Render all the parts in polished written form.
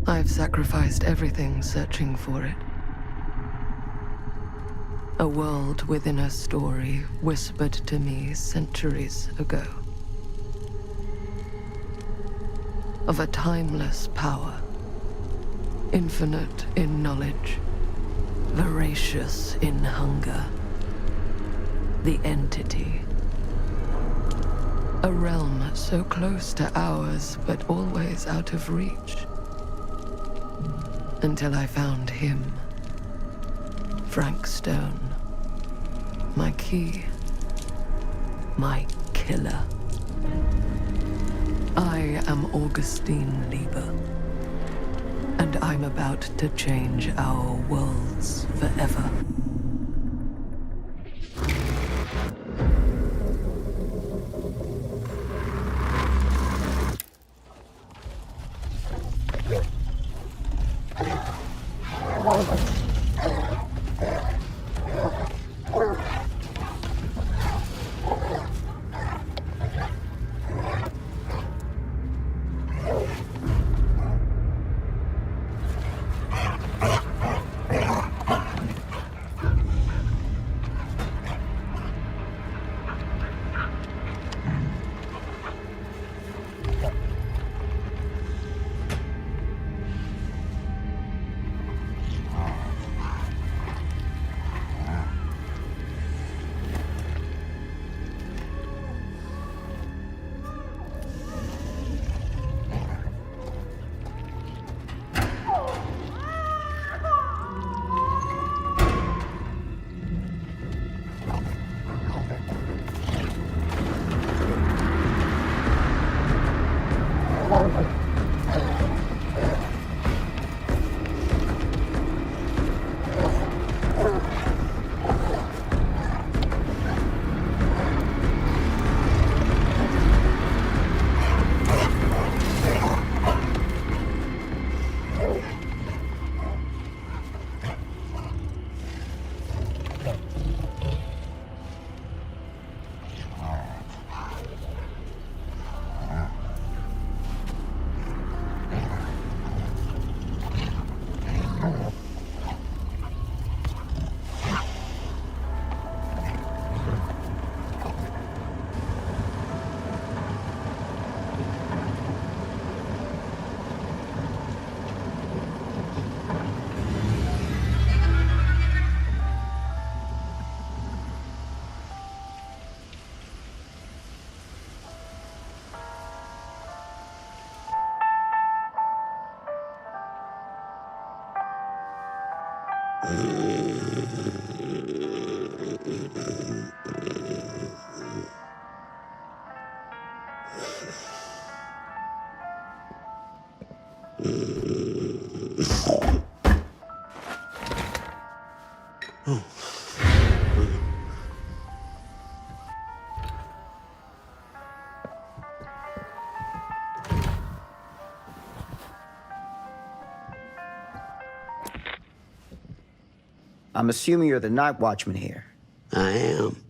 I've sacrificed everything searching for it. A world within a story whispered to me centuries ago. Of a timeless power, infinite in knowledge, voracious in hunger. The Entity. A realm so close to ours, but always out of reach. Until I found him. Frank Stone. My key. My killer. I am Augustine Lieber. And I'm about to change our worlds forever. I'm assuming you're the night watchman here. I am.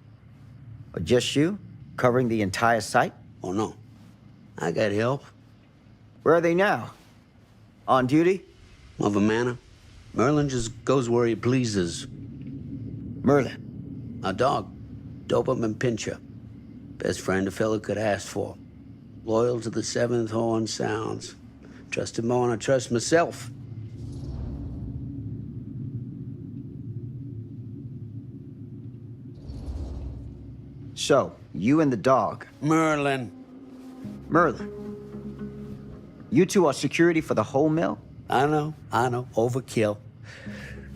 Or just you? Covering the entire site? Oh, no. I got help. Where are they now? On duty? Of a manner. Merlin just goes where he pleases. Merlin? A dog. Doberman Pinscher. Best friend a fella could ask for. Loyal to the seventh horn sounds. Trust him more than I trust myself. So, you and the dog. Merlin. Merlin. You two are security for the whole mill? I know. Overkill.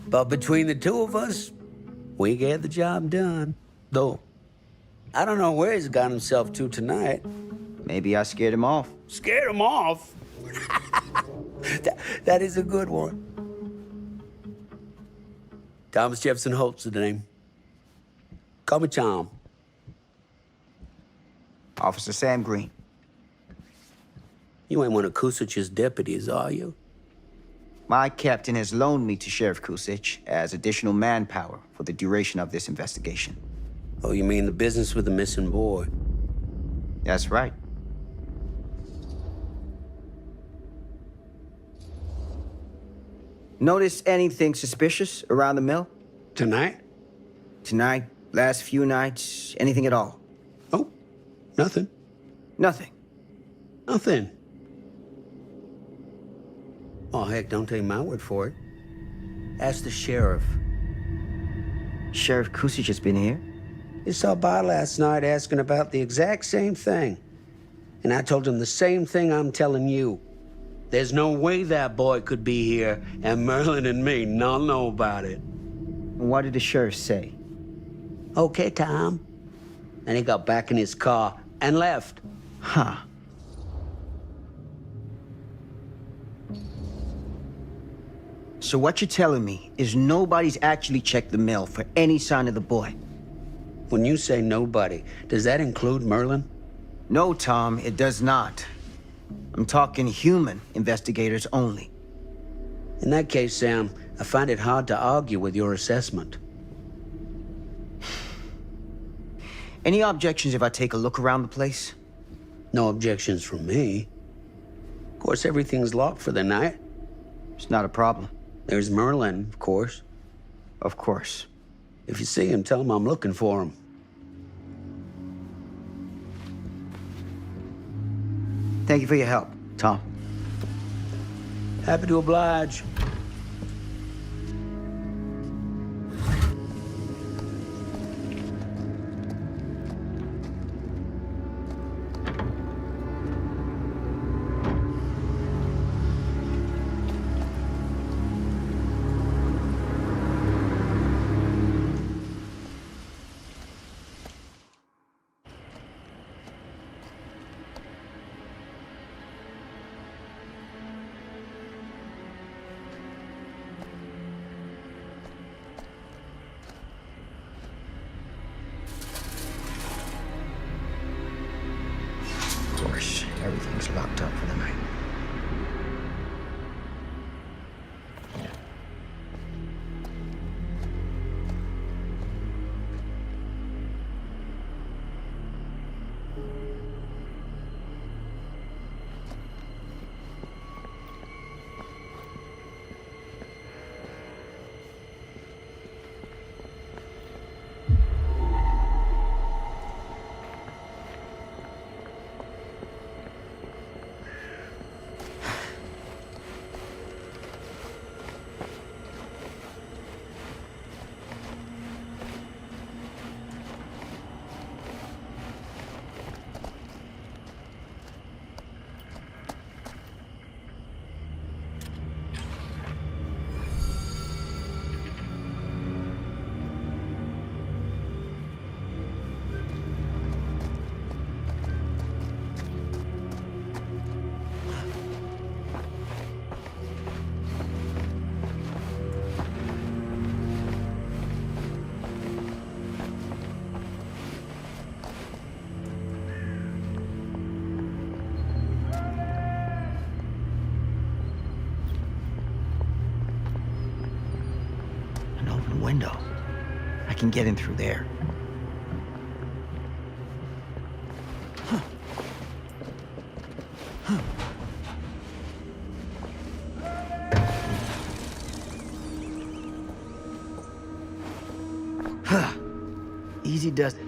But between the two of us, we get the job done. Though, I don't know where he's got himself to tonight. Maybe I scared him off. Scared him off? that is a good one. Thomas Jefferson Holt's the name. Call me Tom. Officer Sam Green. You ain't one of Kusich's deputies, are you? My captain has loaned me to Sheriff Kusich as additional manpower for the duration of this investigation. Oh, you mean the business with the missing boy? That's right. Notice anything suspicious around the mill? Tonight? Tonight? Last few nights? Anything at all? Oh, nothing. Nothing. Nothing. Oh, heck, don't take my word for it. Ask the sheriff. Sheriff Kusich has been here? He saw by last night asking about the exact same thing. And I told him the same thing I'm telling you. There's no way that boy could be here, and Merlin and me not know about it. What did the sheriff say? Okay, Tom. Then he got back in his car and left. Huh. So what you're telling me is nobody's actually checked the mill for any sign of the boy? When you say nobody, does that include Merlin? No, Tom, it does not. I'm talking human investigators only. In that case, Sam, I find it hard to argue with your assessment. Any objections if I take a look around the place? No objections from me. Of course, everything's locked for the night. It's not a problem. There's Merlin, of course. Of course. If you see him, tell him I'm looking for him. Thank you for your help, Tom. Happy to oblige. Of course, everything's locked up for the night. An open window. I can get in through there. Easy does it.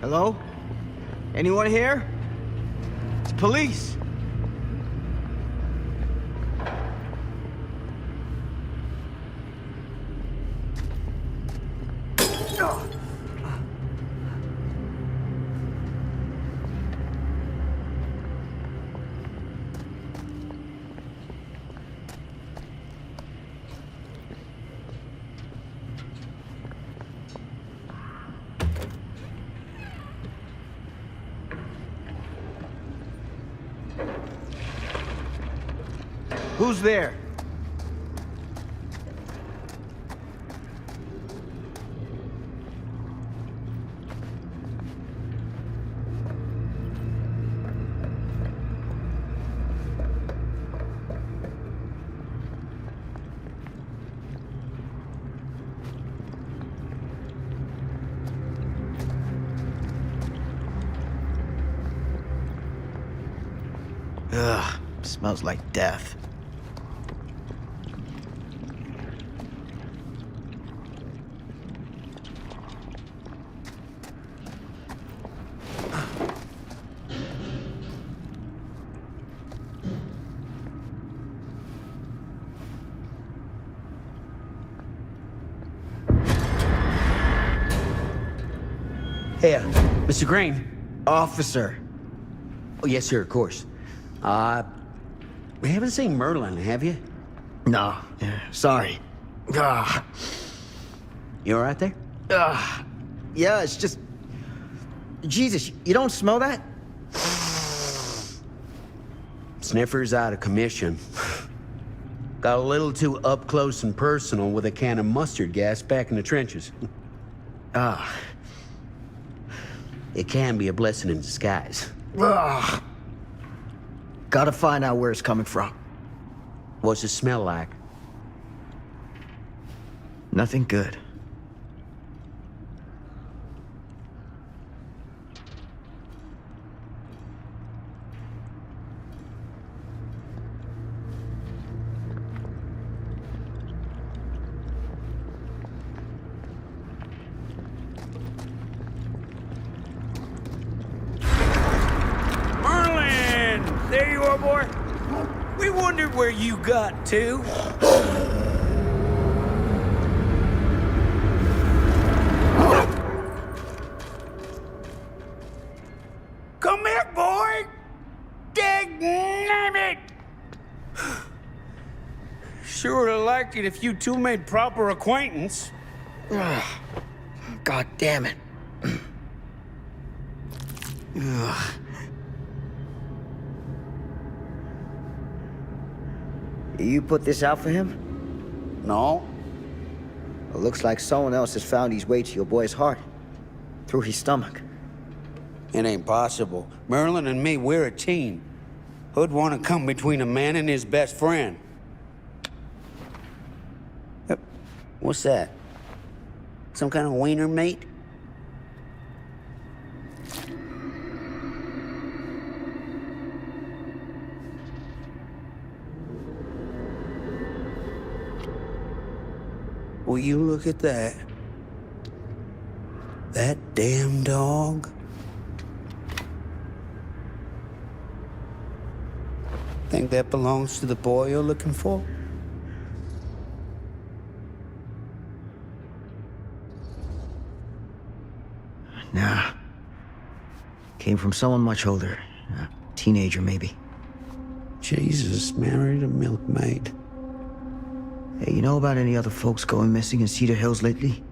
Hello? Anyone here? It's police. Who's there? Ugh, smells like death. Hey, Mr. Green. Officer. Oh, yes, sir, of course. We haven't seen Merlin, have you? No, sorry. Ah, You all right there? yeah, it's just... Jesus, you don't smell that? Sniffer's out of commission. Got a little too up close and personal with a can of mustard gas back in the trenches. It can be a blessing in disguise. Gotta find out where it's coming from. What's it smell like? Nothing good. Merlin! There you are, boy. We wondered where you got to. Come here, boy! Dang it! Sure would have liked it if you two made proper acquaintance. God damn it. Ugh. You put this out for him? No. It looks like someone else has found his way to your boy's heart. Through his stomach. It ain't possible. Merlin and me, we're a team. Who'd want to come between a man and his best friend? What's that? Some kind of wiener meat? Will you look at that? That damn dog? Think that belongs to the boy you're looking for? Nah. Came from someone much older. A teenager, maybe. Jesus, married a milkmaid. Hey, you know about any other folks going missing in Cedar Hills lately?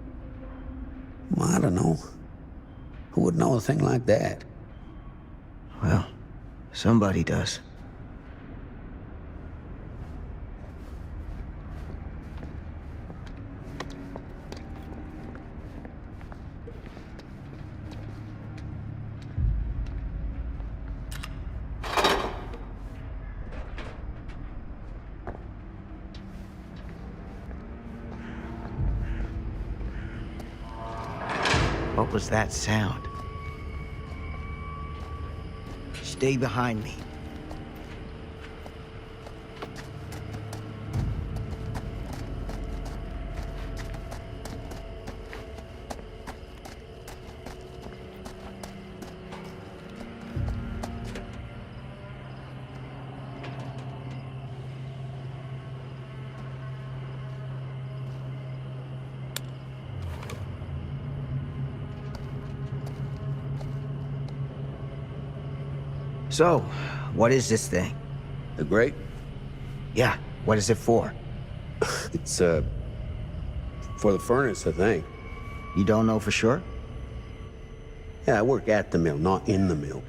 Well, I don't know. Who would know a thing like that? Well, somebody does. What was that sound? Stay behind me. So, what is this thing? The grate? Yeah, what is it for? It's, for the furnace, I think. You don't know for sure? Yeah, I work at the mill, not in the mill.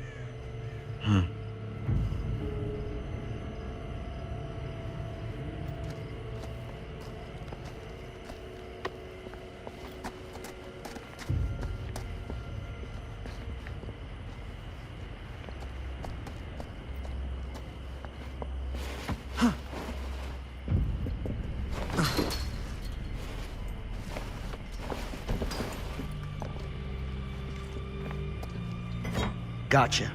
Gotcha.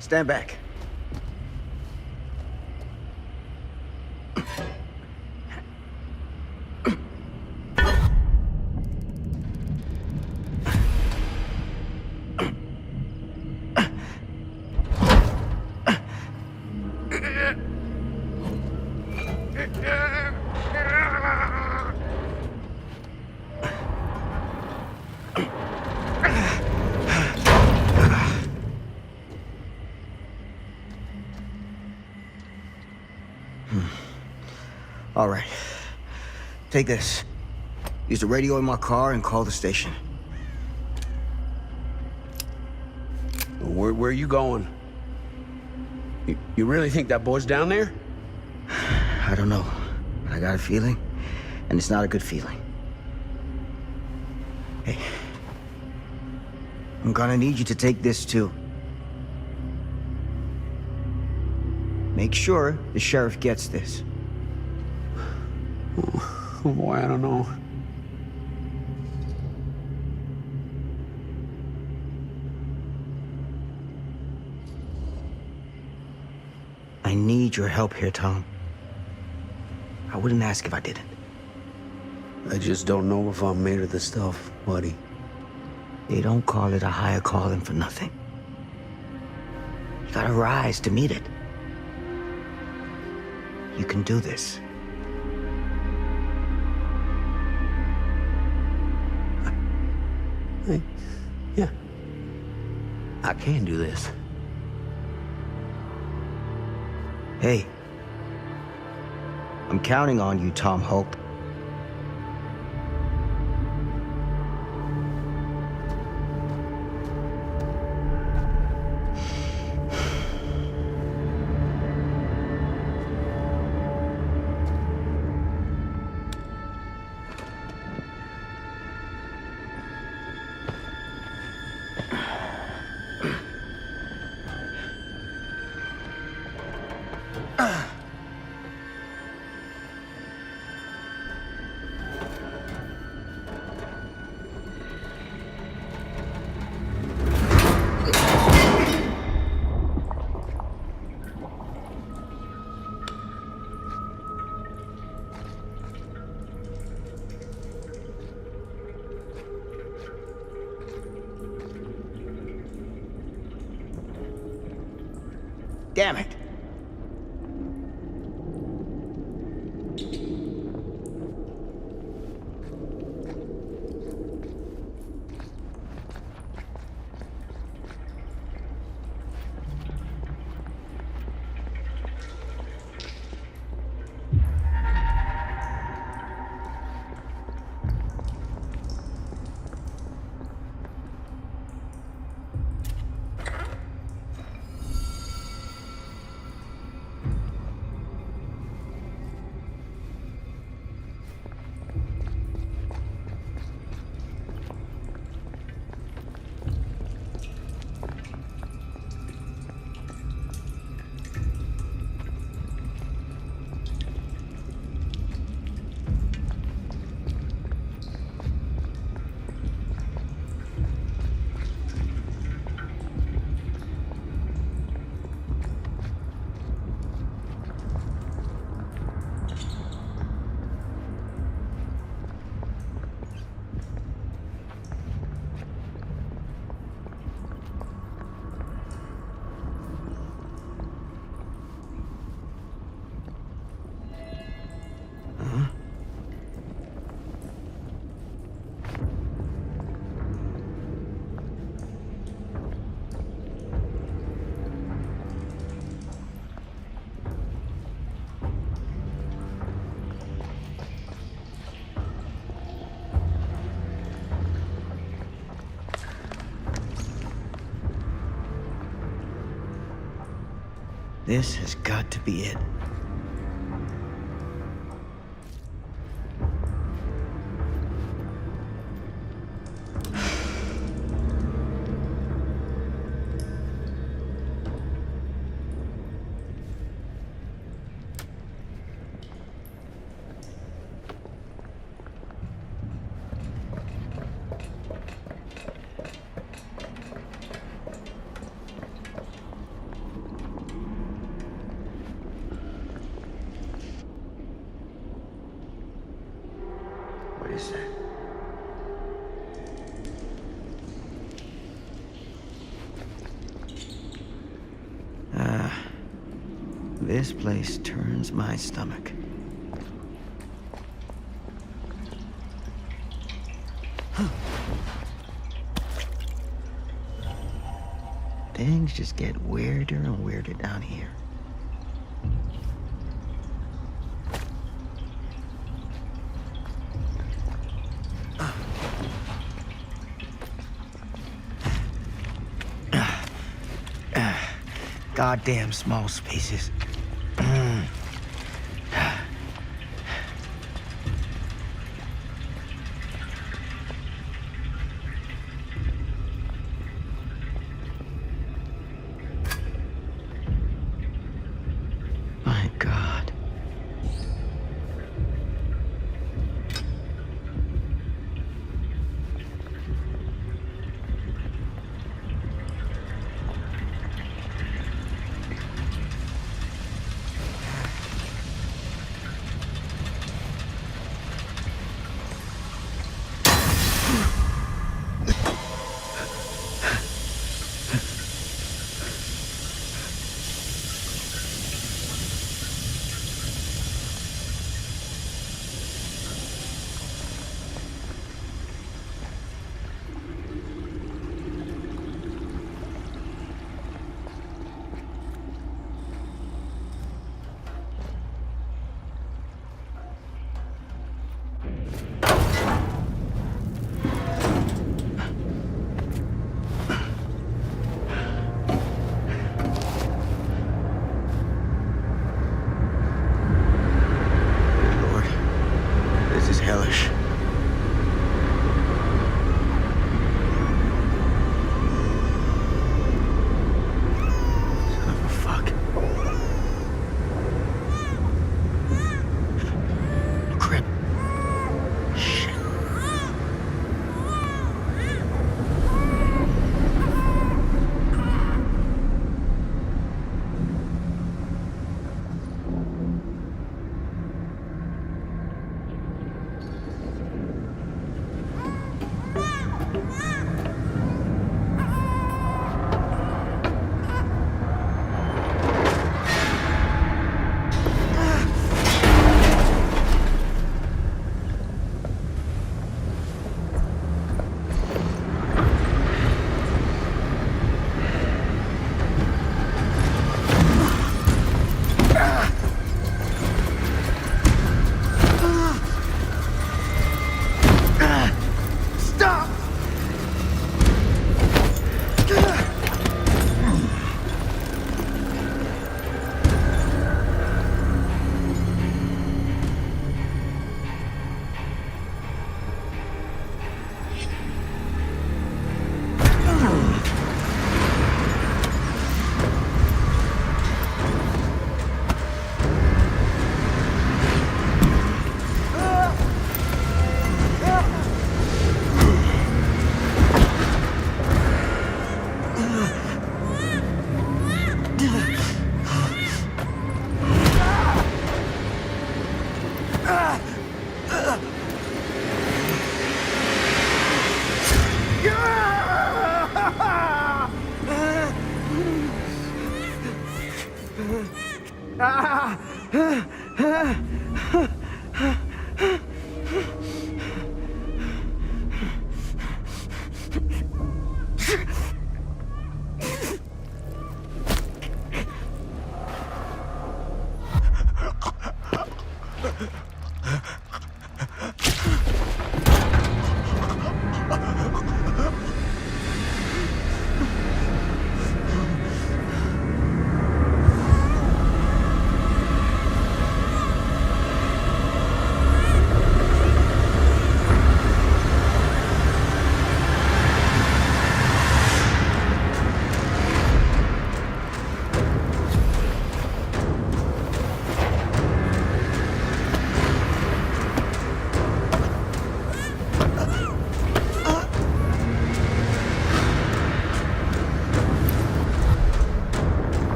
Stand back. All right. Take this. Use the radio in my car and call the station. Where are you going? You really think that boy's down there? I don't know. I got a feeling, and it's not a good feeling. Hey. I'm gonna need you to take this too. Make sure the sheriff gets this. Oh boy, I don't know. I need your help here, Tom. I wouldn't ask if I didn't. I just don't know if I'm made of this stuff, buddy. They don't call it a higher calling for nothing. You gotta rise to meet it. You can do this. Yeah. I can do this. Hey. I'm counting on you, Tom Hope. Damn it. This has got to be it. What is that? This place turns my stomach. Things just get weirder and weirder down here. Goddamn small spaces. My God.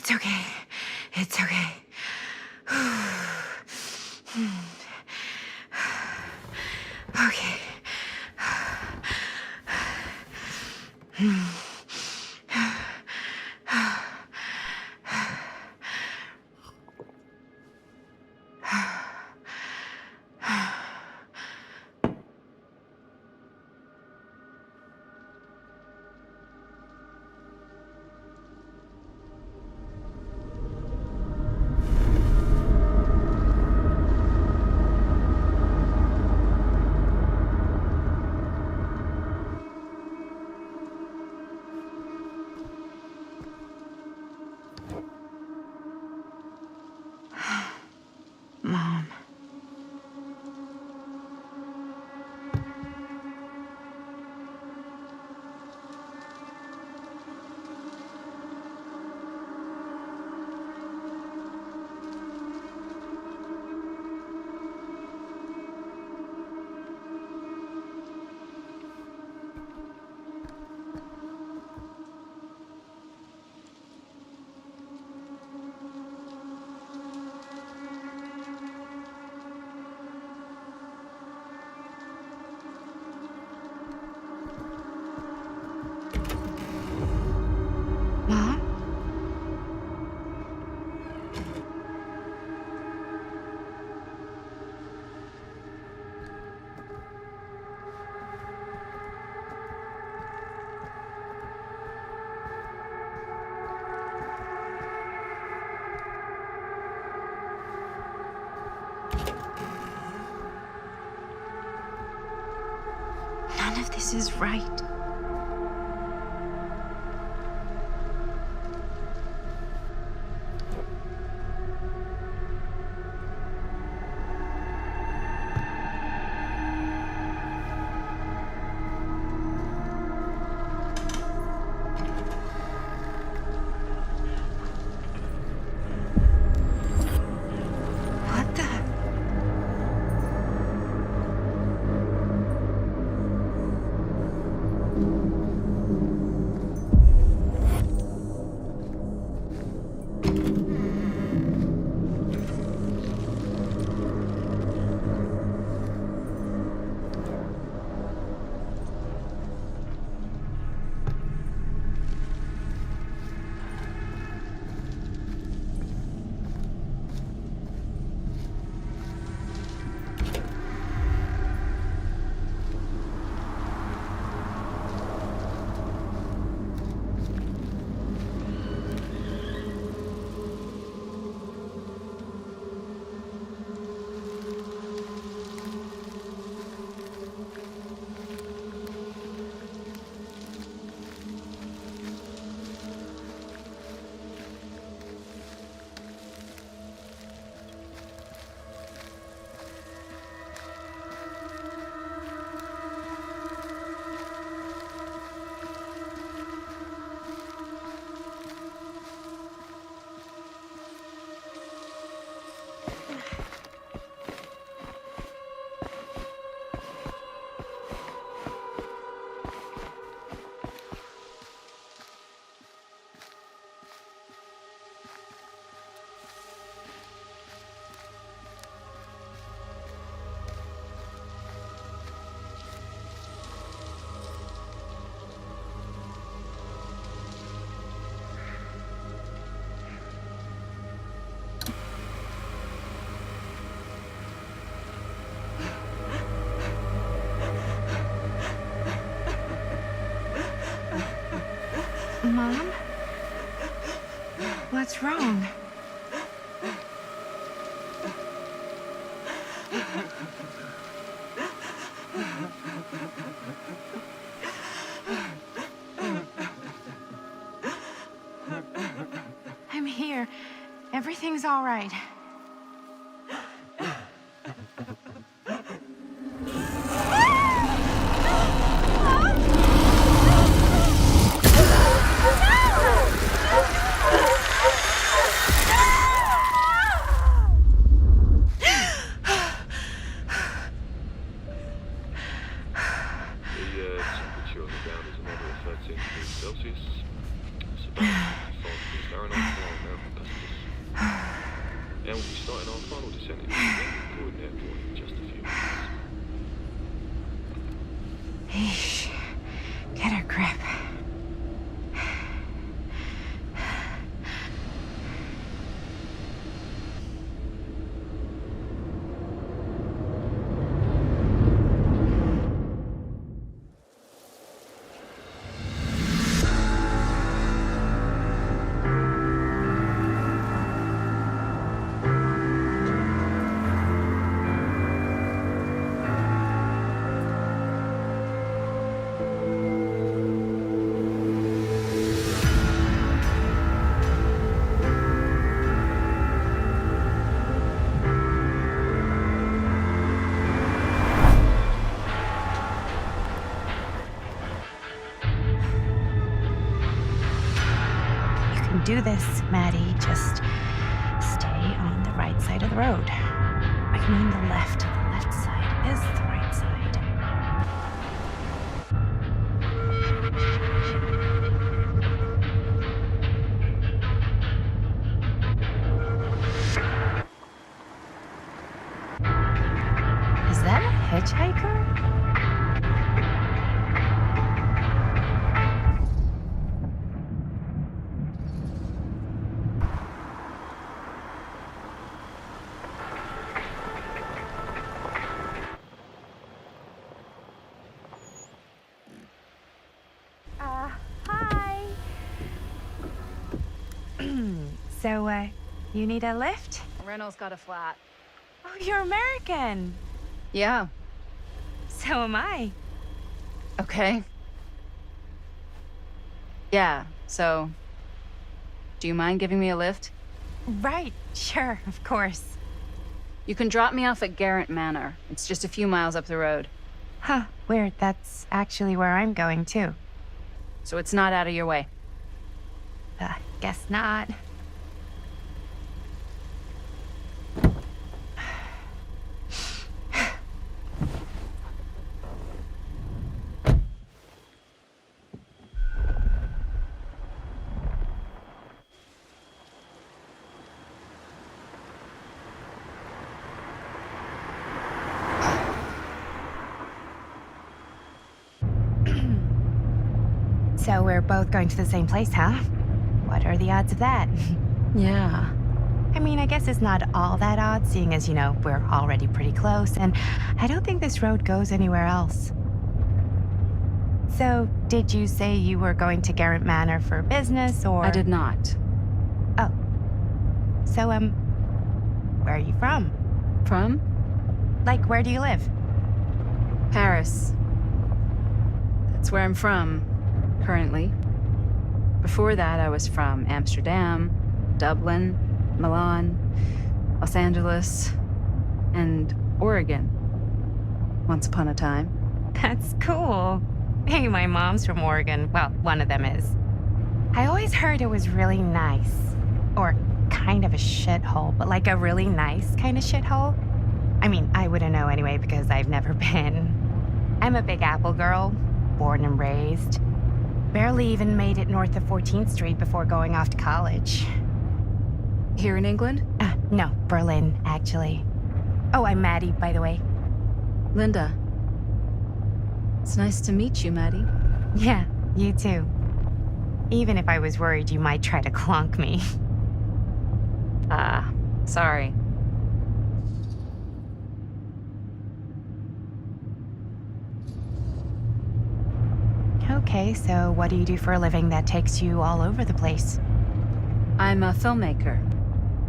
It's okay. It's okay. Okay. Mom. Mom? None of this is right. What the? Mom? What's wrong? I'm here. Everything's all right. Temperature on the ground is another 13 degrees Celsius. It's about 5 degrees Fahrenheit now. sending you to Gordon Airport in just a few minutes. Eesh. Get a grip. Do this, Maddie. Just stay on the right side of the road. I mean the left. The left side is the right side. Is that a hitchhiker? Hi. So, you need a lift? Reynolds got a flat. Oh, you're American. Yeah. So am I. Okay. Yeah, so... Do you mind giving me a lift? Right, sure, of course. You can drop me off at Garrett Manor. It's just a few miles up the road. Huh, weird. That's actually where I'm going, too. So it's not out of your way. Guess not. So we're both going to the same place, huh? What are the odds of that? Yeah. I mean, I guess it's not all that odd, seeing as, we're already pretty close, and I don't think this road goes anywhere else. So, did you say you were going to Garrett Manor for business, or...? I did not. Oh. So, where are you from? From? Like, where do you live? Paris. That's where I'm from, currently. Before that, I was from Amsterdam, Dublin, Milan, Los Angeles, and Oregon. Once upon a time. That's cool. Hey, my mom's from Oregon. Well, one of them is. I always heard it was really nice. Or kind of a shithole, but like a really nice kind of shithole. I mean, I wouldn't know anyway because I've never been. I'm a Big Apple girl, born and raised. Barely even made it north of 14th Street before going off to college. Here in England? No, Berlin, actually. Oh, I'm Maddie, by the way. Linda. It's nice to meet you, Maddie. Yeah, you too. Even if I was worried you might try to clonk me. Sorry. Okay, so what do you do for a living that takes you all over the place? I'm a filmmaker.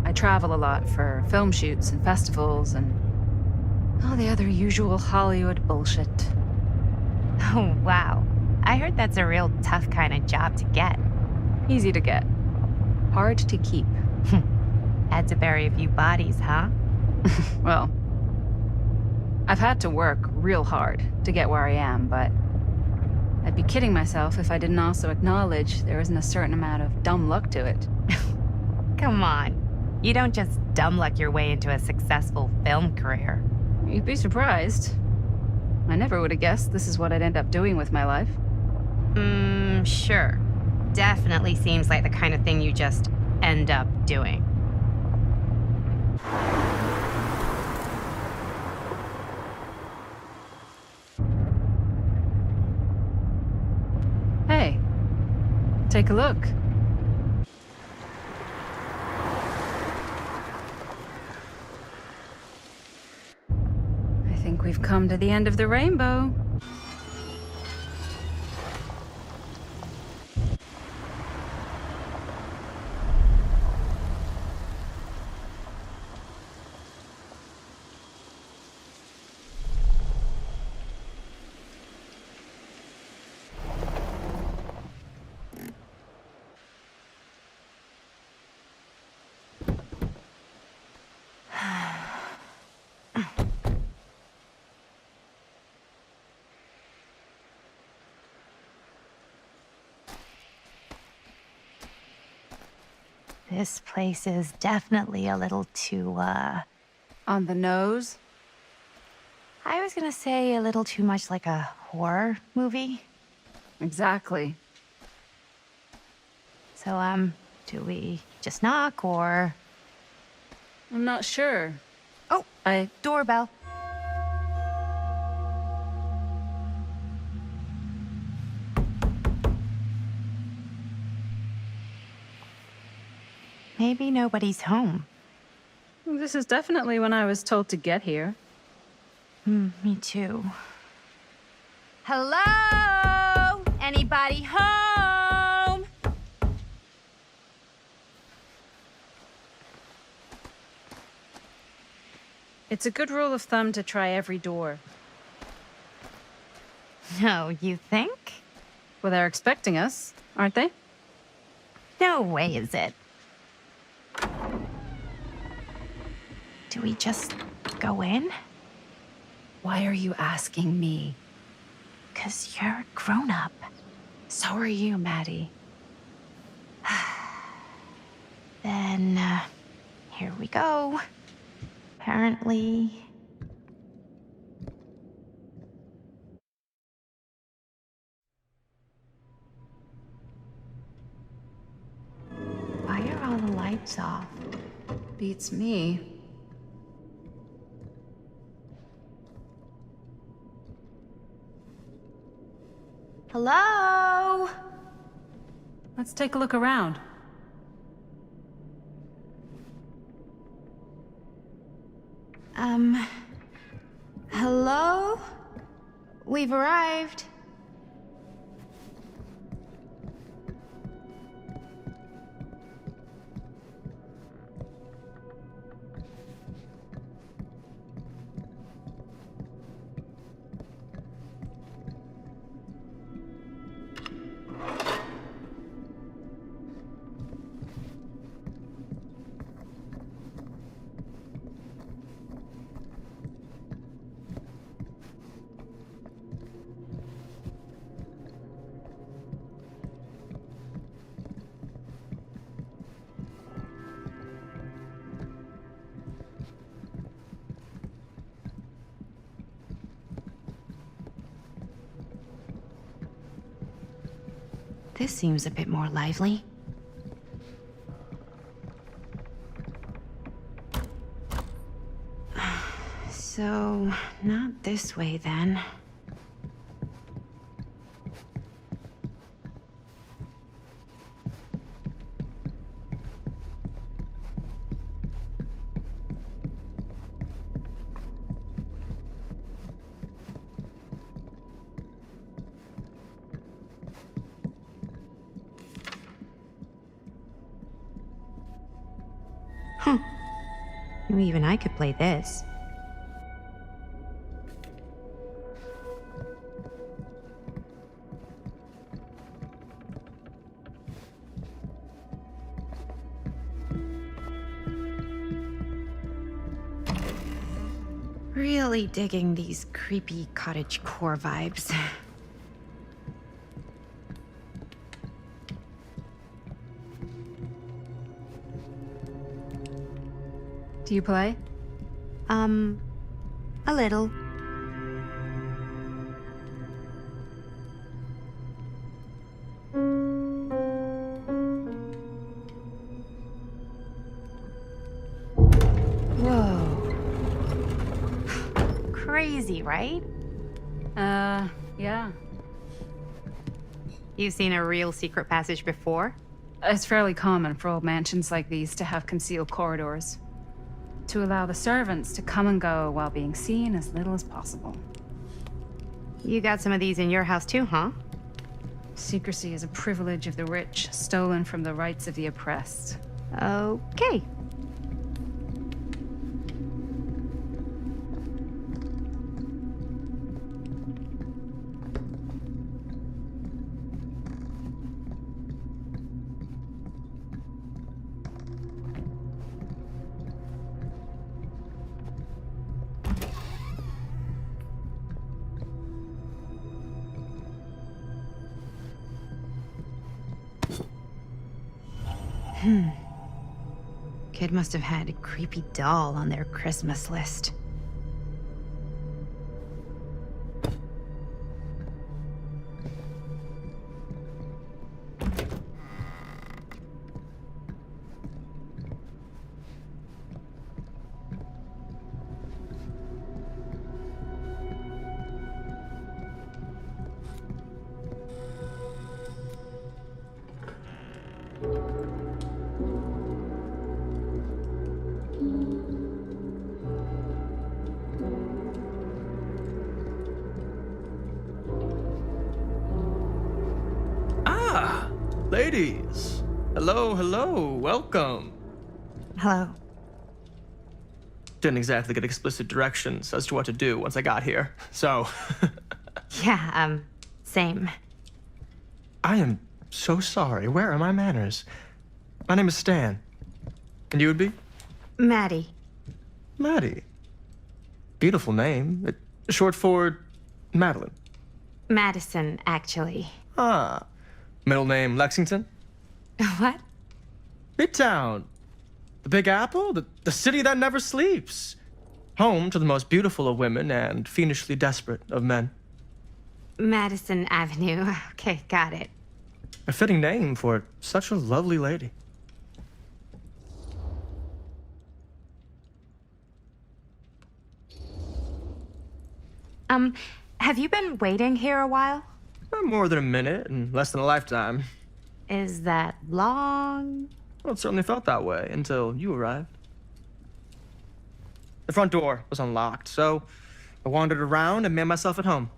I travel a lot for film shoots and festivals and all the other usual Hollywood bullshit. Oh, wow. I heard that's a real tough kind of job to get. Easy to get. Hard to keep. Had to bury a few bodies, huh? Well, I've had to work real hard to get where I am, but I'd be kidding myself if I didn't also acknowledge there isn't a certain amount of dumb luck to it. Come on. You don't just dumb luck your way into a successful film career. You'd be surprised. I never would have guessed this is what I'd end up doing with my life. Sure. Definitely seems like the kind of thing you just end up doing. Take a look. I think we've come to the end of the rainbow. This place is definitely a little too, On the nose? I was gonna say a little too much like a horror movie. Exactly. So, do we just knock or... I'm not sure. Oh, doorbell. Maybe nobody's home. This is definitely when I was told to get here. Me too. Hello? Anybody home? It's a good rule of thumb to try every door. No, you think? Well, they're expecting us, aren't they? No way is it. Do we just go in? Why are you asking me? 'Cause you're a grown-up. So are you, Maddie. Then, here we go. Apparently... Why are all the lights off? Beats me. Hello? Let's take a look around. Hello? We've arrived. This seems a bit more lively. So, not this way then. Even I could play this. Really digging these creepy cottagecore vibes. Do you play? A little. Whoa. Crazy, right? Yeah. You've seen a real secret passage before? It's fairly common for old mansions like these to have concealed corridors, to allow the servants to come and go while being seen as little as possible. You got some of these in your house too, huh? Secrecy is a privilege of the rich, stolen from the rights of the oppressed. Okay. Kid must have had a creepy doll on their Christmas list. Ladies, hello, hello, welcome. Hello. Didn't exactly get explicit directions as to what to do once I got here, so. Yeah, same. I am so sorry. Where are my manners? My name is Stan. And you would be? Maddie. Maddie. Beautiful name. Short for Madeline. Madison, actually. Ah. Middle name Lexington? What? Midtown. The Big Apple? The city that never sleeps. Home to the most beautiful of women and fiendishly desperate of men. Madison Avenue. Okay, got it. A fitting name for such a lovely lady. Have you been waiting here a while? More than a minute and less than a lifetime. Is that long? Well, it certainly felt that way until you arrived. The front door was unlocked, so I wandered around and made myself at home.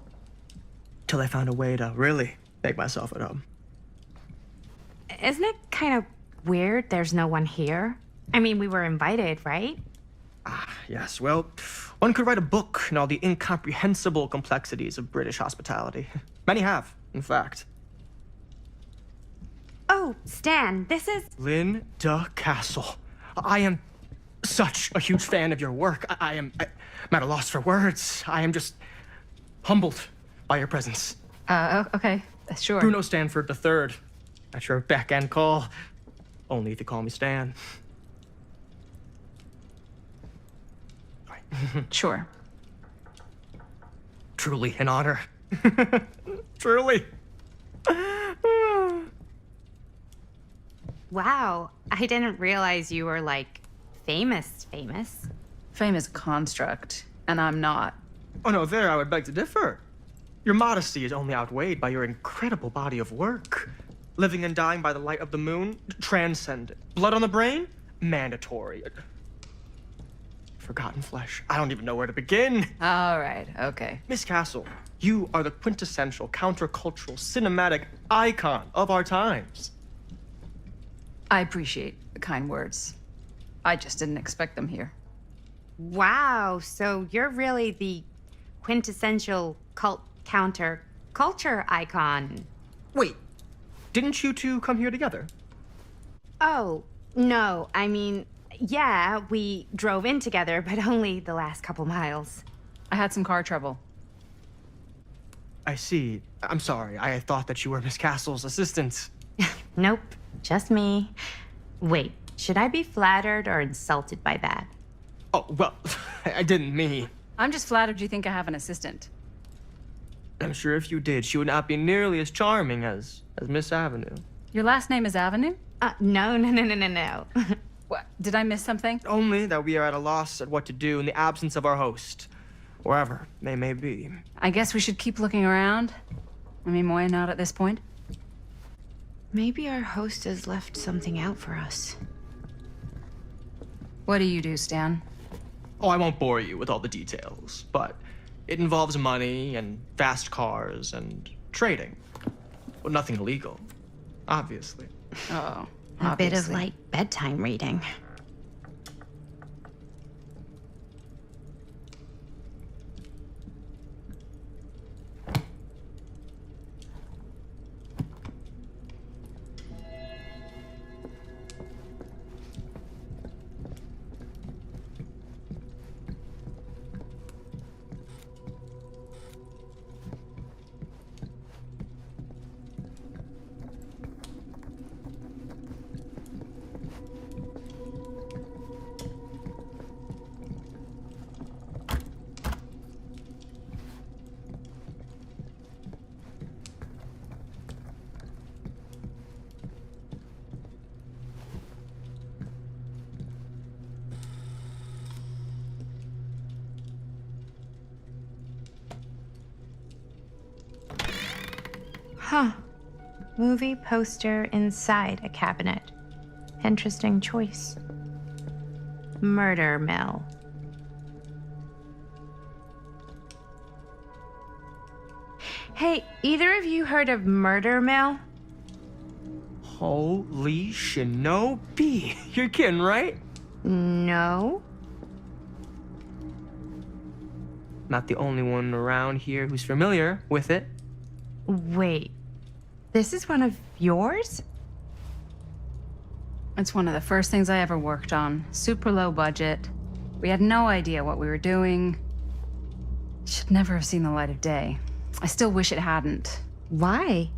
Till I found a way to really make myself at home. Isn't it kind of weird there's no one here? I mean, we were invited, right? Yes, well, one could write a book on all the incomprehensible complexities of British hospitality. Many have, in fact. Oh, Stan, this is... Linda Castle. I am such a huge fan of your work. I'm at a loss for words. I am just humbled by your presence. Okay, sure. Bruno Stanford III, at your beck and call. Only if you call me Stan. Sure. Truly an honor. Truly. Wow, I didn't realize you were, like, famous. Fame is a construct, and I'm not. Oh no, there I would beg to differ. Your modesty is only outweighed by your incredible body of work. Living and dying by the light of the moon, transcendent. Blood on the brain, mandatory. Forgotten flesh. I don't even know where to begin. All right, okay. Miss Castle, you are the quintessential countercultural cinematic icon of our times. I appreciate the kind words. I just didn't expect them here. Wow, so you're really the quintessential counter-culture icon. Wait, didn't you two come here together? Oh, no, I mean, yeah, we drove in together, but only the last couple miles. I had some car trouble. I see. I'm sorry. I thought that you were Miss Castle's assistant. Nope, just me. Wait, should I be flattered or insulted by that? Oh, well, I didn't mean. I'm just flattered you think I have an assistant. I'm sure if you did, she would not be nearly as charming as Miss Avenue. Your last name is Avenue? No. What? Did I miss something? Only that we are at a loss at what to do in the absence of our host, wherever they may be. I guess we should keep looking around. I mean, why not at this point? Maybe our host has left something out for us. What do you do, Stan? Oh, I won't bore you with all the details, but it involves money and fast cars and trading. Well, nothing illegal, obviously. Oh, A bit of obviously. light bedtime reading. Huh. Movie poster inside a cabinet. Interesting choice. Murder Mill. Hey, either of you heard of Murder Mill? Holy shinobi. You're kidding, right? No. Not the only one around here who's familiar with it. Wait. This is one of yours? It's one of the first things I ever worked on. Super low budget. We had no idea what we were doing. Should never have seen the light of day. I still wish it hadn't. Why?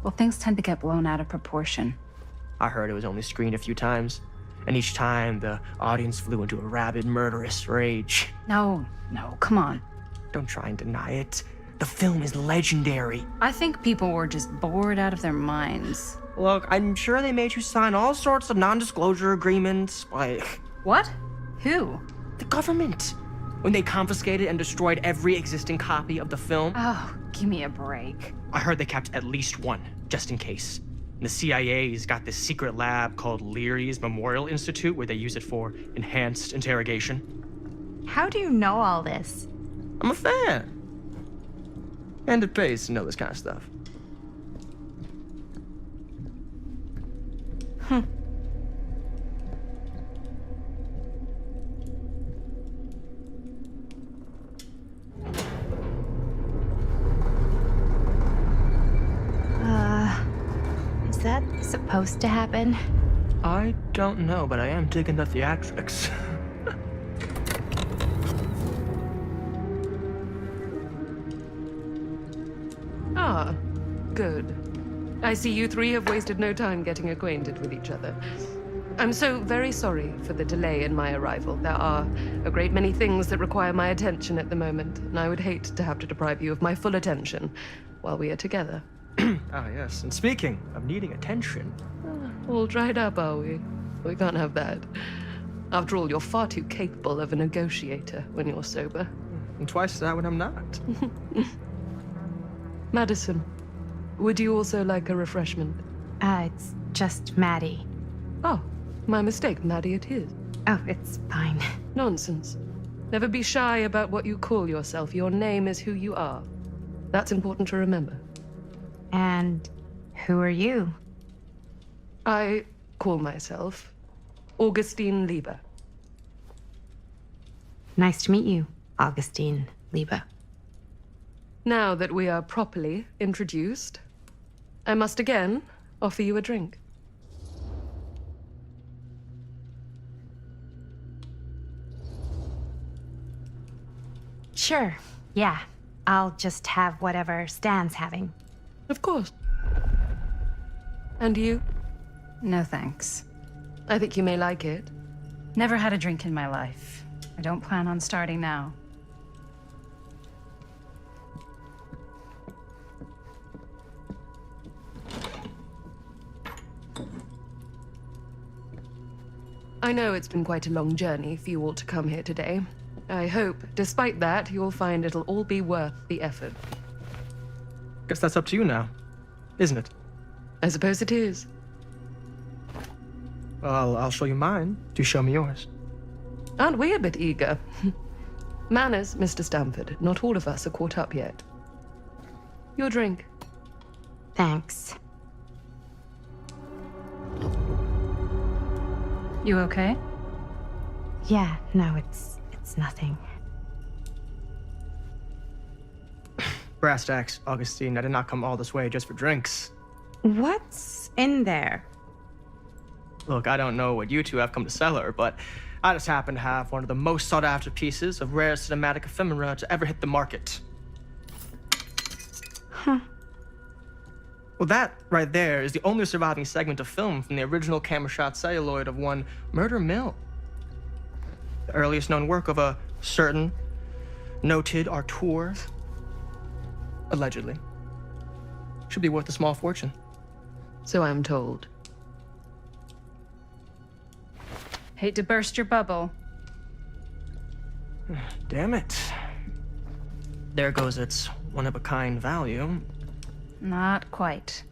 Well, things tend to get blown out of proportion. I heard it was only screened a few times, and each time the audience flew into a rabid, murderous rage. No, come on. Don't try and deny it. The film is legendary. I think people were just bored out of their minds. Look, I'm sure they made you sign all sorts of non-disclosure agreements, like What? Who? the government. When they confiscated and destroyed every existing copy of the film, Oh, give me a break. I heard they kept at least one, just in case. And the CIA's got this secret lab called Leary's Memorial Institute where they use it for enhanced interrogation. How do you know all this? I'm a fan. And it pays to know this kind of stuff. Is that supposed to happen? I don't know, but I am digging the theatrics. Ah, good. I see you three have wasted no time getting acquainted with each other. I'm so very sorry for the delay in my arrival. There are a great many things that require my attention at the moment, and I would hate to have to deprive you of my full attention while we are together. Ah, yes. And speaking of needing attention, All dried up, are we? We can't have that. After all, you're far too capable of a negotiator when you're sober. and twice that when I'm not. Madison, would you also like a refreshment? It's just Maddie. Oh, my mistake. Maddie it is. Oh, it's fine. Nonsense. Never be shy about what you call yourself. Your name is who you are. That's important to remember. And who are you? I call myself Augustine Lieber. Nice to meet you, Augustine Lieber. Now that we are properly introduced, I must again offer you a drink. Sure, yeah. I'll just have whatever Stan's having. Of course. And you? No thanks. I think you may like it. Never had a drink in my life. I don't plan on starting now. I know it's been quite a long journey for you all to come here today. I hope, despite that, you'll find it'll all be worth the effort. Guess that's up to you now, isn't it? I suppose it is. Well, I'll show you mine. Do show me yours. Aren't we a bit eager? Manners, Mr. Stamford. Not all of us are caught up yet. Your drink. Thanks. You okay? Yeah, no, it's nothing. Brass tacks, Augustine. I did not come all this way just for drinks. What's in there? Look, I don't know what you two have come to sell her, but I just happen to have one of the most sought-after pieces of rare cinematic ephemera to ever hit the market. Huh. Well, that right there is the only surviving segment of film from the original camera shot celluloid of one Murder Mill. The earliest known work of a certain noted auteur, allegedly. Should be worth a small fortune. So I'm told. Hate to burst your bubble. Damn it. There goes its one-of-a-kind value. Not quite.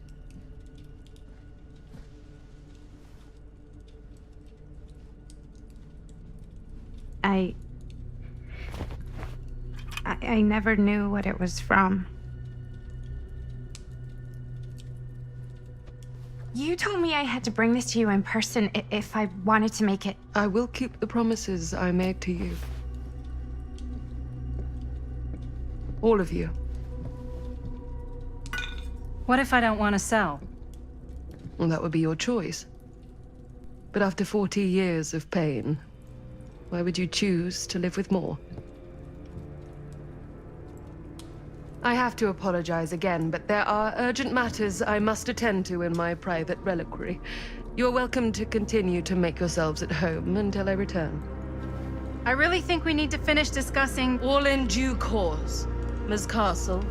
I never knew what it was from. You told me I had to bring this to you in person if I wanted to make it. I will keep the promises I made to you. All of you. What if I don't want to sell? Well, that would be your choice. But after 40 years of pain, why would you choose to live with more? I have to apologize again, but there are urgent matters I must attend to in my private reliquary. You're welcome to continue to make yourselves at home until I return. I really think we need to finish discussing. All in due course, Ms. Castle.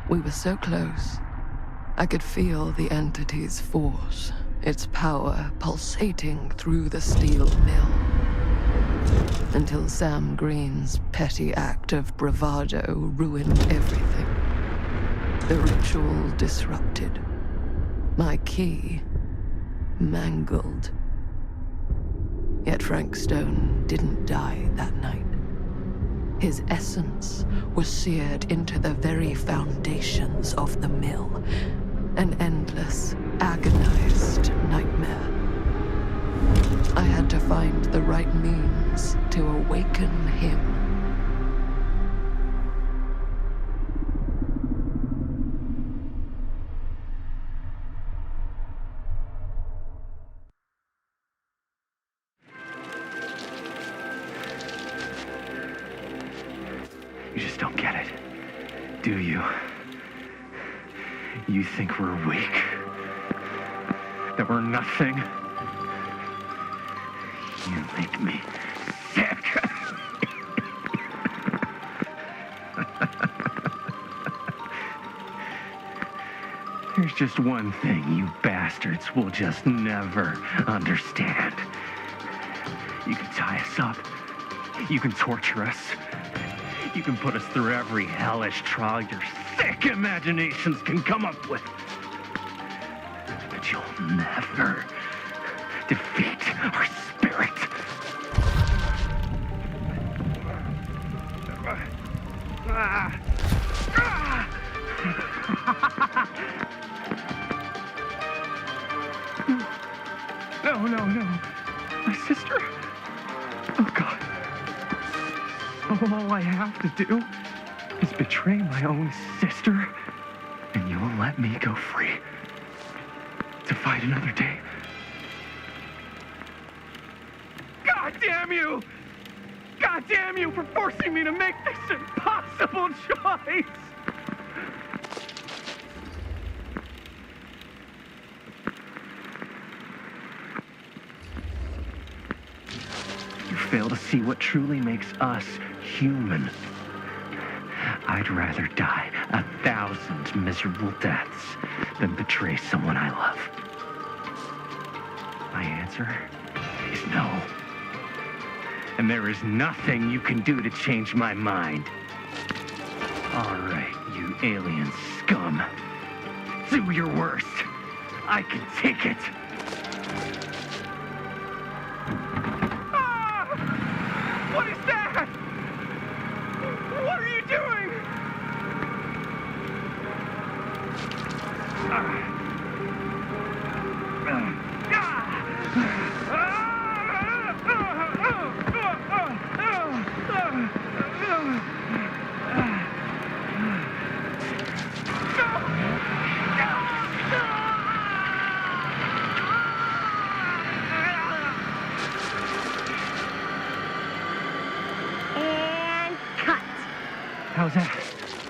We were so close. I could feel the entity's force, its power pulsating through the steel mill. Until Sam Green's petty act of bravado ruined everything. The ritual disrupted. My key mangled. Yet Frank Stone didn't die that night. His essence was seared into the very foundations of the mill. An endless, agonized nightmare. I had to find the right means to awaken him. You just don't get it, do you? You think we're weak? That we're nothing? You make me sick. There's just one thing you bastards will just never understand. You can tie us up. You can torture us. You can put us through every hellish trial your sick imaginations can come up with. But you'll never defeat our spirit. No. My sister? Oh, God. All I have to do is betray my own sister, and you'll let me go free to fight another day. God damn you! God damn you for forcing me to make this impossible choice! You fail to see what truly makes us human. I'd rather die 1,000 miserable deaths than betray someone I love. My answer is no. And there is nothing you can do to change my mind. All right, you alien scum. Do your worst. I can take it. Ah! What is that? What are you doing? And cut. How's that?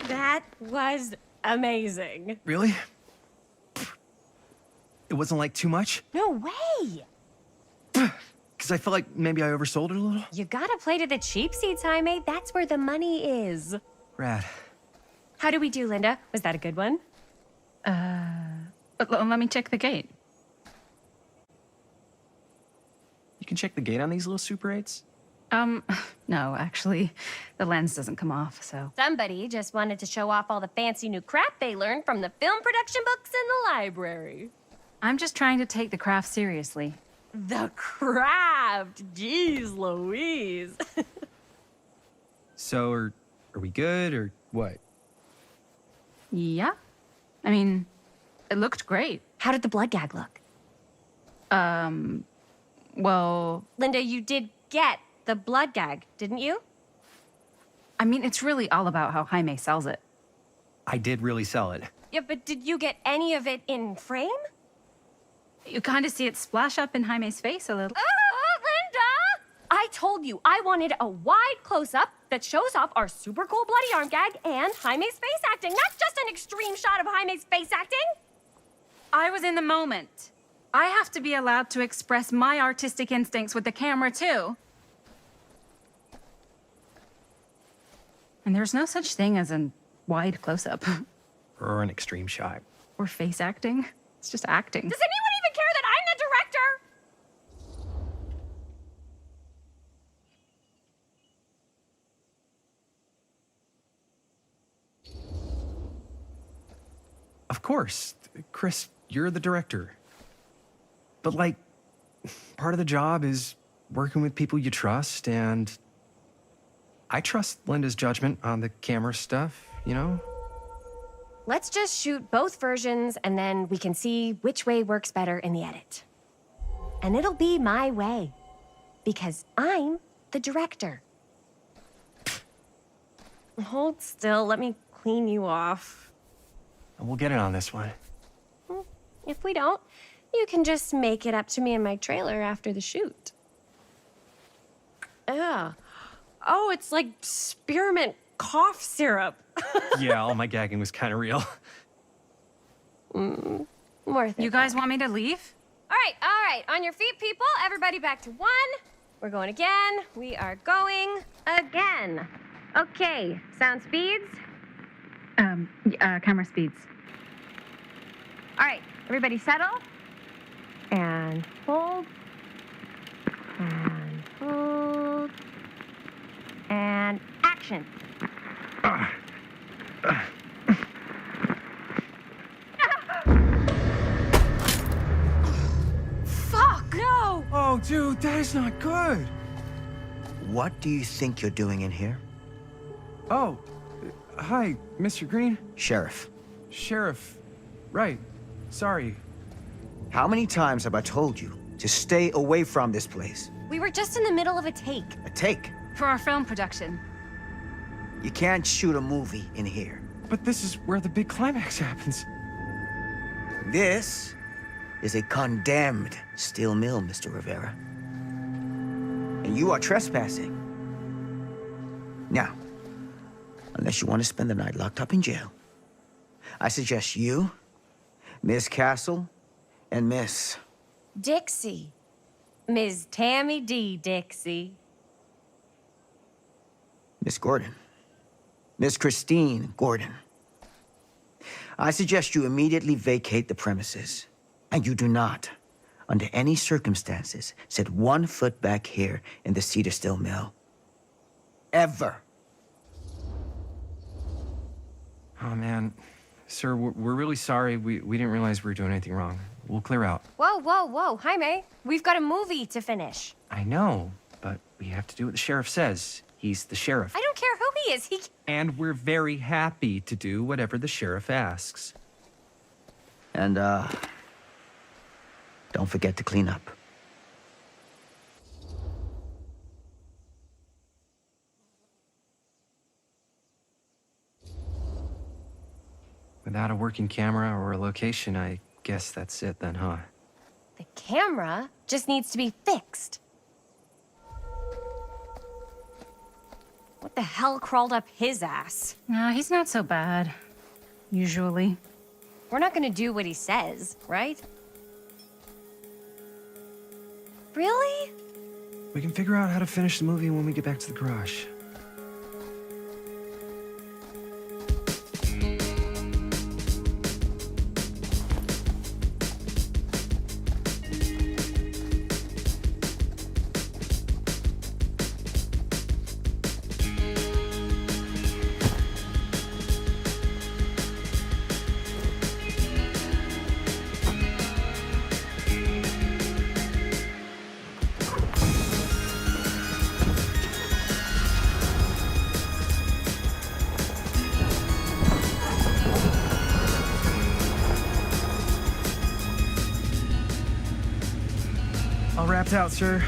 That was amazing. Really? It wasn't like too much? No way. Because I felt like maybe I oversold it a little? You gotta play to the cheap seats, Jaime. That's where the money is. Rad. How did we do, Linda? Was that a good one? Let me check the gate. You can check the gate on these little Super 8s? No, actually, the lens doesn't come off, so. Somebody just wanted to show off all the fancy new crap they learned from the film production books in the library. I'm just trying to take the craft seriously. The craft! Jeez Louise. So, are we good, or what? Yeah? I mean, it looked great. How did the blood gag look? Well, Linda, you did get the blood gag, didn't you? I mean, it's really all about how Jaime sells it. I did really sell it. Yeah, but did you get any of it in frame? You kind of see it splash up in Jaime's face a little. Linda! I told you I wanted a wide close-up that shows off our super cool bloody arm gag and Jaime's face acting, not just an extreme shot of Jaime's face acting. I was in the moment. I have to be allowed to express my artistic instincts with the camera, too. And there's no such thing as a wide close-up. Or an extreme shot. Or face acting. It's just acting. Does anyone even care that I'm the director? Of course. Chris, you're the director. But, like, part of the job is working with people you trust, and I trust Linda's judgment on the camera stuff, you know? Let's just shoot both versions and then we can see which way works better in the edit. And it'll be my way. Because I'm the director. Hold still, let me clean you off. And we'll get it on this one. If we don't, you can just make it up to me in my trailer after the shoot. Yeah. Oh, it's like spearmint cough syrup. Yeah, all my gagging was kind of real. Worth it. You guys want me to leave? All right. On your feet, people. Everybody back to 1. We're going again. We are going again. Okay, sound speeds. Camera speeds. All right, everybody settle. And hold. And hold. And action. Fuck! No! Oh, dude, that is not good. What do you think you're doing in here? Oh, hi, Mr. Green. Sheriff. Sheriff. Right. Sorry. How many times have I told you to stay away from this place? We were just in the middle of a take. A take. For our film production. You can't shoot a movie in here. But this is where the big climax happens. This is a condemned steel mill, Mr. Rivera. And you are trespassing. Now, unless you want to spend the night locked up in jail, I suggest you, Miss Castle, and Miss... Dixie. Ms. Tammy D. Dixie. Miss Gordon. Miss Christine Gordon. I suggest you immediately vacate the premises. And you do not under any circumstances, set 1 foot back here in the Cedar Still Mill. Ever. Oh, man. Sir, we're really sorry. We didn't realize we were doing anything wrong. We'll clear out. Whoa, whoa, whoa. Jaime, we've got a movie to finish. I know, but we have to do what the sheriff says. He's the sheriff. I don't care who he is. And we're very happy to do whatever the sheriff asks. And, don't forget to clean up. Without a working camera or a location, I guess that's it then, huh? The camera just needs to be fixed. What the hell crawled up his ass? Nah, he's not so bad. Usually. We're not gonna do what he says, right? Really? We can figure out how to finish the movie when we get back to the garage. All wrapped out, sir.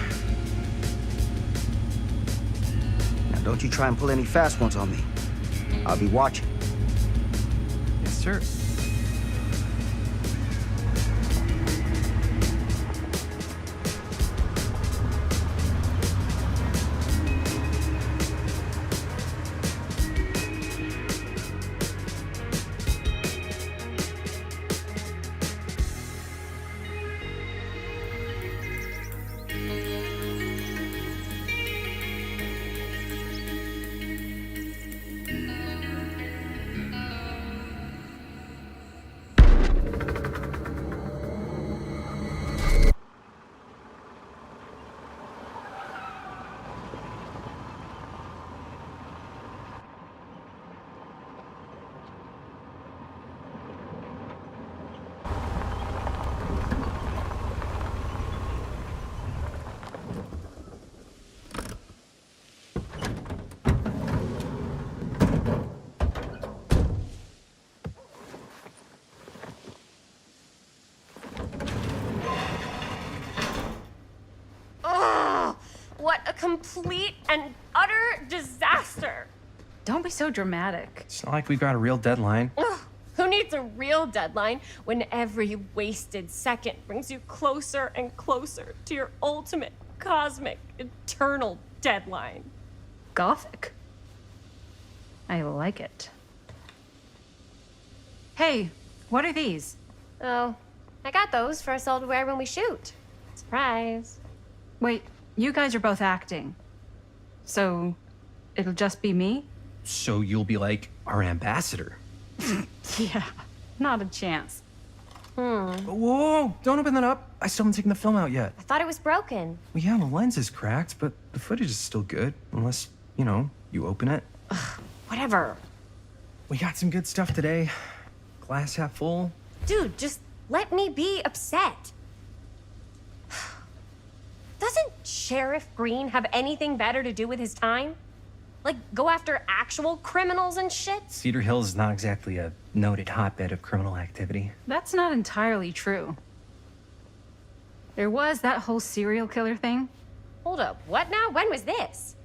Now, don't you try and pull any fast ones on me. I'll be watching. Yes, sir. What a complete and utter disaster. Don't be so dramatic. It's not like we've got a real deadline. Ugh, who needs a real deadline when every wasted second brings you closer and closer to your ultimate, cosmic, eternal deadline? Gothic. I like it. Hey, what are these? Oh, I got those for us all to wear when we shoot. Surprise. Wait, you guys are both acting. So, it'll just be me? So you'll be like our ambassador. Yeah, not a chance. Whoa, don't open that up. I still haven't taken the film out yet. I thought it was broken. Well, yeah, the lens is cracked, but the footage is still good. Unless, you open it. Whatever. We got some good stuff today. Glass half full. Dude, just let me be upset. Doesn't Sheriff Green have anything better to do with his time? Like, go after actual criminals and shit? Cedar Hills is not exactly a noted hotbed of criminal activity. That's not entirely true. There was that whole serial killer thing. Hold up, what now? When was this?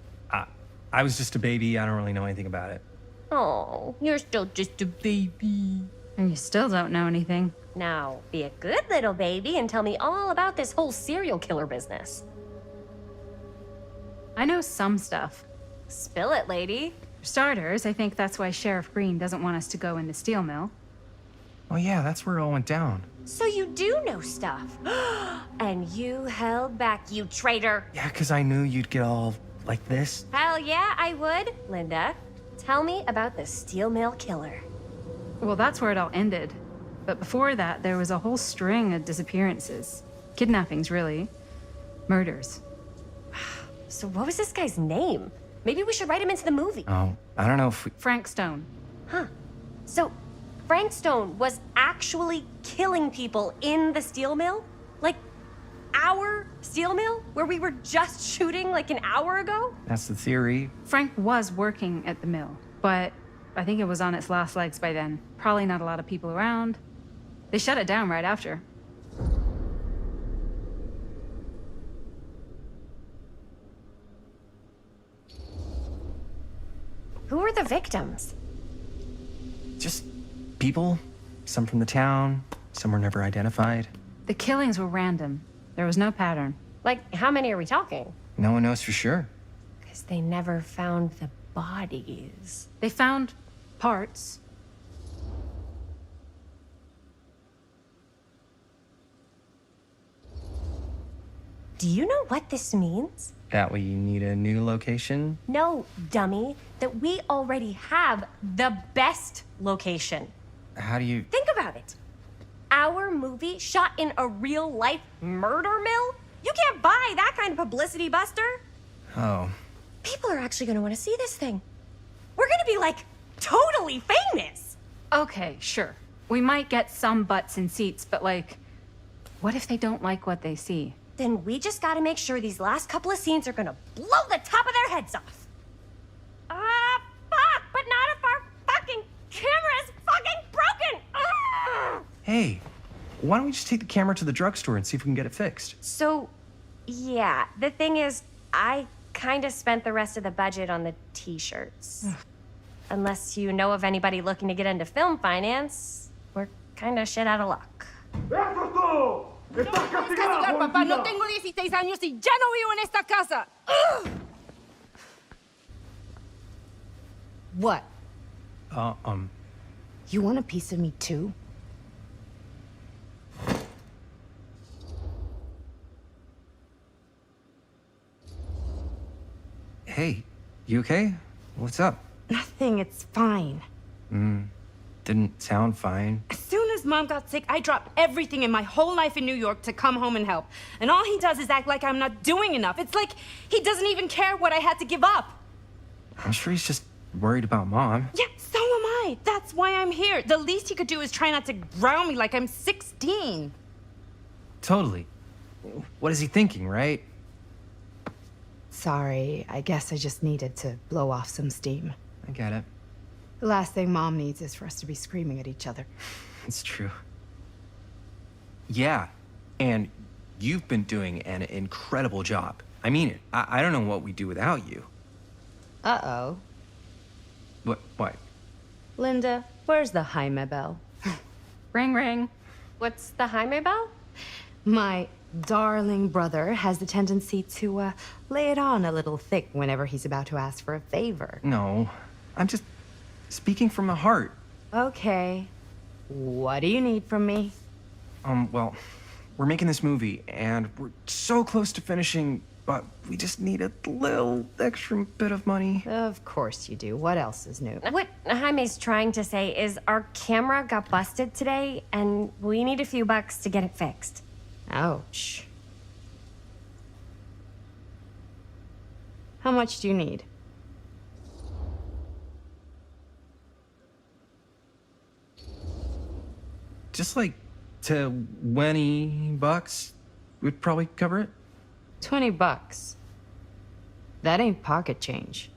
I was just a baby. I don't really know anything about it. Oh, you're still just a baby. And you still don't know anything. Now, be a good little baby and tell me all about this whole serial killer business. I know some stuff. Spill it, lady. For starters, I think that's why Sheriff Green doesn't want us to go in the steel mill. Oh yeah, that's where it all went down. So you do know stuff. And you held back, you traitor. Yeah, because I knew you'd get all like this. Hell yeah, I would. Linda, tell me about the steel mill killer. Well, that's where it all ended. But before that, there was a whole string of disappearances. Kidnappings, really. Murders. So what was this guy's name? Maybe we should write him into the movie. Oh, I don't know if we... Frank Stone. Huh. So Frank Stone was actually killing people in the steel mill? Like, our steel mill? Where we were just shooting like an hour ago? That's the theory. Frank was working at the mill, but I think it was on its last legs by then. Probably not a lot of people around. They shut it down right after. Who were the victims? Just people. Some from the town, some were never identified. The killings were random. There was no pattern. Like, how many are we talking? No one knows for sure. Because they never found the bodies. They found parts. Do you know what this means? That we need a new location? No, dummy. That we already have the best location. How do you... Think about it. Our movie shot in a real-life murder mill? You can't buy that kind of publicity, Buster. Oh. People are actually gonna want to see this thing. We're gonna be, like, totally famous. Okay, sure. We might get some butts in seats, but like, what if they don't like what they see? Then we just gotta make sure these last couple of scenes are gonna blow the top of their heads off. Fuck, but not if our fucking camera is fucking broken. Hey, why don't we just take the camera to the drugstore and see if we can get it fixed? So, yeah, the thing is, I kinda spent the rest of the budget on the t-shirts. Unless you know of anybody looking to get into film finance, we're kinda shit out of luck. Papá, no tengo 16 años y ya no vivo en esta casa. What? You want a piece of me too? Hey, you okay? What's up? Nothing, it's fine. Didn't sound fine. As soon as Mom got sick, I dropped everything in my whole life in New York to come home and help. And all he does is act like I'm not doing enough. It's like he doesn't even care what I had to give up. I'm sure he's just worried about Mom. Yeah, so am I. That's why I'm here. The least he could do is try not to ground me like I'm 16. Totally. What is he thinking, right? Sorry, I guess I just needed to blow off some steam. I get it. The last thing Mom needs is for us to be screaming at each other. It's true. Yeah, and you've been doing an incredible job. I mean it. I don't know what we'd do without you. Uh-oh. What? Linda, where's the Jaime bell? Ring, ring. What's the Jaime bell? My darling brother has the tendency to, lay it on a little thick whenever he's about to ask for a favor. No, I'm just speaking from the heart. Okay. What do you need from me? Well, we're making this movie, and we're so close to finishing, but we just need a little extra bit of money. Of course you do. What else is new? What Jaime's trying to say is our camera got busted today, and we need a few bucks to get it fixed. Ouch. How much do you need? Just like $20 would probably cover it. $20. That ain't pocket change.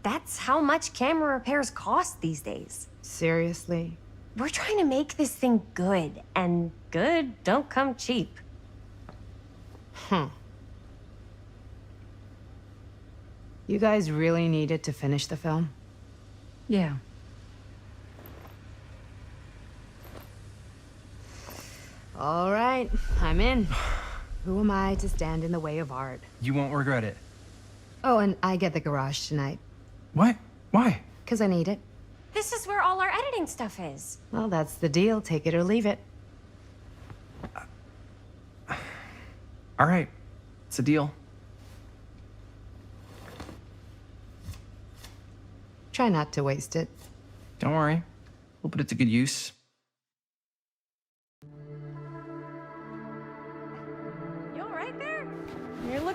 That's how much camera repairs cost these days. Seriously? We're trying to make this thing good, and good don't come cheap. You guys really needed to finish the film? Yeah. All right, I'm in. Who am I to stand in the way of art? You won't regret it. Oh, and I get the garage tonight. What? Why? 'Cause I need it. This is where all our editing stuff is. Well, that's the deal. Take it or leave it. All right, it's a deal. Try not to waste it. Don't worry, we'll put it to good use.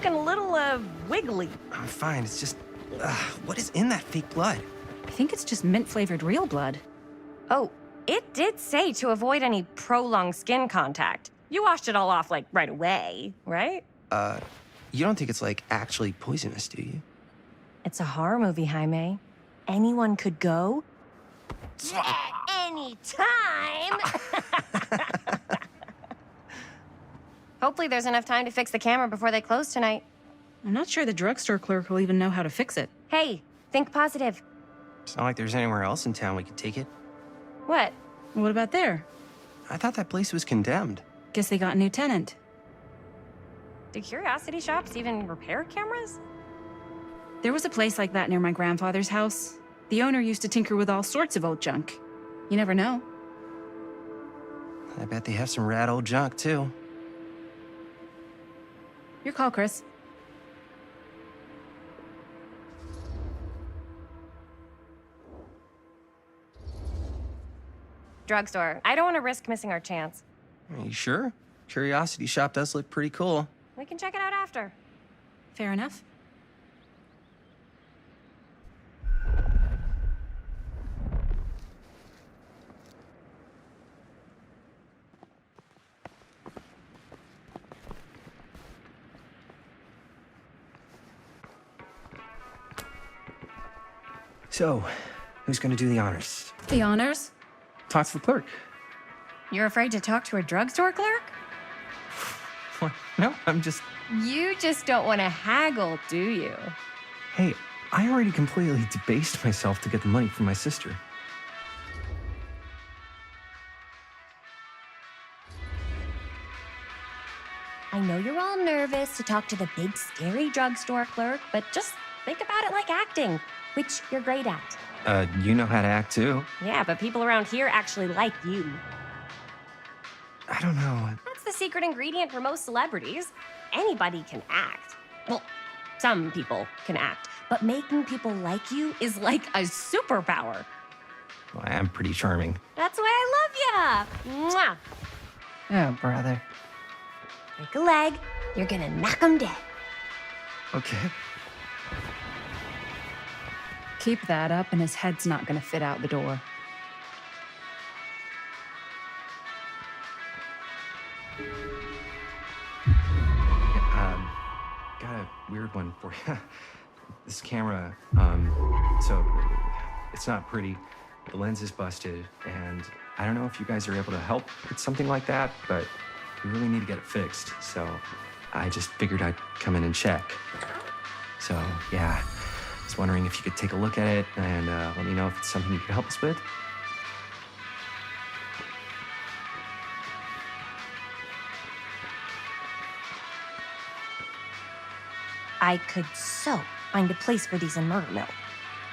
looking a little, wiggly. I'm fine. It's just, what is in that fake blood? I think it's just mint-flavored real blood. Oh, it did say to avoid any prolonged skin contact. You washed it all off, like, right away, right? You don't think it's, like, actually poisonous, do you? It's a horror movie, Jaime. Anyone could go. Any time. Hopefully there's enough time to fix the camera before they close tonight. I'm not sure the drugstore clerk will even know how to fix it. Hey, think positive. It's not like there's anywhere else in town we could take it. What? What about there? I thought that place was condemned. Guess they got a new tenant. Do curiosity shops even repair cameras? There was a place like that near my grandfather's house. The owner used to tinker with all sorts of old junk. You never know. I bet they have some rad old junk, too. Your call, Chris. Drugstore. I don't want to risk missing our chance. Are you sure? Curiosity shop does look pretty cool. We can check it out after. Fair enough. So, who's gonna do the honors? The honors? Talk to the clerk. You're afraid to talk to a drugstore clerk? What? No, I'm just... You just don't want to haggle, do you? Hey, I already completely debased myself to get the money from my sister. I know you're all nervous to talk to the big, scary drugstore clerk, but just think about it like acting, which you're great at. You know how to act, too. Yeah, but people around here actually like you. I don't know. That's the secret ingredient for most celebrities. Anybody can act. Well, some people can act, but making people like you is like a superpower. Well, I am pretty charming. That's why I love ya. Mwah. Oh, brother. Break a leg, you're gonna knock 'em dead. Okay. Keep that up and his head's not gonna fit out the door. Got a weird one for you. This camera, so it's not pretty. The lens is busted, and I don't know if you guys are able to help with something like that, but we really need to get it fixed. So I just figured I'd come in and check. So yeah, I was wondering if you could take a look at it and let me know if it's something you could help us with. I could so find a place for these in Murder Mill.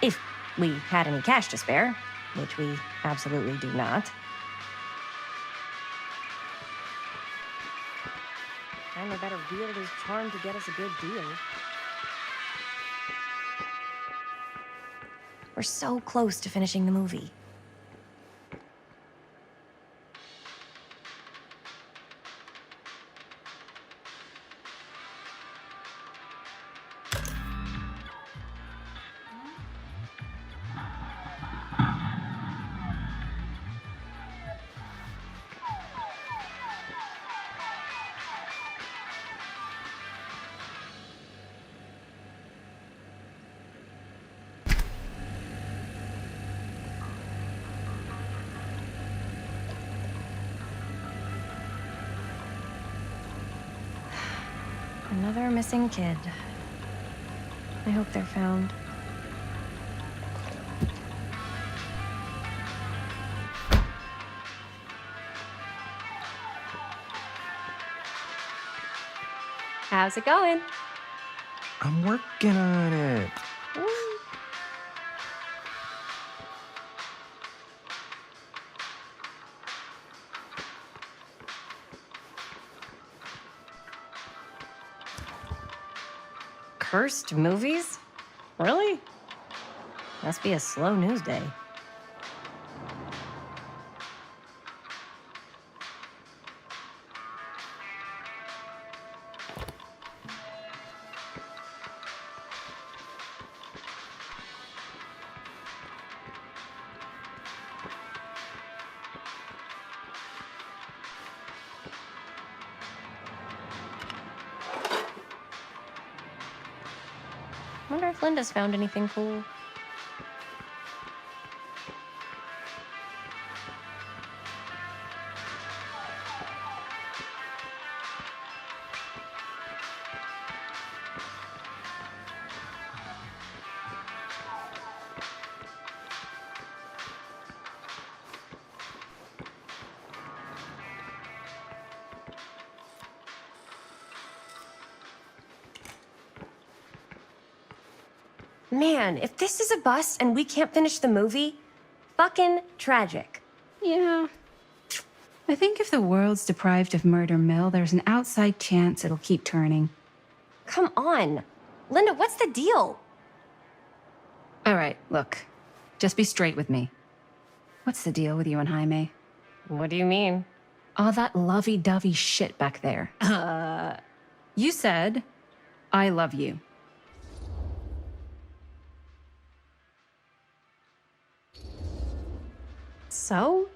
If we had any cash to spare, which we absolutely do not. Kinda better wield his charm to get us a good deal. We're so close to finishing the movie. Another missing kid. I hope they're found. How's it going? I'm working on it. Cursed movies? Really? Must be a slow news day. Wonder if Linda's found anything cool. Man, if this is a bust and we can't finish the movie, fucking tragic. Yeah. I think if the world's deprived of Murder Mill, there's an outside chance it'll keep turning. Come on. Linda, what's the deal? All right, look. Just be straight with me. What's the deal with you and Jaime? What do you mean? All that lovey-dovey shit back there. You said, I love you. So?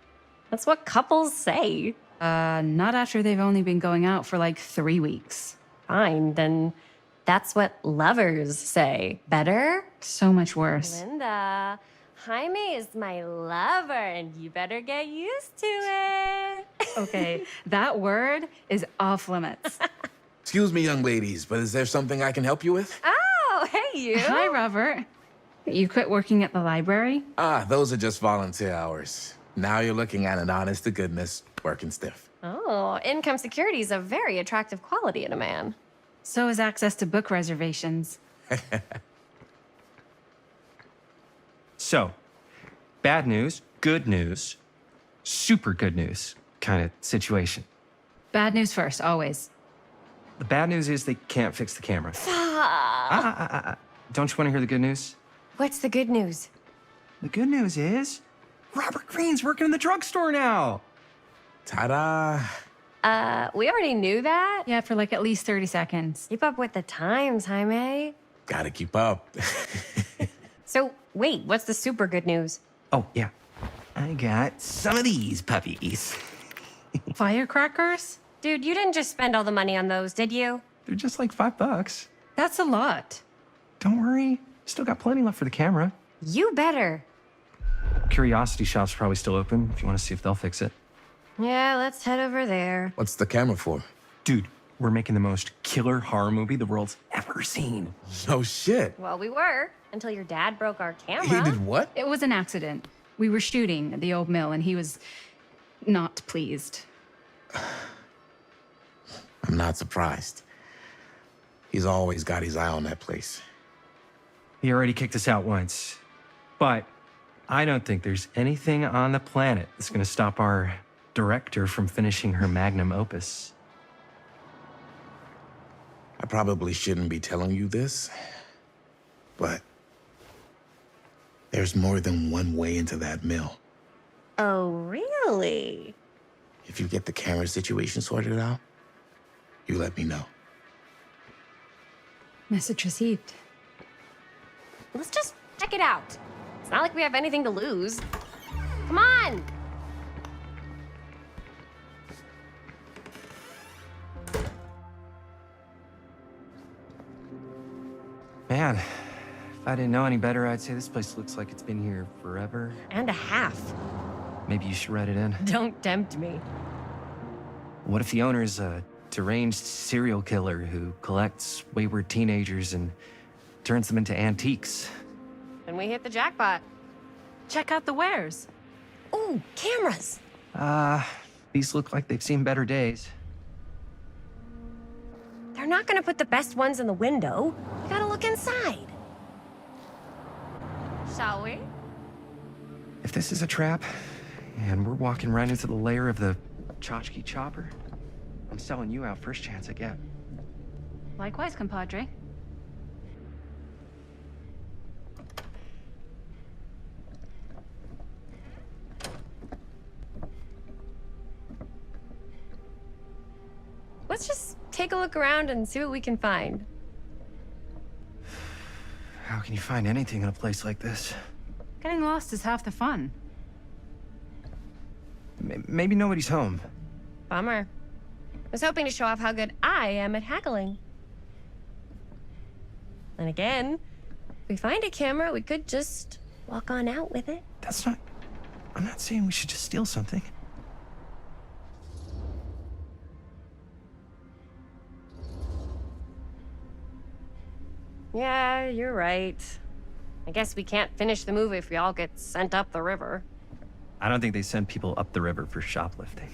That's what couples say. Not after they've only been going out for like 3 weeks. Fine, then that's what lovers say. Better? So much worse. Linda, Jaime is my lover, and you better get used to it. Okay, that word is off limits. Excuse me, young ladies, but is there something I can help you with? Oh, hey, you. Hi, Robert. You quit working at the library? Those are just volunteer hours. Now you're looking at an honest-to-goodness working stiff. Oh, income security is a very attractive quality in a man. So is access to book reservations. So, bad news, good news, super good news kind of situation. Bad news first, always. The bad news is they can't fix the camera. Don't you want to hear the good news? What's the good news? The good news is Robert Greene's working in the drugstore now. Ta-da! We already knew that. Yeah, for like at least 30 seconds. Keep up with the times, Jaime. Gotta keep up. So, wait, what's the super good news? Oh, yeah. I got some of these puppies. Firecrackers? Dude, you didn't just spend all the money on those, did you? They're just like $5. That's a lot. Don't worry. Still got plenty left for the camera. You better. Curiosity Shop's probably still open if you want to see if they'll fix it. Yeah, let's head over there. What's the camera for? Dude, we're making the most killer horror movie the world's ever seen. No shit. Well, we were, until your dad broke our camera. He did what? It was an accident. We were shooting at the old mill and he was not pleased. I'm not surprised. He's always got his eye on that place. He already kicked us out once. But I don't think there's anything on the planet that's going to stop our director from finishing her magnum opus. I probably shouldn't be telling you this, but there's more than one way into that mill. Oh, really? If you get the camera situation sorted out, you let me know. Message received. Let's just check it out. It's not like we have anything to lose. Come on! Man, if I didn't know any better, I'd say this place looks like it's been here forever. And a half. Maybe you should write it in. Don't tempt me. What if the owner's a deranged serial killer who collects wayward teenagers and turns them into antiques? And we hit the jackpot. Check out the wares. Ooh, cameras! These look like they've seen better days. They're not gonna put the best ones in the window. You gotta look inside. Shall we? If this is a trap, and we're walking right into the lair of the tchotchke chopper, I'm selling you out first chance I get. Likewise, compadre. Let's just take a look around and see what we can find. How can you find anything in a place like this? Getting lost is half the fun. Maybe nobody's home. Bummer. I was hoping to show off how good I am at haggling. And again, If we find a camera, we could just walk on out with it. That's not... I'm not saying we should just steal something. Yeah, you're right. I guess we can't finish the movie if we all get sent up the river. I don't think they send people up the river for shoplifting.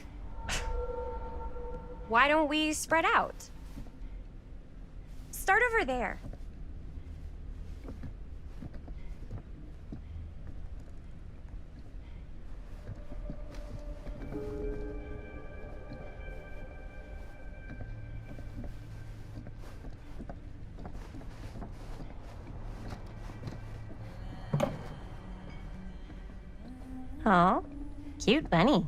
Why don't we spread out? Start over there. Oh, cute bunny.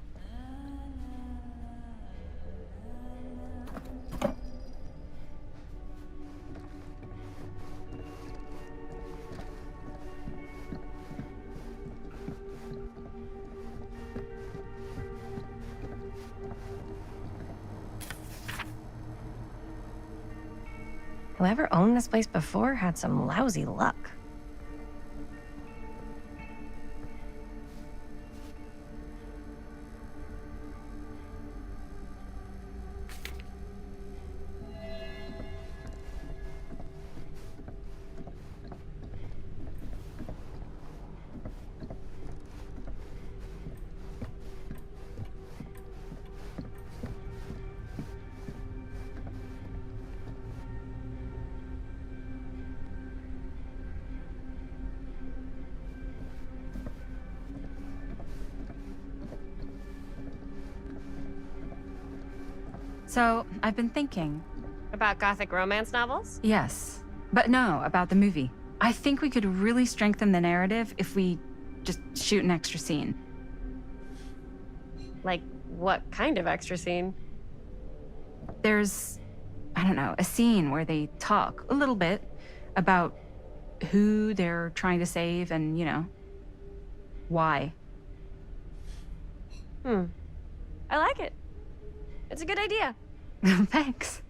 Whoever owned this place before had some lousy luck. So, I've been thinking. About gothic romance novels? Yes. But no, about the movie. I think we could really strengthen the narrative if we just shoot an extra scene. Like, what kind of extra scene? There's, I don't know, a scene where they talk a little bit about who they're trying to save and, you know, why. I like it. It's a good idea. Thanks.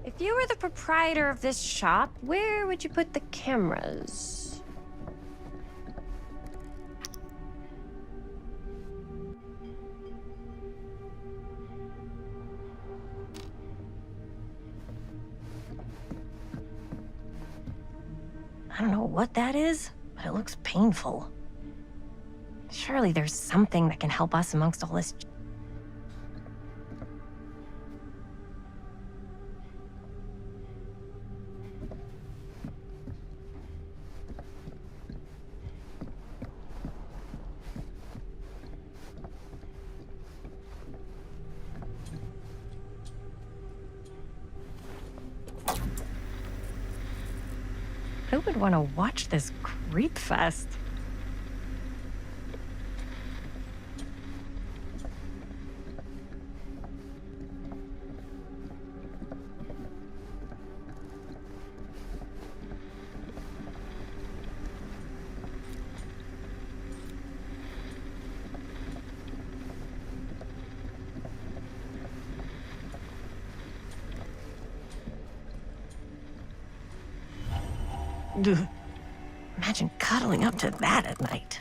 If you were the proprietor of this shop, where would you put the cameras? I don't know what that is, but it looks painful. Surely there's something that can help us amongst all this. Who would want to watch this creep fest? Imagine cuddling up to that at night.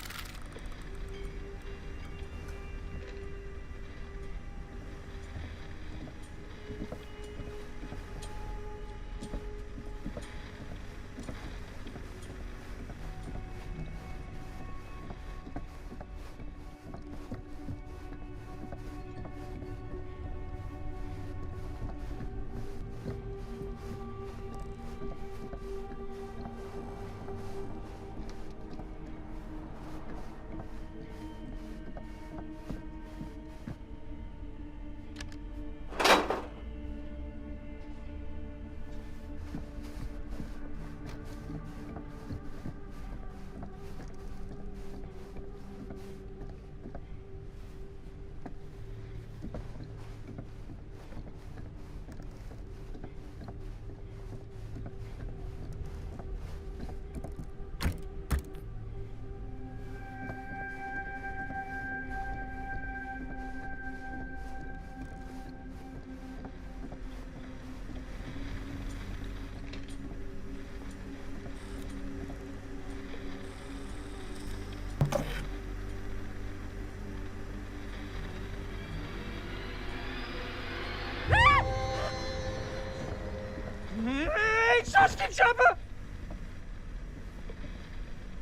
Chopper!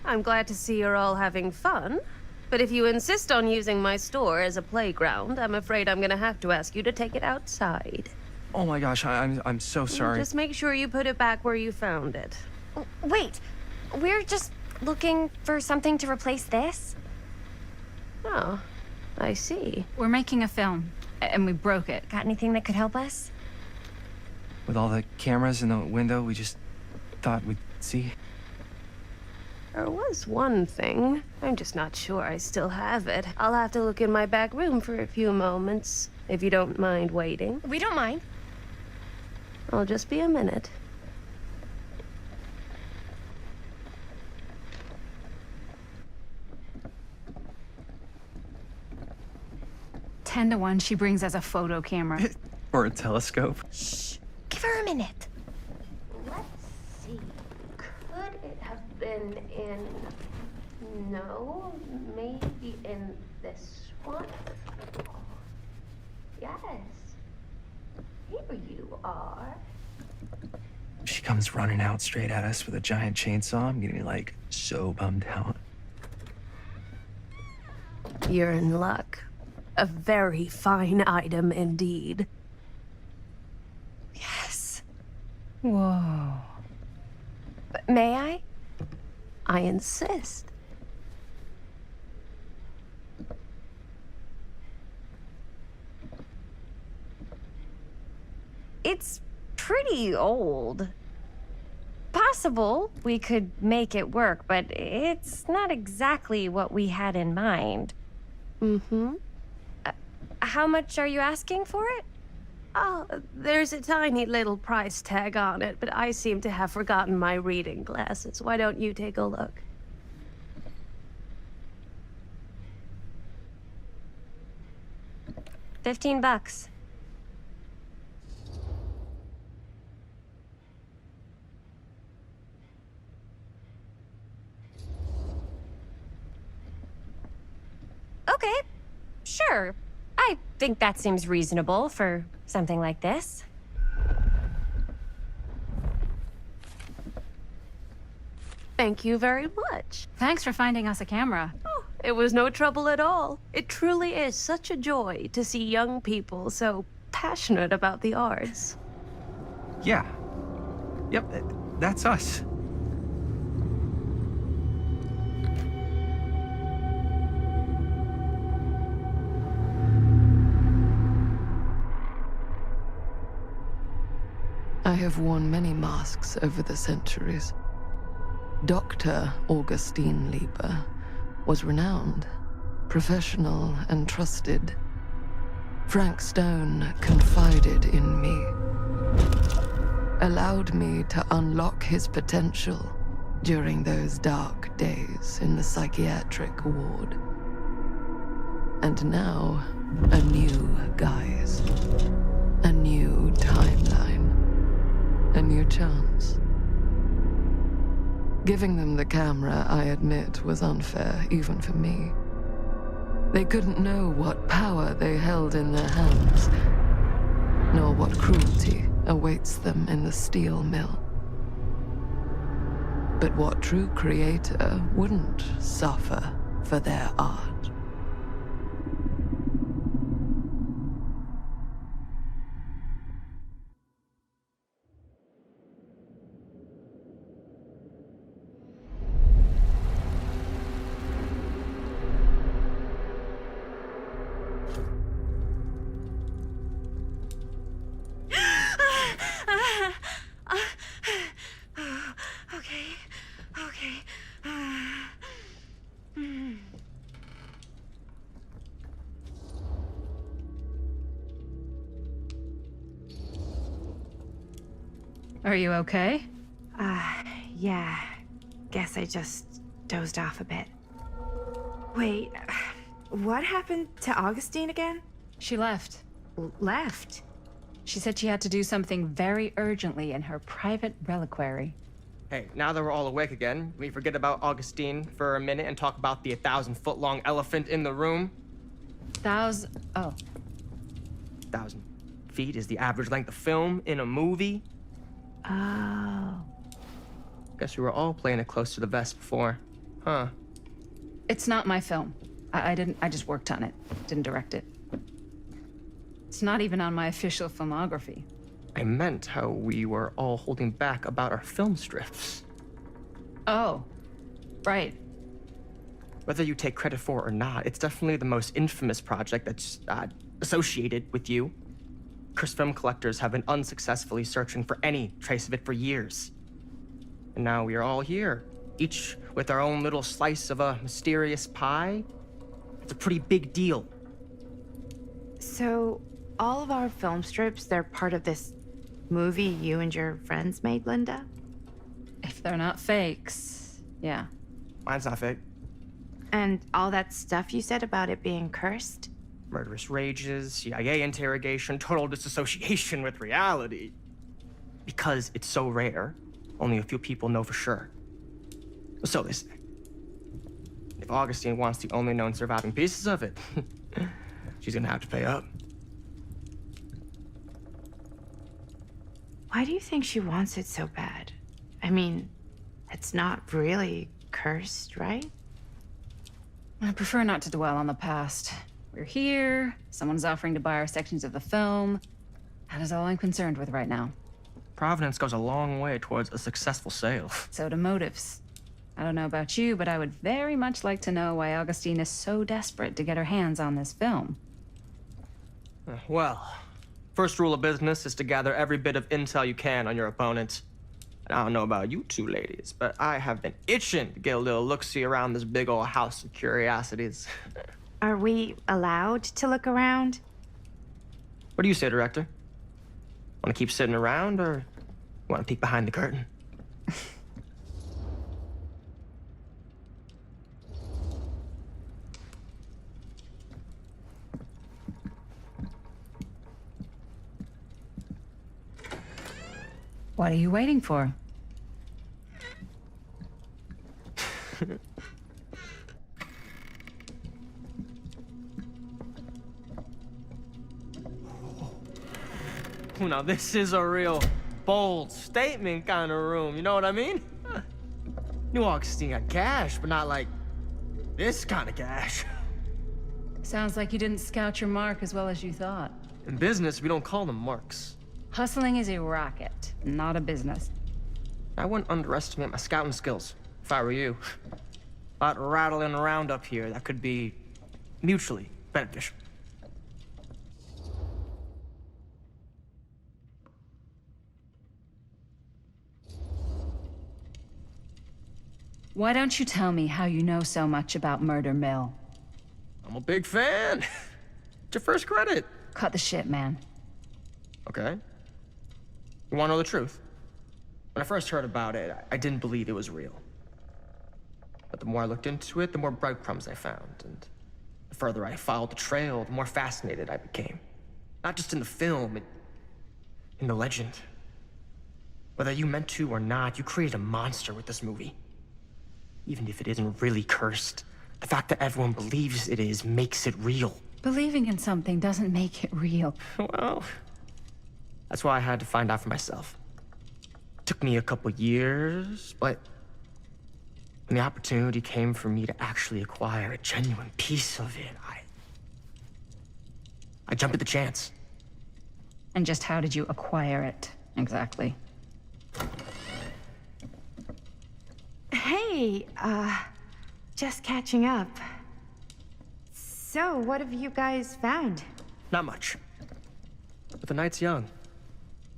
I'm glad to see you're all having fun. But if you insist on using my store as a playground, I'm afraid I'm gonna have to ask you to take it outside. Oh my gosh, I'm so sorry. Just make sure you put it back where you found it. Wait, we're just looking for something to replace this? Oh, I see. We're making a film, and we broke it. Got anything that could help us? With all the cameras in the window, we just thought we'd see. There was one thing. I'm just not sure I still have it. I'll have to look in my back room for a few moments, if you don't mind waiting. We don't mind. I'll just be a minute. Ten to 1, she brings us a photo camera. Or a telescope. Shh, give her a minute. Let's see. Could it have been in... No, maybe in this one? Yes. Here you are. She comes running out straight at us with a giant chainsaw. I'm getting like so bummed out. You're in luck. A very fine item indeed. Yes. Whoa. May I? I insist. It's pretty old. Possible we could make it work, but it's not exactly what we had in mind. Mm-hmm. How much are you asking for it? Oh, there's a tiny little price tag on it, but I seem to have forgotten my reading glasses. Why don't you take a look? $15. Okay, sure. I think that seems reasonable for something like this. Thank you very much. Thanks for finding us a camera. Oh, it was no trouble at all. It truly is such a joy to see young people so passionate about the arts. Yeah. Yep, that's us. I have worn many masks over the centuries. Dr. Augustine Lieber was renowned, professional, and trusted. Frank Stone confided in me, allowed me to unlock his potential during those dark days in the psychiatric ward. And now, a new guise, a new timeline, a new chance. Giving them the camera, I admit, was unfair, even for me. They couldn't know what power they held in their hands, nor what cruelty awaits them in the steel mill. But what true creator wouldn't suffer for their art? Are you okay? Yeah. Guess I just dozed off a bit. Wait, what happened to Augustine again? She left. Left? She said she had to do something very urgently in her private reliquary. Hey, now that we're all awake again, we forget about Augustine for a minute and talk about the 1,000-foot-long elephant in the room. 1,000 feet is the average length of film in a movie. Oh. Guess we were all playing it close to the vest before. Huh. It's not my film. I just worked on it. Didn't direct it. It's not even on my official filmography. I meant how we were all holding back about our film strips. Oh, right. Whether you take credit for it or not, it's definitely the most infamous project that's associated with you. Cursed film collectors have been unsuccessfully searching for any trace of it for years. And now we are all here, each with our own little slice of a mysterious pie. It's a pretty big deal. So, all of our film strips, they're part of this movie you and your friends made, Linda? If they're not fakes, yeah. Mine's not fake. And all that stuff you said about it being cursed? Murderous rages, CIA interrogation, total disassociation with reality. Because it's so rare, only a few people know for sure. So they say. If Augustine wants the only known surviving pieces of it, she's gonna have to pay up. Why do you think she wants it so bad? I mean, it's not really cursed, right? I prefer not to dwell on the past. We're here, someone's offering to buy our sections of the film. That is all I'm concerned with right now. Providence goes a long way towards a successful sale. So do motives. I don't know about you, but I would very much like to know why Augustine is so desperate to get her hands on this film. Well, first rule of business is to gather every bit of intel you can on your opponent. And I don't know about you two ladies, but I have been itching to get a little look-see around this big old house of curiosities. Are we allowed to look around? What do you say, director? Want to keep sitting around, or want to peek behind the curtain? What are you waiting for? Now this is a real bold statement kind of room, you know what I mean? New Augustine got cash, but not like this kind of cash. Sounds like you didn't scout your mark as well as you thought. In business, we don't call them marks. Hustling is a racket, not a business. I wouldn't underestimate my scouting skills, if I were you. A lot rattling around up here that could be mutually beneficial. Why don't you tell me how you know so much about Murder Mill? I'm a big fan. It's your first credit. Cut the shit, man. Okay. You want to know the truth? When I first heard about it, I didn't believe it was real. But the more I looked into it, the more breadcrumbs I found, and the further I followed the trail, the more fascinated I became. Not just in the film, in the legend. Whether you meant to or not, you created a monster with this movie. Even if it isn't really cursed, the fact that everyone believes it is makes it real. Believing in something doesn't make it real. Well, that's why I had to find out for myself. Took me a couple years, but when the opportunity came for me to actually acquire a genuine piece of it, I jumped at the chance. And just how did you acquire it, exactly? Hey, just catching up. So, what have you guys found? Not much. But the night's young.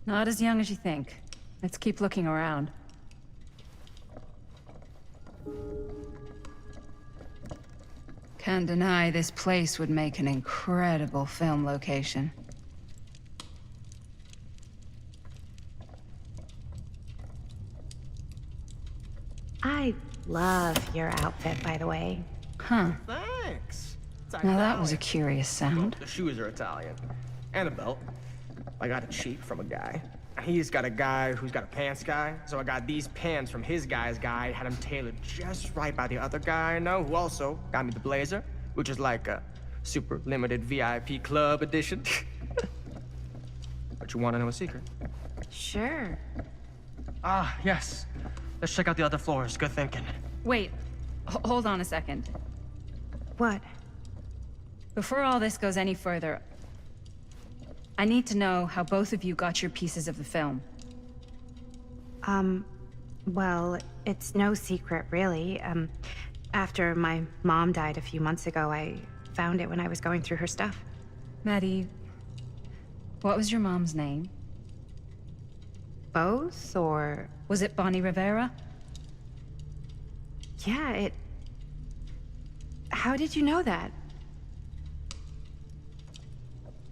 Not as young as you think. Let's keep looking around. Can't deny this place would make an incredible film location. I love your outfit, by the way. Huh. Thanks. Now that was a curious sound. The shoes are Italian. And a belt. I got it cheap from a guy. He's got a guy who's got a pants guy, so I got these pants from his guy's guy, had them tailored just right by the other guy I know, who also got me the blazer, which is like a super limited VIP club edition. But you want to know a secret? Sure. Ah, yes. Let's check out the other floors. Good thinking. Wait, hold on a second. What? Before all this goes any further, I need to know how both of you got your pieces of the film. Well, it's no secret, really. After my mom died a few months ago, I found it when I was going through her stuff. Maddie, what was your mom's name? Both, or... Was it Bonnie Rivera? Yeah, How did you know that?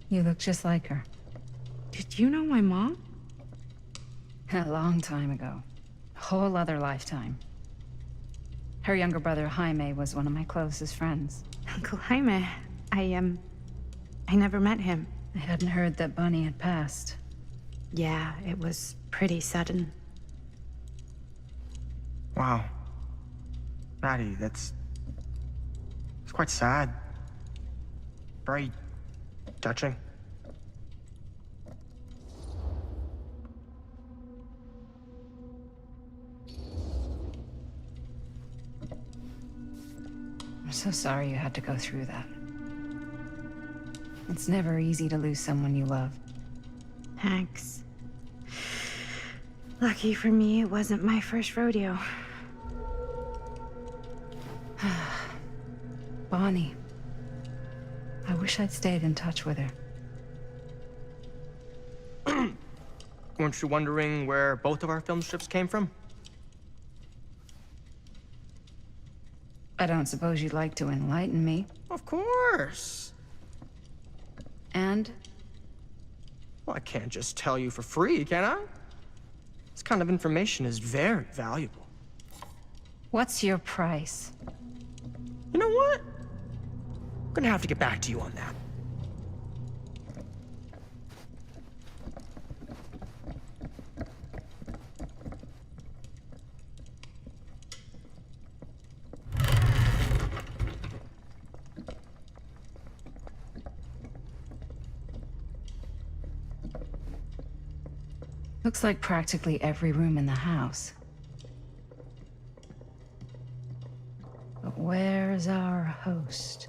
You look just like her. Did you know my mom? A long time ago. A whole other lifetime. Her younger brother, Jaime, was one of my closest friends. Uncle Jaime, I never met him. I hadn't heard that Bonnie had passed. Yeah, it was pretty sudden. Wow. Maddie, it's quite sad. Very touching. I'm so sorry you had to go through that. It's never easy to lose someone you love. Thanks. Lucky for me, it wasn't my first rodeo. Bonnie. I wish I'd stayed in touch with her. Weren't you wondering where both of our film strips came from? I don't suppose you'd like to enlighten me. Of course. And? Well, I can't just tell you for free, can I? This kind of information is very valuable. What's your price? You know what? I'm gonna have to get back to you on that. Looks like practically every room in the house. But where's our host?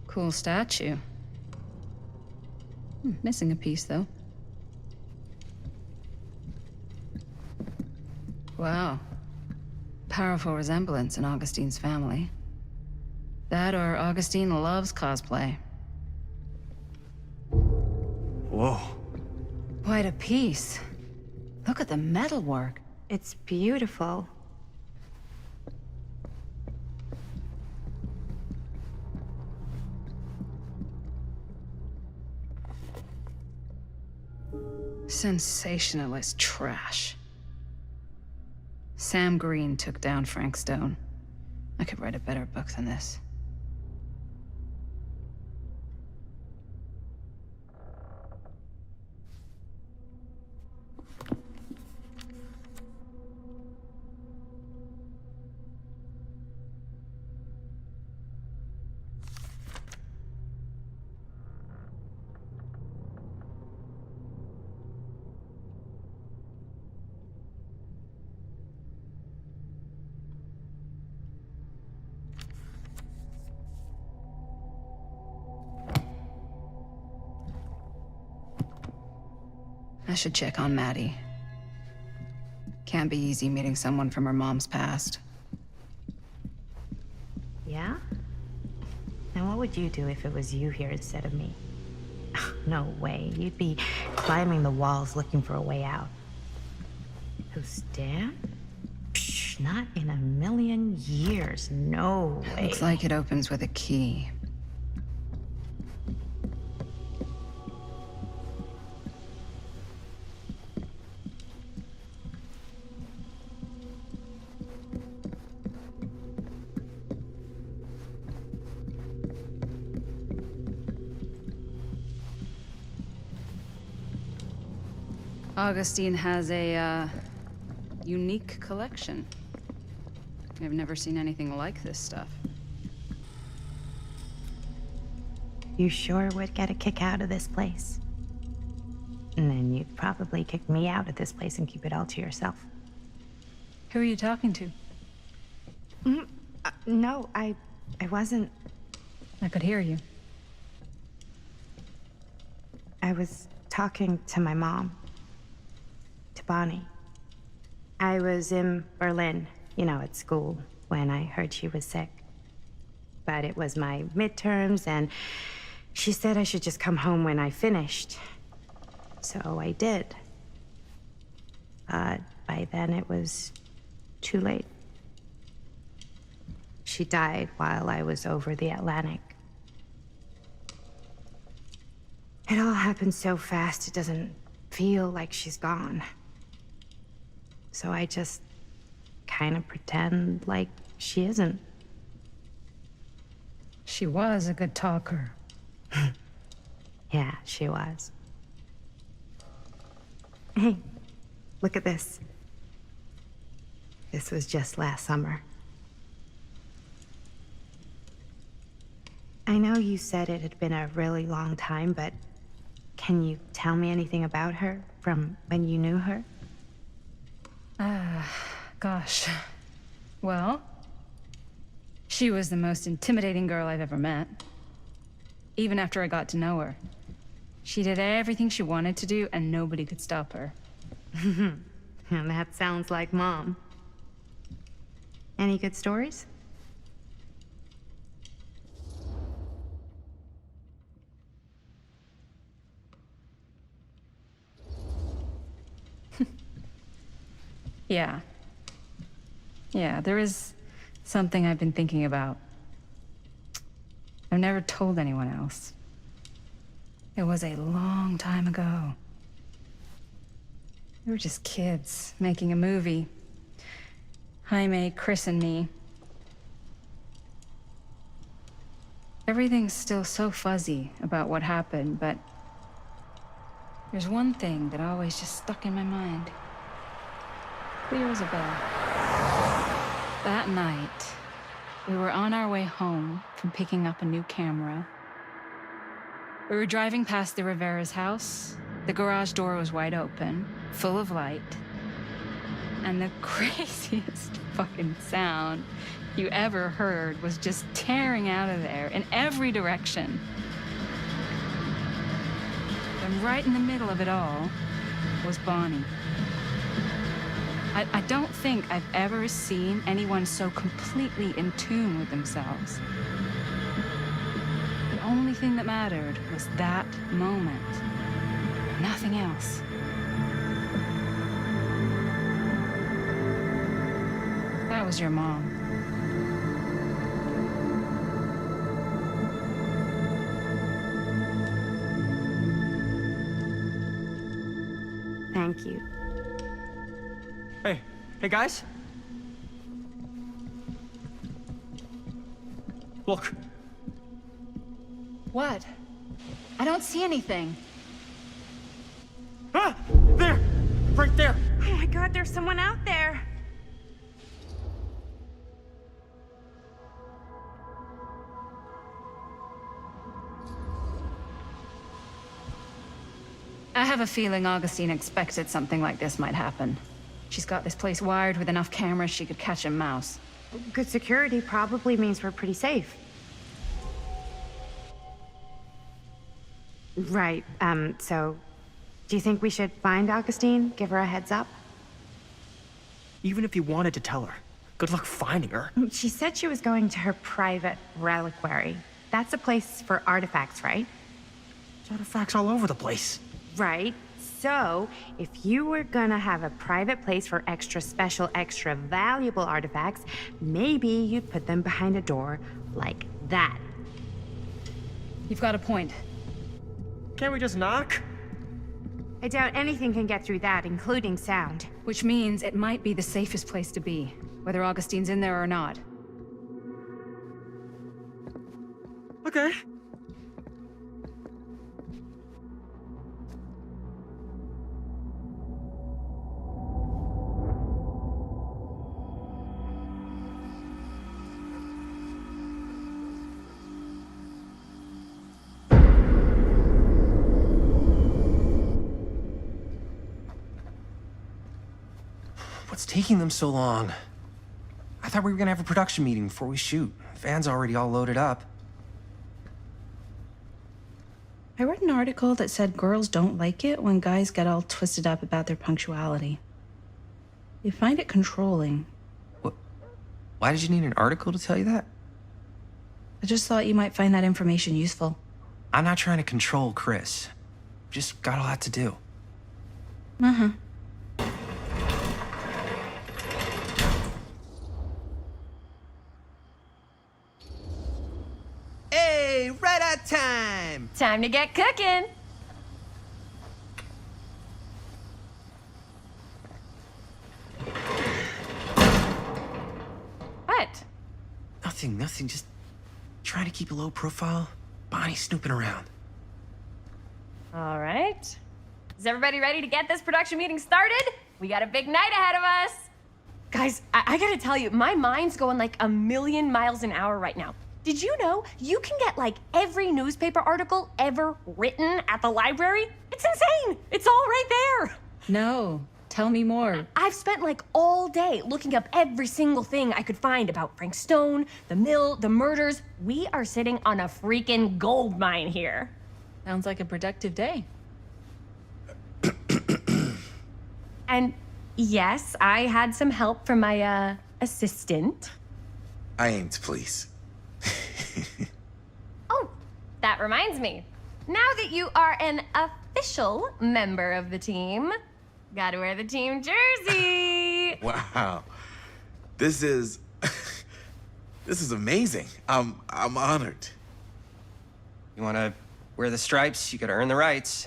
Cool statue. Missing a piece, though. Wow. Powerful resemblance in Augustine's family. That or Augustine loves cosplay. Whoa. Quite a piece. Look at the metalwork. It's beautiful. Sensationalist trash. Sam Green took down Frank Stone. I could write a better book than this. I should check on Maddie. Can't be easy meeting someone from her mom's past. Yeah? And what would you do if it was you here instead of me? No way. You'd be climbing the walls looking for a way out. Who, Stan? Psh, not in a million years. No way. Looks like it opens with a key. Augustine has a, unique collection. I've never seen anything like this stuff. You sure would get a kick out of this place. And then you'd probably kick me out of this place and keep it all to yourself. Who are you talking to? No, I wasn't. I could hear you. I was talking to my mom. To Bonnie. I was in Berlin, at school, when I heard she was sick. But it was my midterms, and she said I should just come home when I finished. So I did. But by then it was too late. She died while I was over the Atlantic. It all happened so fast, it doesn't feel like she's gone. So I just kind of pretend like she isn't. She was a good talker. Yeah, she was. Hey, look at this. This was just last summer. I know you said it had been a really long time, but can you tell me anything about her from when you knew her? Gosh. Well, she was the most intimidating girl I've ever met. Even after I got to know her. She did everything she wanted to do, and nobody could stop her. That sounds like Mom. Any good stories? Yeah. Yeah, there is something I've been thinking about. I've never told anyone else. It was a long time ago. We were just kids, making a movie. Jaime, Chris, and me. Everything's still so fuzzy about what happened, but there's one thing that always just stuck in my mind. Clear as a bell. That night, we were on our way home from picking up a new camera. We were driving past the Rivera's house. The garage door was wide open, full of light. And the craziest fucking sound you ever heard was just tearing out of there in every direction. And right in the middle of it all was Bonnie. I don't think I've ever seen anyone so completely in tune with themselves. The only thing that mattered was that moment. Nothing else. That was your mom. Thank you. Hey guys? Look. What? I don't see anything. Ah! There! Right there! Oh my God, there's someone out there! I have a feeling Augustine expected something like this might happen. She's got this place wired with enough cameras she could catch a mouse. Good security probably means we're pretty safe. Right, so... Do you think we should find Augustine? Give her a heads up? Even if you wanted to tell her, good luck finding her. She said she was going to her private reliquary. That's a place for artifacts, right? There's artifacts all over the place. Right. So, if you were gonna have a private place for extra special, extra valuable artifacts, maybe you'd put them behind a door like that. You've got a point. Can't we just knock? I doubt anything can get through that, including sound. Which means it might be the safest place to be, whether Augustine's in there or not. Okay. What's taking them so long? I thought we were gonna have a production meeting before we shoot. The van's already all loaded up. I read an article that said girls don't like it when guys get all twisted up about their punctuality. They find it controlling. What? Why did you need an article to tell you that? I just thought you might find that information useful. I'm not trying to control Chris. Just got a lot to do. Uh-huh. Hey, right on time! Time to get cooking. What? Nothing. Just trying to keep a low profile. Bonnie snooping around. All right. Is everybody ready to get this production meeting started? We got a big night ahead of us. Guys, I gotta tell you, my mind's going like a million miles an hour right now. Did you know you can get like every newspaper article ever written at the library? It's insane. It's all right there. No, tell me more. I've spent like all day looking up every single thing I could find about Frank Stone, the mill, the murders. We are sitting on a freaking gold mine here. Sounds like a productive day. And yes, I had some help from my assistant. I aim to please. Oh, that reminds me. Now that you are an official member of the team, gotta wear the team jersey. Wow. This is amazing. I'm honored. You wanna wear the stripes? You gotta earn the rights.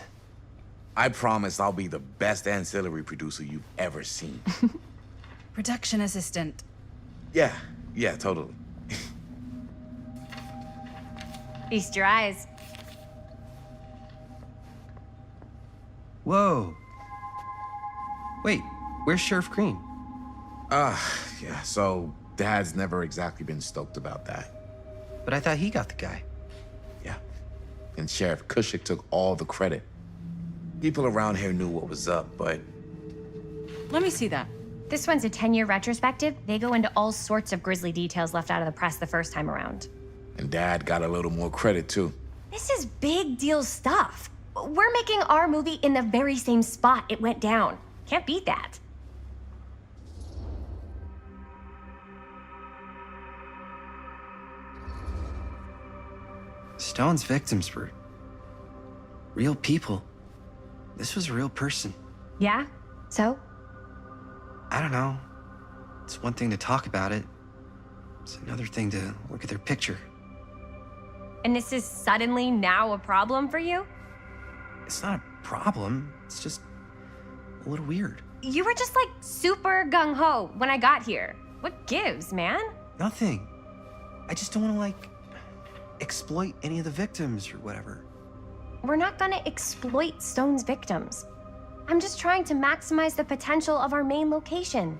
I promise I'll be the best ancillary producer you've ever seen. Production assistant. Yeah, totally. Feast your eyes. Whoa. Wait, where's Sheriff Green? Yeah, so Dad's never exactly been stoked about that. But I thought he got the guy. Yeah. And Sheriff Kushik took all the credit. People around here knew what was up, but... Let me see that. This one's a 10-year retrospective. They go into all sorts of grisly details left out of the press the first time around. And Dad got a little more credit, too. This is big deal stuff. We're making our movie in the very same spot it went down. Can't beat that. Stone's victims were real people. This was a real person. Yeah? So? I don't know. It's one thing to talk about it. It's another thing to look at their picture. And this is suddenly now a problem for you? It's not a problem. It's just a little weird. You were just like super gung-ho when I got here. What gives, man? Nothing. I just don't want to, like, exploit any of the victims or whatever. We're not gonna exploit Stone's victims. I'm just trying to maximize the potential of our main location.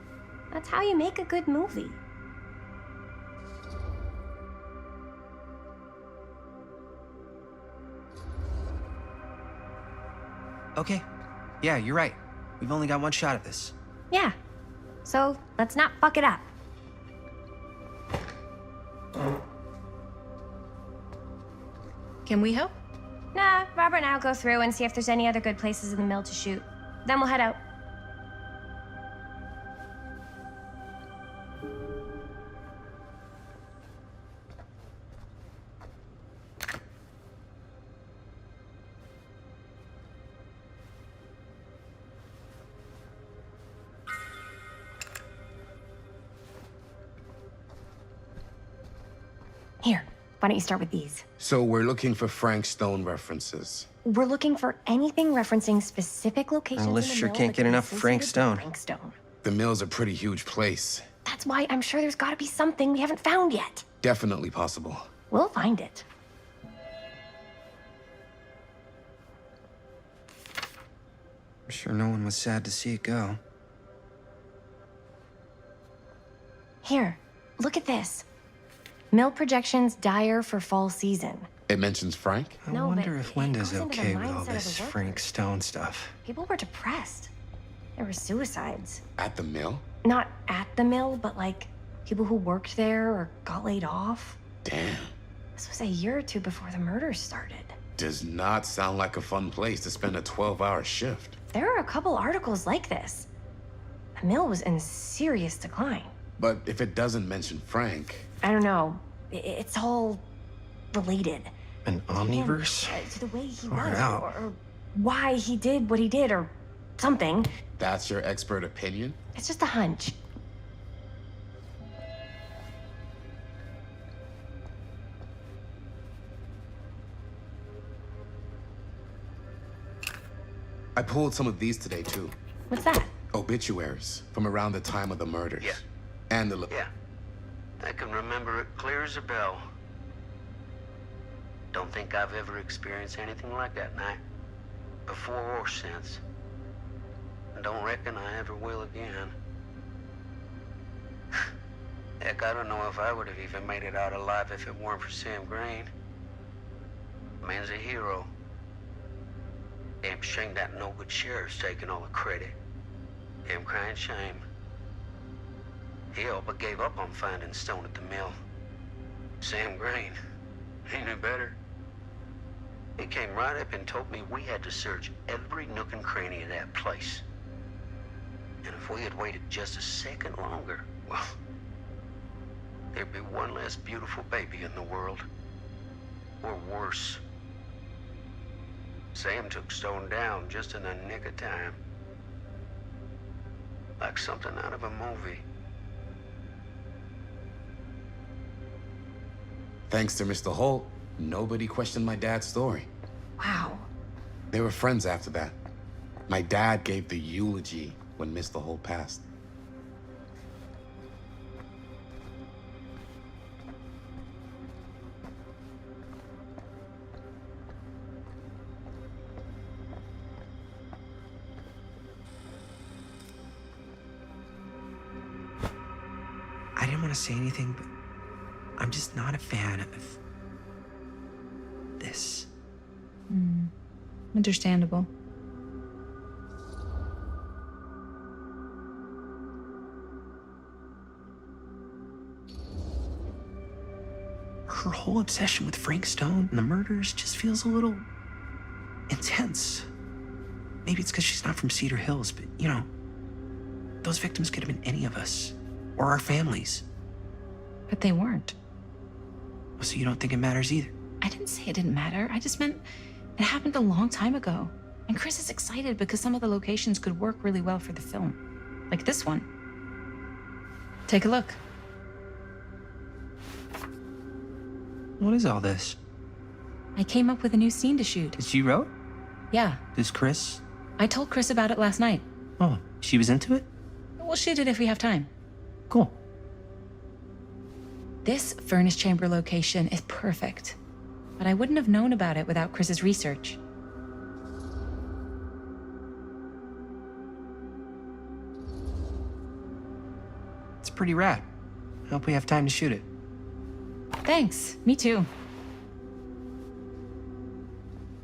That's how you make a good movie. Okay. Yeah, you're right. We've only got one shot at this. Yeah. So let's not fuck it up. Can we help? Nah, Robert and I'll go through and see if there's any other good places in the mill to shoot. Then we'll head out. Here, why don't you start with these? So we're looking for Frank Stone references. We're looking for anything referencing specific locations. Our list in the sure mill can't that get could be enough Frank associated with Stone. Frank Stone. The mill's a pretty huge place. That's why I'm sure there's got to be something we haven't found yet. Definitely possible. We'll find it. I'm sure no one was sad to see it go. Here, look at this. Mill projections dire for fall season. It mentions Frank? I No, wonder but if it Linda's goes into the okay with all mindset of this the worker. Frank Stone stuff. People were depressed. There were suicides. At the mill? Not at the mill, but like people who worked there or got laid off. Damn. This was a year or two before the murders started. Does not sound like a fun place to spend a 12-hour shift. There are a couple articles like this. The mill was in serious decline. But if it doesn't mention Frank... I don't know. It's all related. An omniverse? To the way he Far was, out. or why he did what he did, or something. That's your expert opinion? It's just a hunch. I pulled some of these today, too. What's that? Obituaries from around the time of the murders. Yeah. And the... Yeah. I can remember it clear as a bell. Don't think I've ever experienced anything like that night. Before or since. And don't reckon I ever will again. Heck, I don't know if I would have even made it out alive if it weren't for Sam Green. Man's a hero. Damn shame that no-good sheriff's taking all the credit. Damn crying shame. He all but gave up on finding Stone at the mill. Sam Green. He knew better. He came right up and told me we had to search every nook and cranny of that place. And if we had waited just a second longer, well, there'd be one less beautiful baby in the world. Or worse. Sam took Stone down just in the nick of time. Like something out of a movie. Thanks to Mr. Holt, nobody questioned my dad's story. Wow. They were friends after that. My dad gave the eulogy when Mr. Holt passed. I didn't want to say anything, but I'm just not a fan of this. Understandable. Her whole obsession with Frank Stone and the murders just feels a little intense. Maybe it's because she's not from Cedar Hills, but you know, those victims could have been any of us or our families. But they weren't. So you don't think it matters either? I didn't say it didn't matter. I just meant it happened a long time ago. And Chris is excited because some of the locations could work really well for the film. Like this one. Take a look. What is all this? I came up with a new scene to shoot. That you wrote? Yeah. This Chris? I told Chris about it last night. Oh, she was into it? We'll shoot it if we have time. Cool. This furnace chamber location is perfect. But I wouldn't have known about it without Chris's research. It's pretty rad. I hope we have time to shoot it. Thanks. Me too.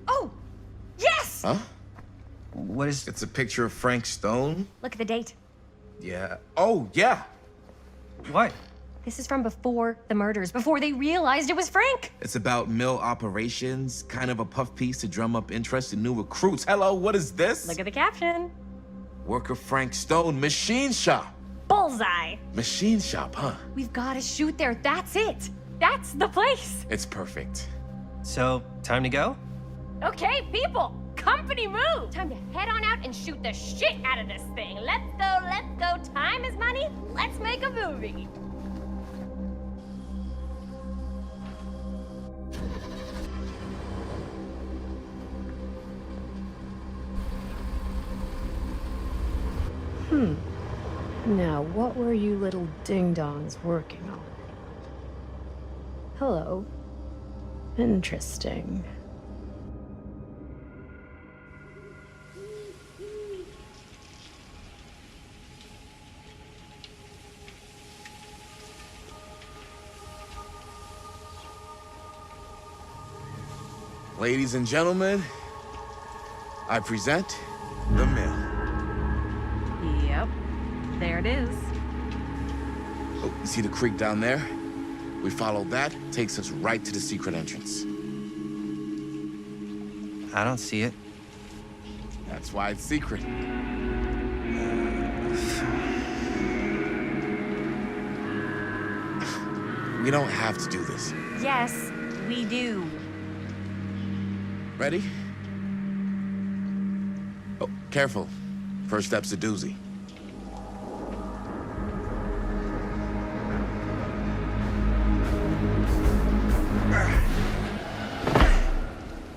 Oh! Yes! Huh? What is... It's a picture of Frank Stone? Look at the date. Yeah. Oh, yeah. What? This is from before the murders, before they realized it was Frank. It's about mill operations, kind of a puff piece to drum up interest in new recruits. Hello, what is this? Look at the caption. Worker Frank Stone, machine shop. Bullseye. Machine shop, huh? We've got to shoot there. That's it. That's the place. It's perfect. So, time to go? Okay, people. Company move. Time to head on out and shoot the shit out of this thing. Let's go, let's go. Time is money. Let's make a movie. Now, what were you little ding-dongs working on? Hello. Interesting. Ladies and gentlemen, I present The Mill. Yep. There it is. Oh, you see the creek down there? We follow that, takes us right to the secret entrance. I don't see it. That's why it's secret. We don't have to do this. Yes, we do. Ready? Oh, careful. First step's a doozy.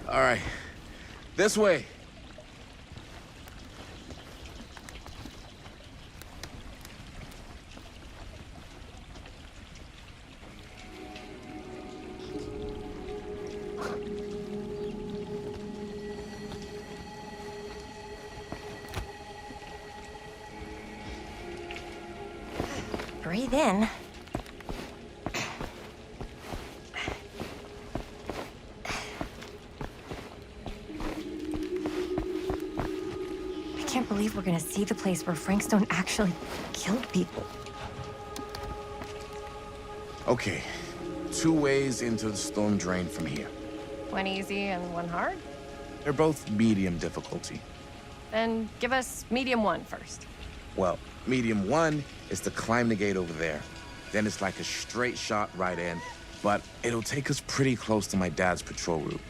All right, this way. Breathe in. I can't believe we're gonna see the place where Frank Stone actually killed people. Okay, 2 ways into the storm drain from here. One easy and one hard? They're both medium difficulty. Then give us medium one first. Well, medium 1 is to climb the gate over there. Then it's like a straight shot right in, but it'll take us pretty close to my dad's patrol route.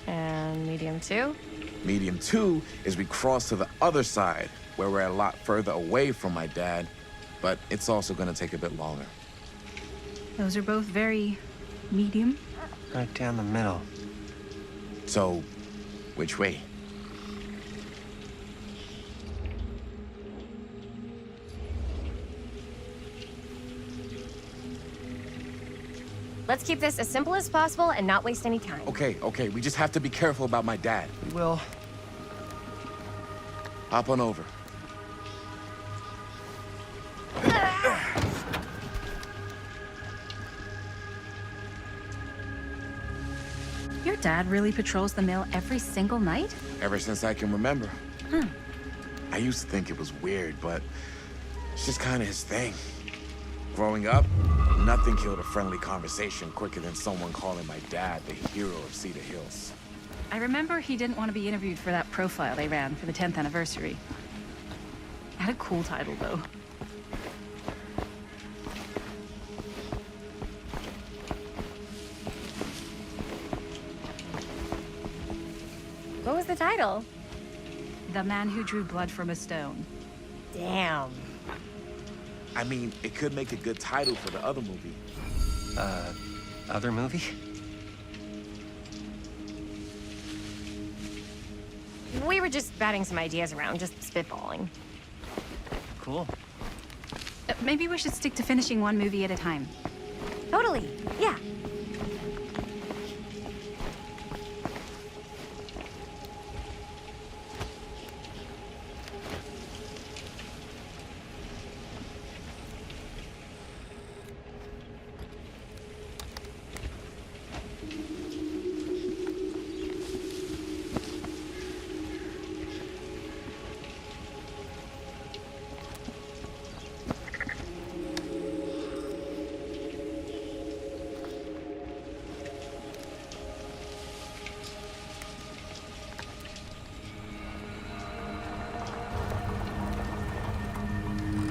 And medium two? Medium 2 is we cross to the other side, where we're a lot further away from my dad, but it's also gonna take a bit longer. Those are both very medium. Right down the middle. So, which way? Let's keep this as simple as possible and not waste any time. Okay, we just have to be careful about my dad. We will. Hop on over. Your dad really patrols the mill every single night? Ever since I can remember. I used to think it was weird, but it's just kind of his thing. Growing up, nothing killed a friendly conversation quicker than someone calling my dad the hero of Cedar Hills. I remember he didn't want to be interviewed for that profile they ran for the 10th anniversary. Had a cool title, though. What was the title? The Man Who Drew Blood from a Stone. Damn. I mean, it could make a good title for the other movie. Other movie? We were just batting some ideas around, just spitballing. Cool. Maybe we should stick to finishing one movie at a time. Totally, yeah.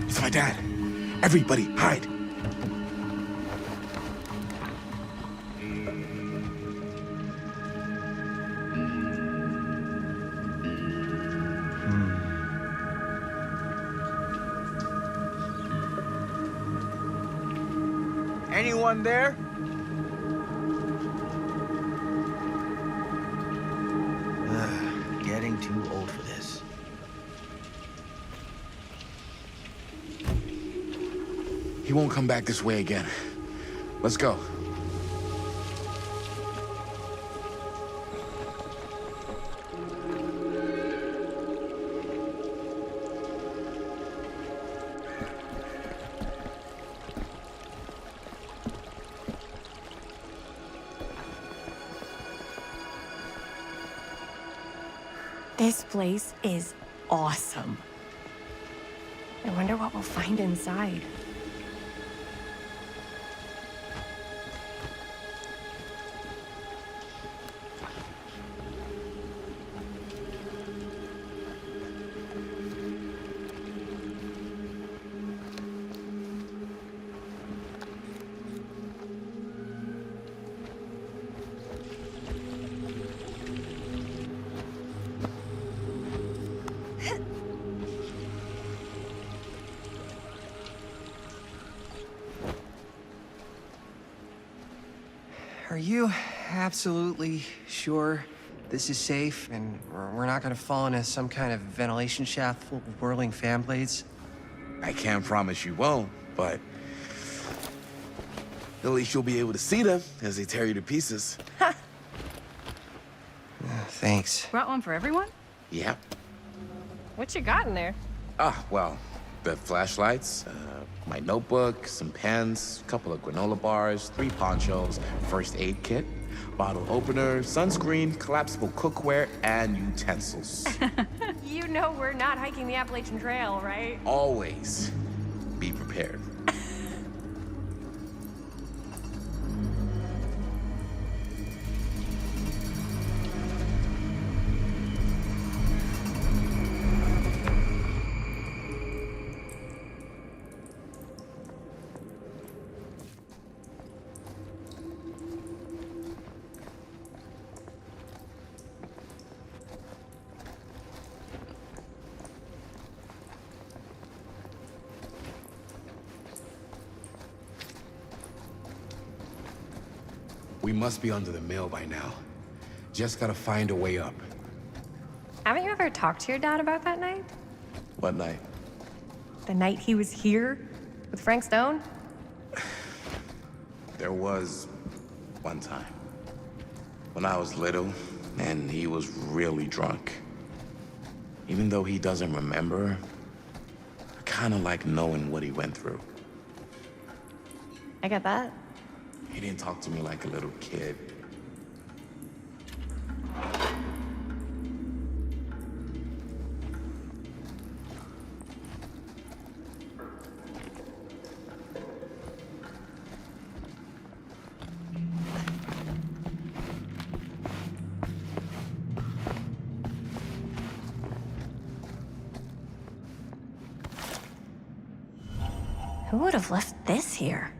It's my dad. Everybody, hide. Anyone there? Getting too old for this. He won't come back this way again. Let's go. This place is awesome. I wonder what we'll find inside. Are you absolutely sure this is safe and we're not gonna fall into some kind of ventilation shaft full of whirling fan blades? I can't promise you won't, but at least you'll be able to see them as they tear you to pieces. Thanks. Brought one for everyone? Yep. What you got in there? Well, the flashlights, my notebook, some pens, a couple of granola bars, 3 ponchos, first aid kit, bottle opener, sunscreen, collapsible cookware, and utensils. You know we're not hiking the Appalachian Trail, right? Always be prepared. We must be under the mill by now. Just gotta find a way up. Haven't you ever talked to your dad about that night? What night? The night he was here with Frank Stone? There was one time when I was little and he was really drunk. Even though he doesn't remember, I kind of like knowing what he went through. I get that. He didn't talk to me like a little kid. Who would have left this here?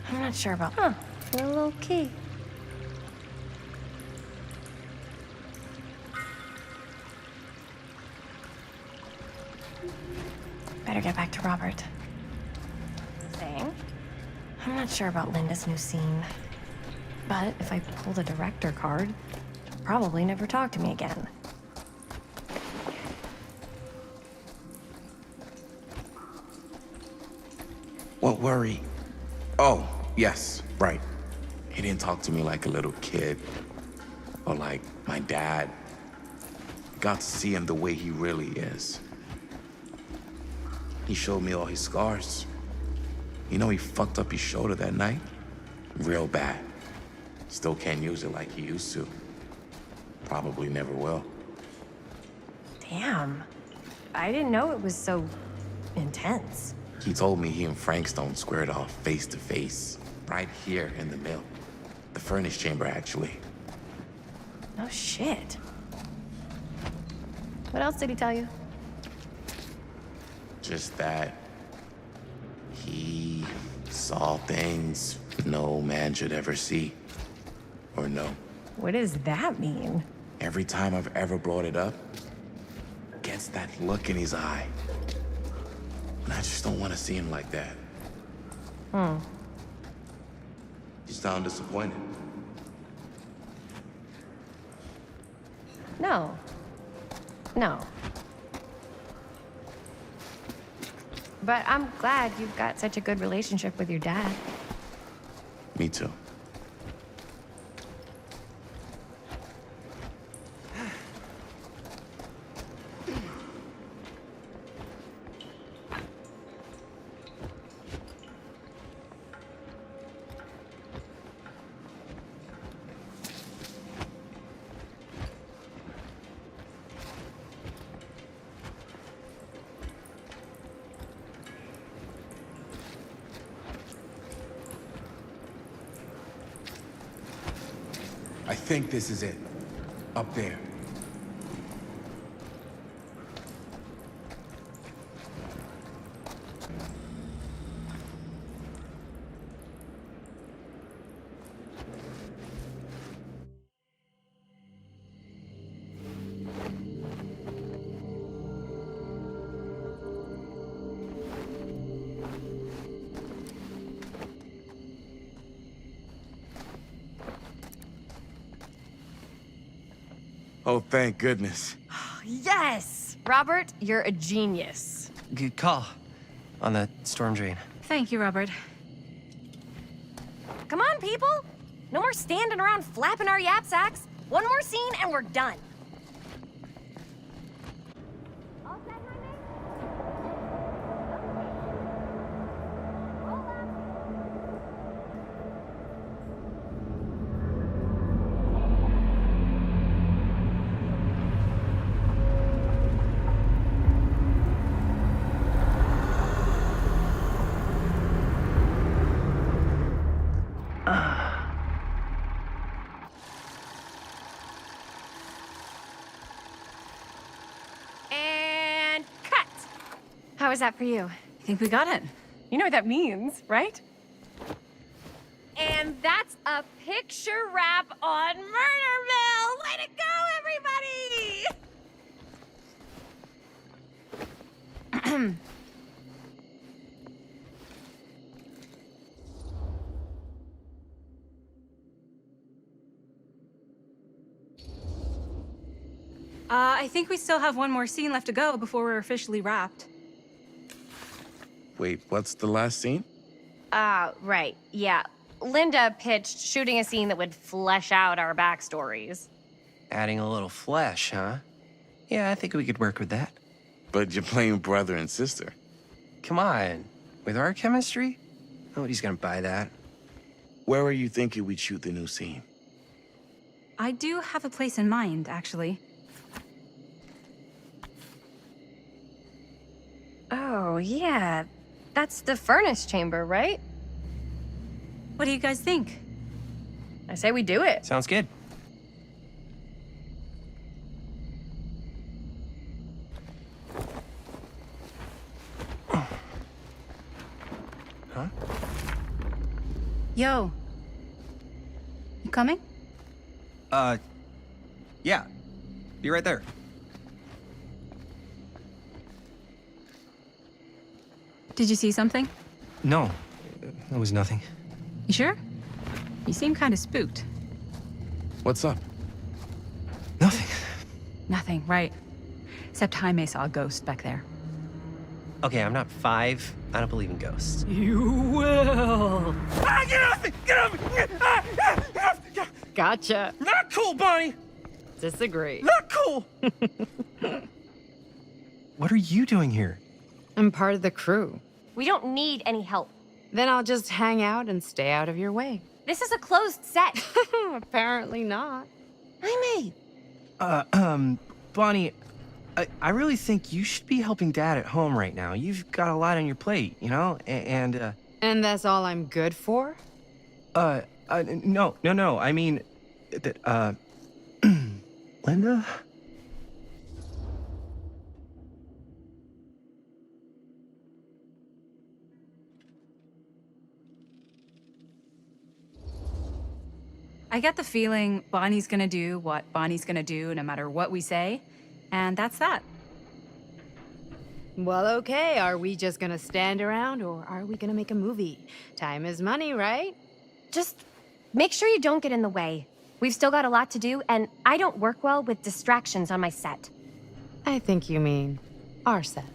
I'm not sure about. Huh. A little key. Better get back to Robert. Saying? I'm not sure about Linda's new scene. But if I pull the director card, he'll probably never talk to me again. What worry? Oh, yes, right. He didn't talk to me like a little kid. Or like my dad. Got to see him the way he really is. He showed me all his scars. You know he fucked up his shoulder that night? Real bad. Still can't use it like he used to. Probably never will. Damn. I didn't know it was so intense. He told me he and Frank Stone squared off face to face. Right here in the mill. The furnace chamber, actually. No shit. What else did he tell you? Just that he saw things no man should ever see or know. What does that mean? Every time I've ever brought it up, gets that look in his eye. And I just don't want to see him like that. You sound disappointed. No. No. But I'm glad you've got such a good relationship with your dad. Me too. think this is it. Up there. Oh, thank goodness. Yes! Robert, you're a genius. Good call on the storm drain. Thank you, Robert. Come on, people! No more standing around flapping our yap sacks. One more scene and we're done. And cut! How was that for you? I think we got it. You know what that means, right? And that's a picture wrap on Murder Mill! Way to go, everybody! I think we still have one more scene left to go before we're officially wrapped. Wait, what's the last scene? Right, yeah. Linda pitched shooting a scene that would flesh out our backstories. Adding a little flesh, huh? Yeah, I think we could work with that. But you're playing brother and sister. Come on. With our chemistry? Nobody's gonna buy that. Where are you thinking we'd shoot the new scene? I do have a place in mind, actually. Oh, yeah. That's the furnace chamber, right? What do you guys think? I say we do it. Sounds good. Huh? Yo. You coming? Yeah. Be right there. Did you see something? No, it was nothing. You sure? You seem kind of spooked. What's up? Nothing. Nothing, right. Except Jaime saw a ghost back there. Okay, I'm not 5. I don't believe in ghosts. You will. Ah, get off me! Get off me! Get off me! Gotcha. Not cool, Bonnie! Disagree. Not cool! What are you doing here? I'm part of the crew. We don't need any help. Then I'll just hang out and stay out of your way. This is a closed set. Apparently not. Jaime! Bonnie, I really think you should be helping Dad at home right now. You've got a lot on your plate, you know? And that's all I'm good for? No. I mean, Linda? I get the feeling Bonnie's gonna do what Bonnie's gonna do no matter what we say, and that's that. Well, okay. Are we just gonna stand around or are we gonna make a movie? Time is money, right? Just make sure you don't get in the way. We've still got a lot to do, and I don't work well with distractions on my set. I think you mean our set.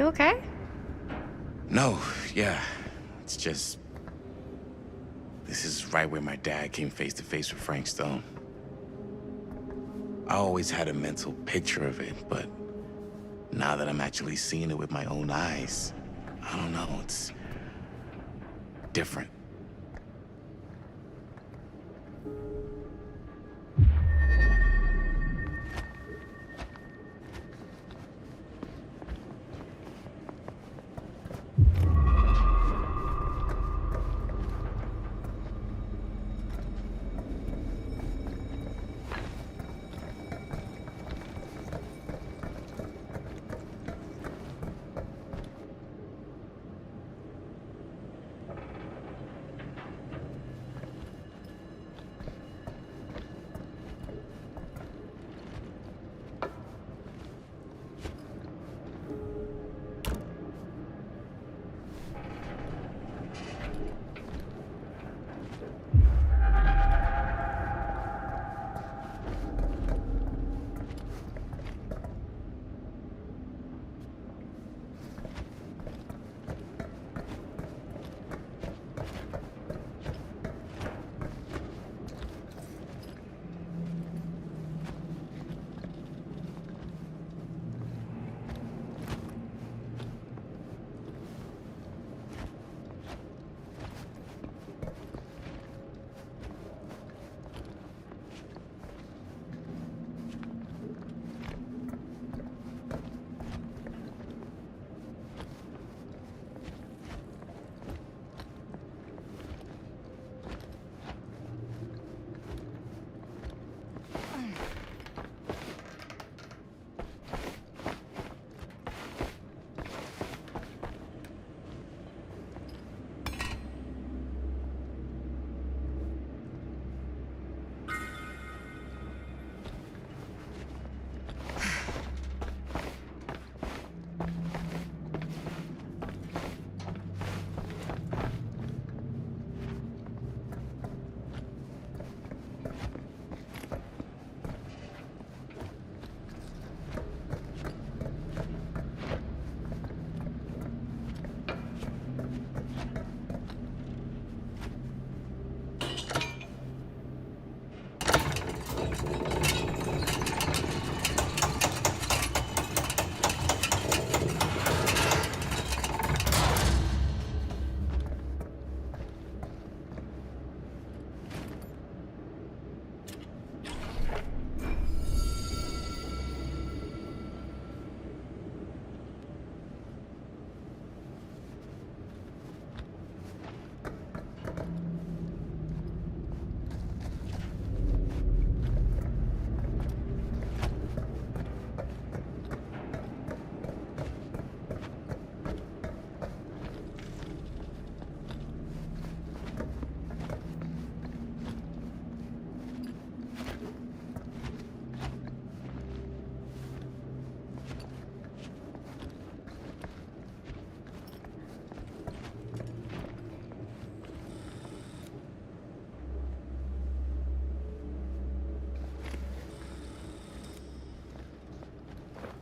You okay? No, yeah. It's just... This is right where my dad came face to face with Frank Stone. I always had a mental picture of it, but now that I'm actually seeing it with my own eyes, I don't know, it's different.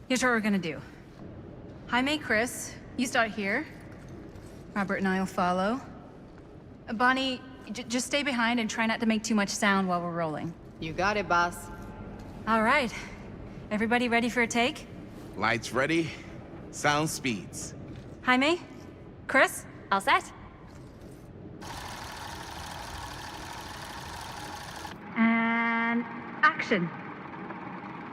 Here's what we're gonna do. Jaime, Chris, you start here. Robert and I will follow. Bonnie, just stay behind and try not to make too much sound while we're rolling. You got it, boss. All right. Everybody ready for a take? Lights ready, sound speeds. Jaime? Chris? All set? And action.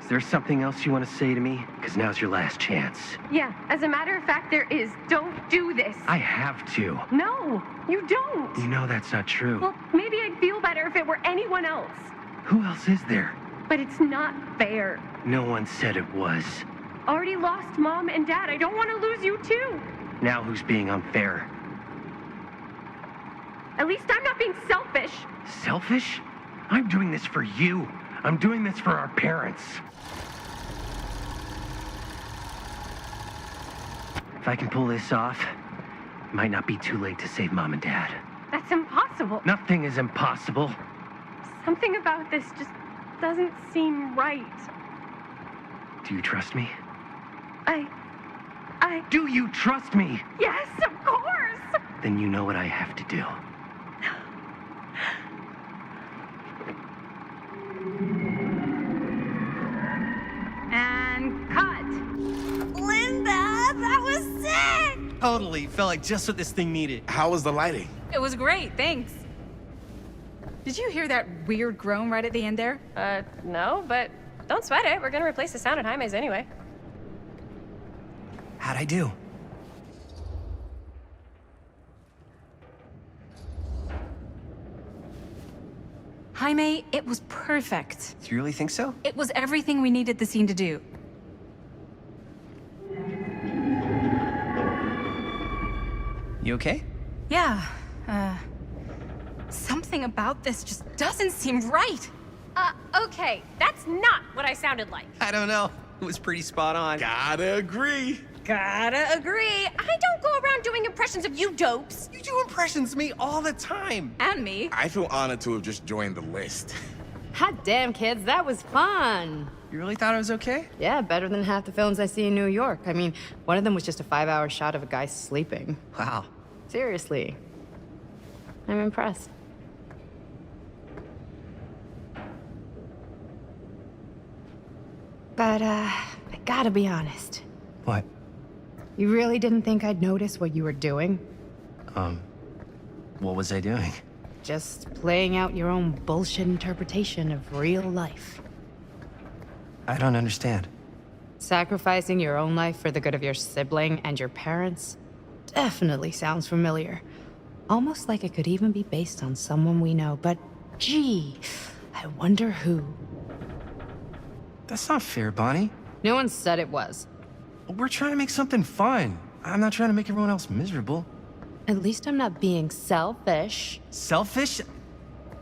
Is there something else you want to say to me? Because now's your last chance. Yeah, as a matter of fact, there is. Don't do this. I have to. No, you don't. You know that's not true. Well, maybe I'd feel better if it were anyone else. Who else is there? But it's not fair. No one said it was. Already lost Mom and Dad. I don't want to lose you too. Now who's being unfair? At least I'm not being selfish. Selfish? I'm doing this for you. I'm doing this for our parents. If I can pull this off, it might not be too late to save Mom and Dad. That's impossible. Nothing is impossible. Something about this just doesn't seem right. Do you trust me? Do you trust me? Yes, of course! Then you know what I have to do. And cut. Linda, that was sick! Totally. Felt like just what this thing needed. How was the lighting? It was great, thanks. Did you hear that weird groan right at the end there? No, but don't sweat it. We're gonna replace the sound at Jaime's anyway. How'd I do? Jaime, it was perfect. Do you really think so? It was everything we needed the scene to do. You okay? Yeah, something about this just doesn't seem right. Okay, that's not what I sounded like. I don't know. It was pretty spot on. Gotta agree. Gotta agree. I don't go around doing impressions of you dopes. You do impressions of me all the time. And me. I feel honored to have just joined the list. Hot damn, kids, that was fun. You really thought it was okay? Yeah, better than half the films I see in New York. I mean, one of them was just a 5-hour shot of a guy sleeping. Wow. Seriously. I'm impressed. But, I gotta be honest. What? You really didn't think I'd notice what you were doing? What was I doing? Just playing out your own bullshit interpretation of real life. I don't understand. Sacrificing your own life for the good of your sibling and your parents definitely sounds familiar. Almost like it could even be based on someone we know, but gee, I wonder who. That's not fair, Bonnie. No one said it was. We're trying to make something fun. I'm not trying to make everyone else miserable. At least I'm not being selfish. Selfish?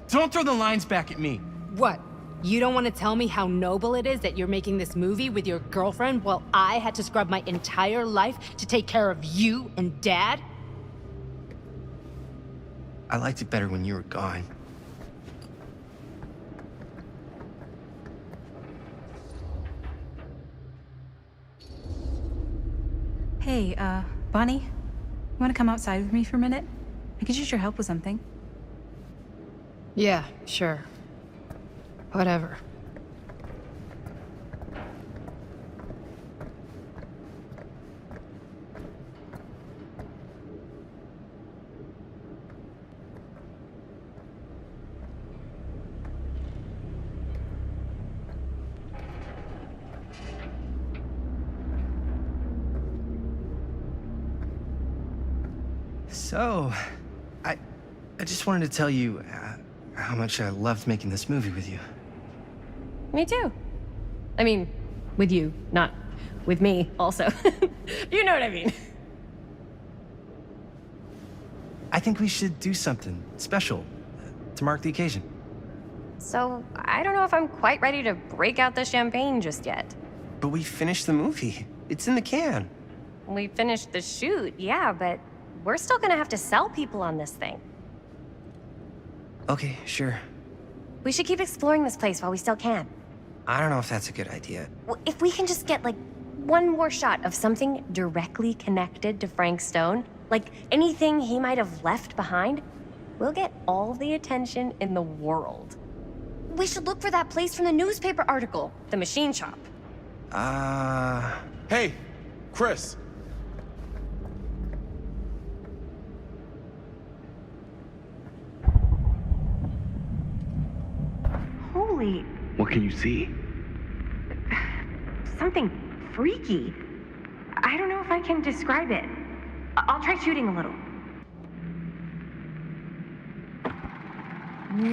Don't throw the lines back at me. What? You don't want to tell me how noble it is that you're making this movie with your girlfriend while I had to scrub my entire life to take care of you and Dad? I liked it better when you were gone. Hey, Bonnie, you want to come outside with me for a minute? I could use your help with something. Yeah, sure. Whatever. So, I just wanted to tell you how much I loved making this movie with you. Me too. I mean, with you, not with me, also. You know what I mean. I think we should do something special to mark the occasion. So, I don't know if I'm quite ready to break out the champagne just yet. But we finished the movie. It's in the can. We finished the shoot, yeah, but we're still gonna have to sell people on this thing. Okay, sure. We should keep exploring this place while we still can. I don't know if that's a good idea. If we can just get, like, one more shot of something directly connected to Frank Stone, like anything he might have left behind, we'll get all the attention in the world. We should look for that place from the newspaper article, the machine shop. Hey, Chris. Holy, What can you see? something freaky. I don't know if I can describe it. I'll try shooting a little.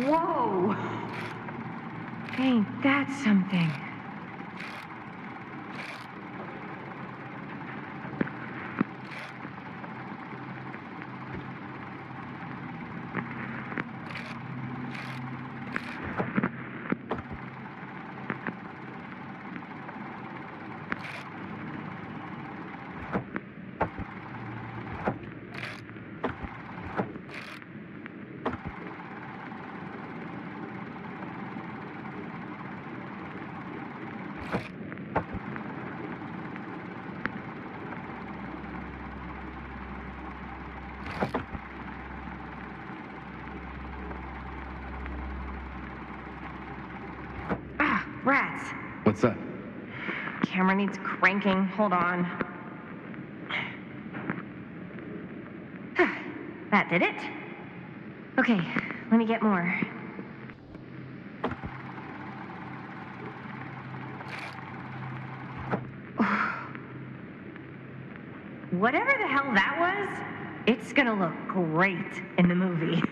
Whoa! Ain't that something? Rats. What's that? Camera needs cranking. Hold on. That did it? Okay, let me get more. Whatever the hell that was, it's gonna look great in the movie.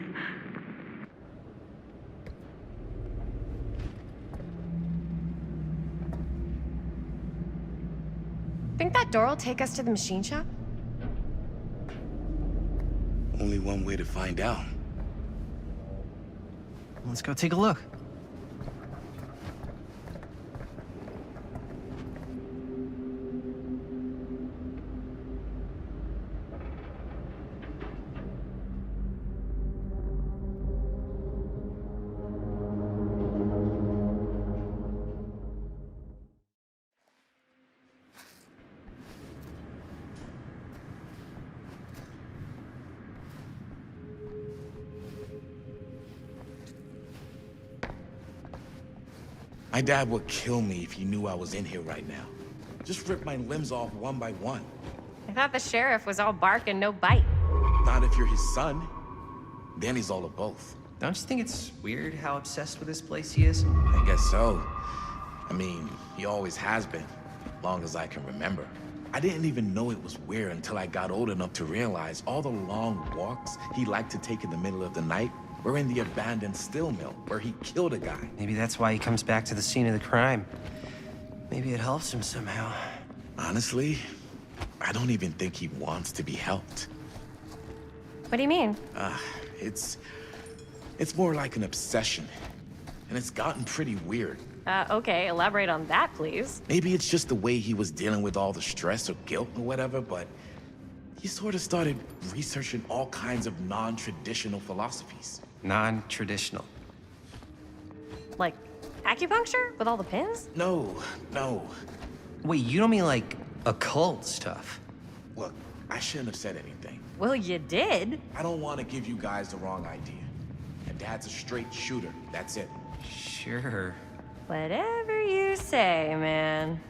Think that door will take us to the machine shop? Only one way to find out. Let's go take a look. My dad would kill me if he knew I was in here right now. Just rip my limbs off one by one. I thought the sheriff was all bark and no bite. Not if you're his son. Then he's all of both. Don't you think it's weird how obsessed with this place he is? I guess so. I mean, he always has been, long as I can remember. I didn't even know it was weird until I got old enough to realize all the long walks he liked to take in the middle of the night were in the abandoned steel mill where he killed a guy. Maybe that's why he comes back to the scene of the crime. Maybe it helps him somehow. Honestly, I don't even think he wants to be helped. What do you mean? It's more like an obsession. And it's gotten pretty weird. Okay, elaborate on that, please. Maybe it's just the way he was dealing with all the stress or guilt or whatever, but he sort of started researching all kinds of non-traditional philosophies. Non-traditional. Like acupuncture with all the pins? No. Wait, you don't mean like occult stuff? Look, I shouldn't have said anything. Well, you did. I don't want to give you guys the wrong idea. And Dad's a straight shooter, that's it. Sure. Whatever you say, man.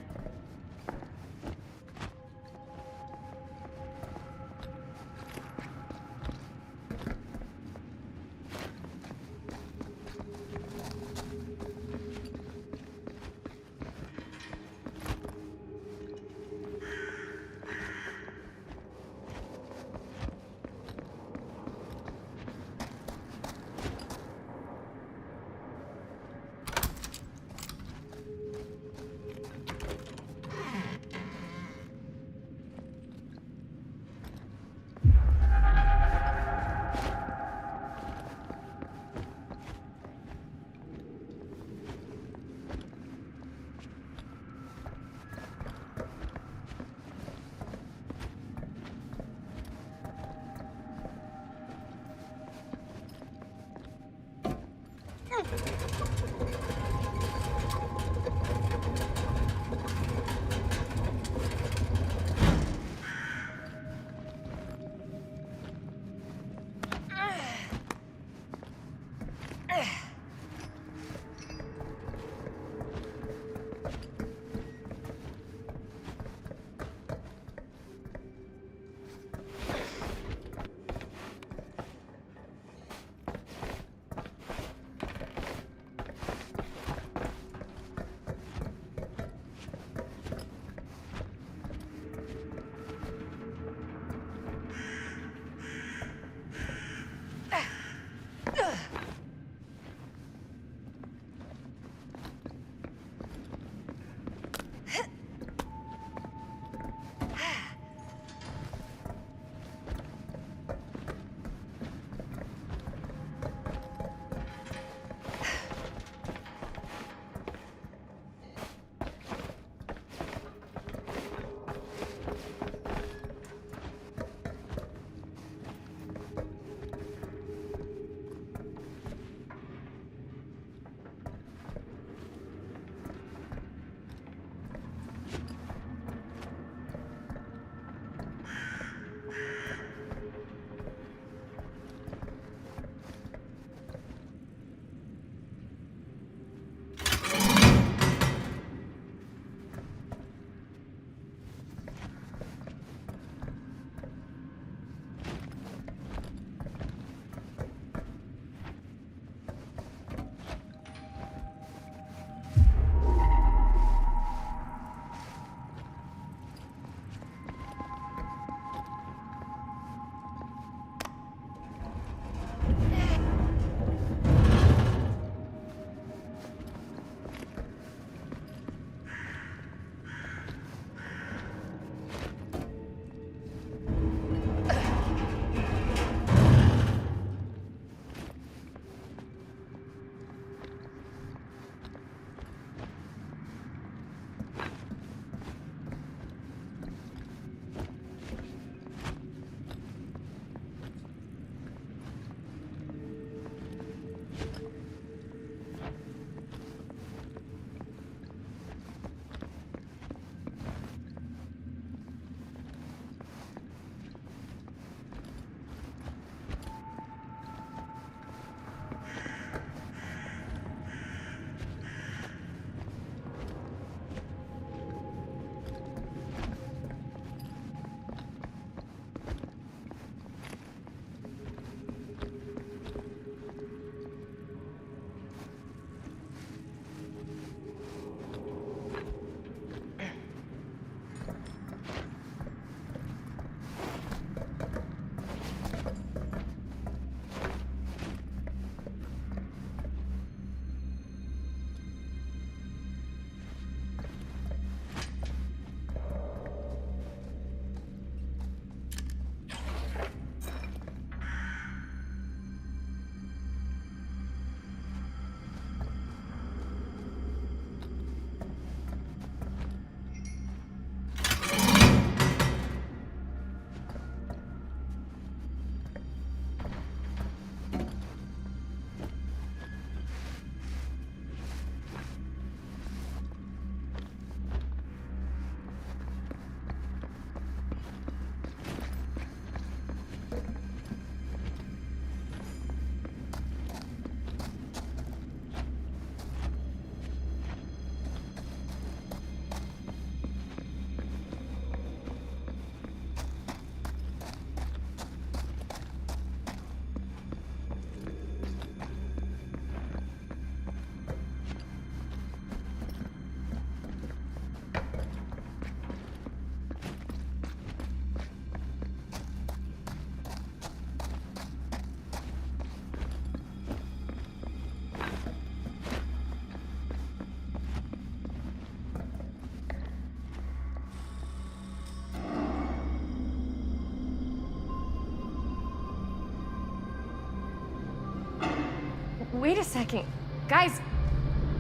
Wait a second. Guys,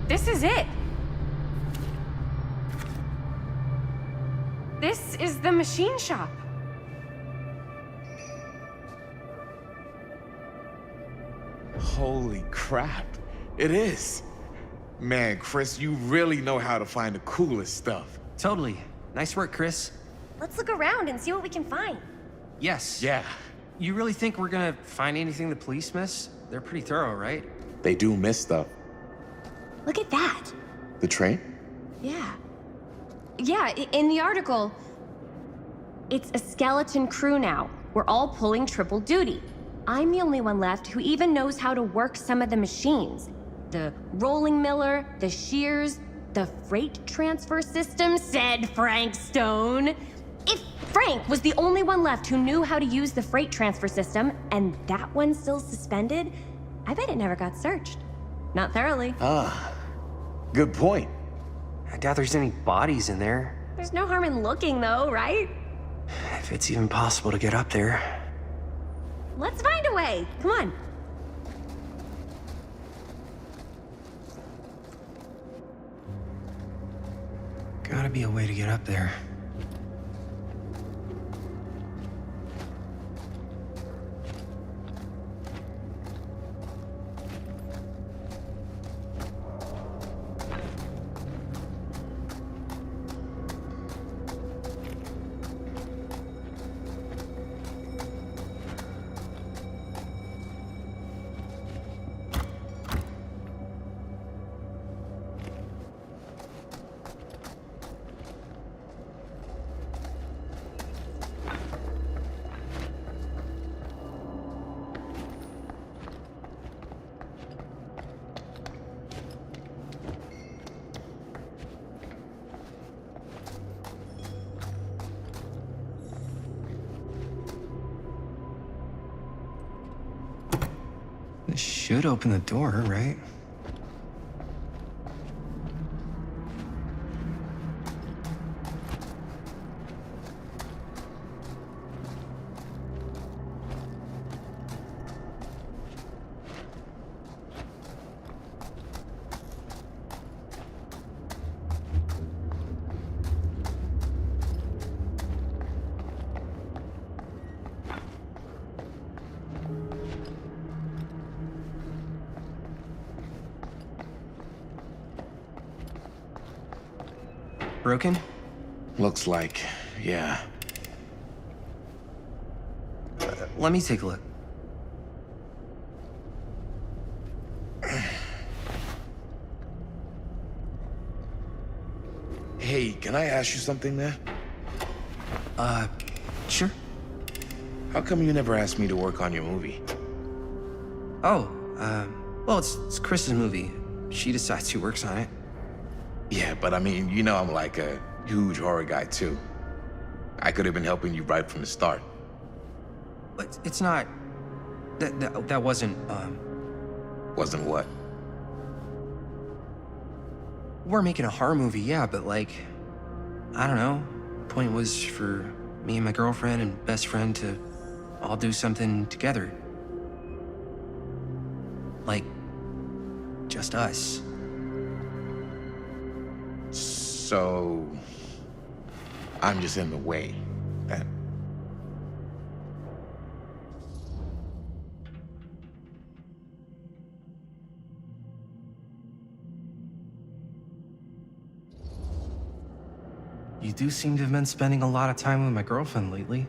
this is it. This is the machine shop. Holy crap. It is. Man, Chris, you really know how to find the coolest stuff. Totally. Nice work, Chris. Let's look around and see what we can find. Yes. Yeah. You really think we're gonna find anything the police miss? They're pretty thorough, right? They do miss stuff. Look at that. The train? Yeah. Yeah, in the article, it's a skeleton crew now. We're all pulling triple duty. I'm the only one left who even knows how to work some of the machines. The rolling miller, the shears, the freight transfer system, said Frank Stone. If Frank was the only one left who knew how to use the freight transfer system, and that one's still suspended, I bet it never got searched. Not thoroughly. Ah, good point. I doubt there's any bodies in there. There's no harm in looking, though, right? If it's even possible to get up there. Let's find a way. Come on. Gotta be a way to get up there. This should open the door, right? Broken? Looks like, yeah. Let me take a look. Hey, can I ask you something there? Sure. How come you never asked me to work on your movie? Oh, well, it's Chris's movie. She decides who works on it. Yeah, but I mean, you know I'm like a huge horror guy too. I could have been helping you right from the start. But it's not... That wasn't, Wasn't what? We're making a horror movie, yeah, but like... I don't know. The point was for me and my girlfriend and best friend to all do something together. Like... just us. So... I'm just in the way, then. You do seem to have been spending a lot of time with my girlfriend lately.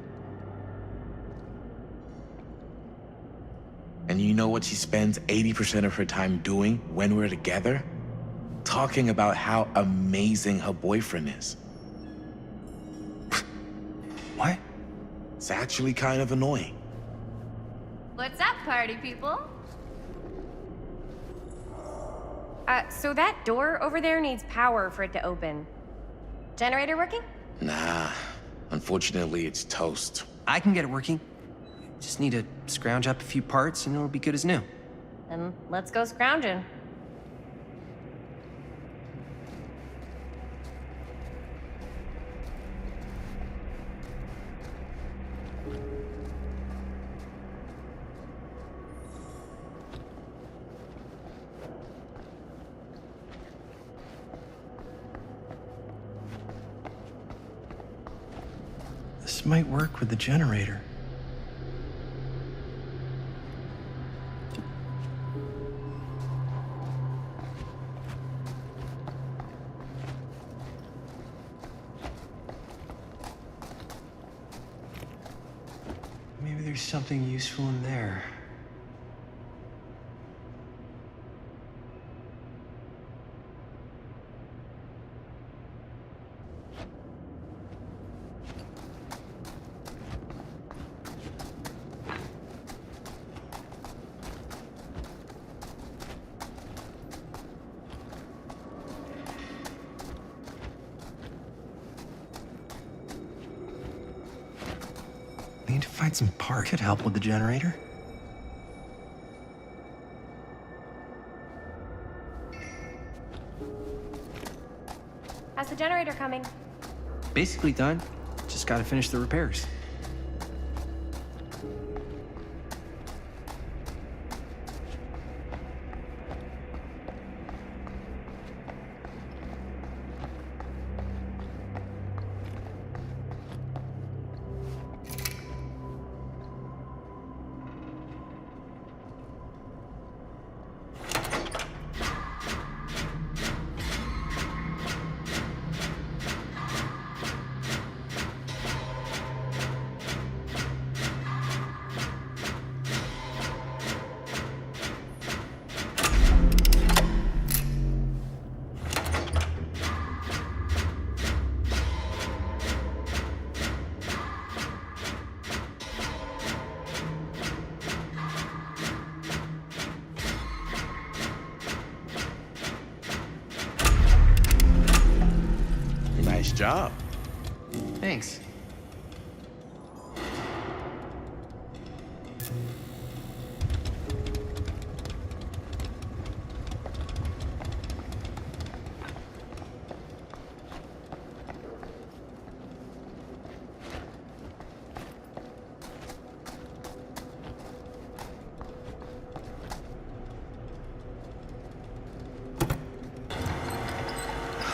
And you know what she spends 80% of her time doing when we're together? Talking about how amazing her boyfriend is. What? It's actually kind of annoying. What's up, party people? So that door over there needs power for it to open. Generator working? Nah, unfortunately it's toast. I can get it working. Just need to scrounge up a few parts and it'll be good as new. Then let's go scrounging. This might work with the generator. Maybe there's something useful in there. I need to find some part. Could help with the generator. How's the generator coming? Basically done. Just gotta finish the repairs. Nice job. Thanks.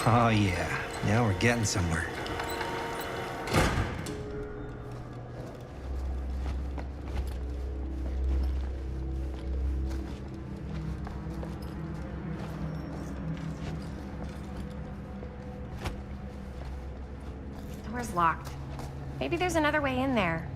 Oh yeah, now we're getting somewhere. Door's locked. Maybe there's another way in there.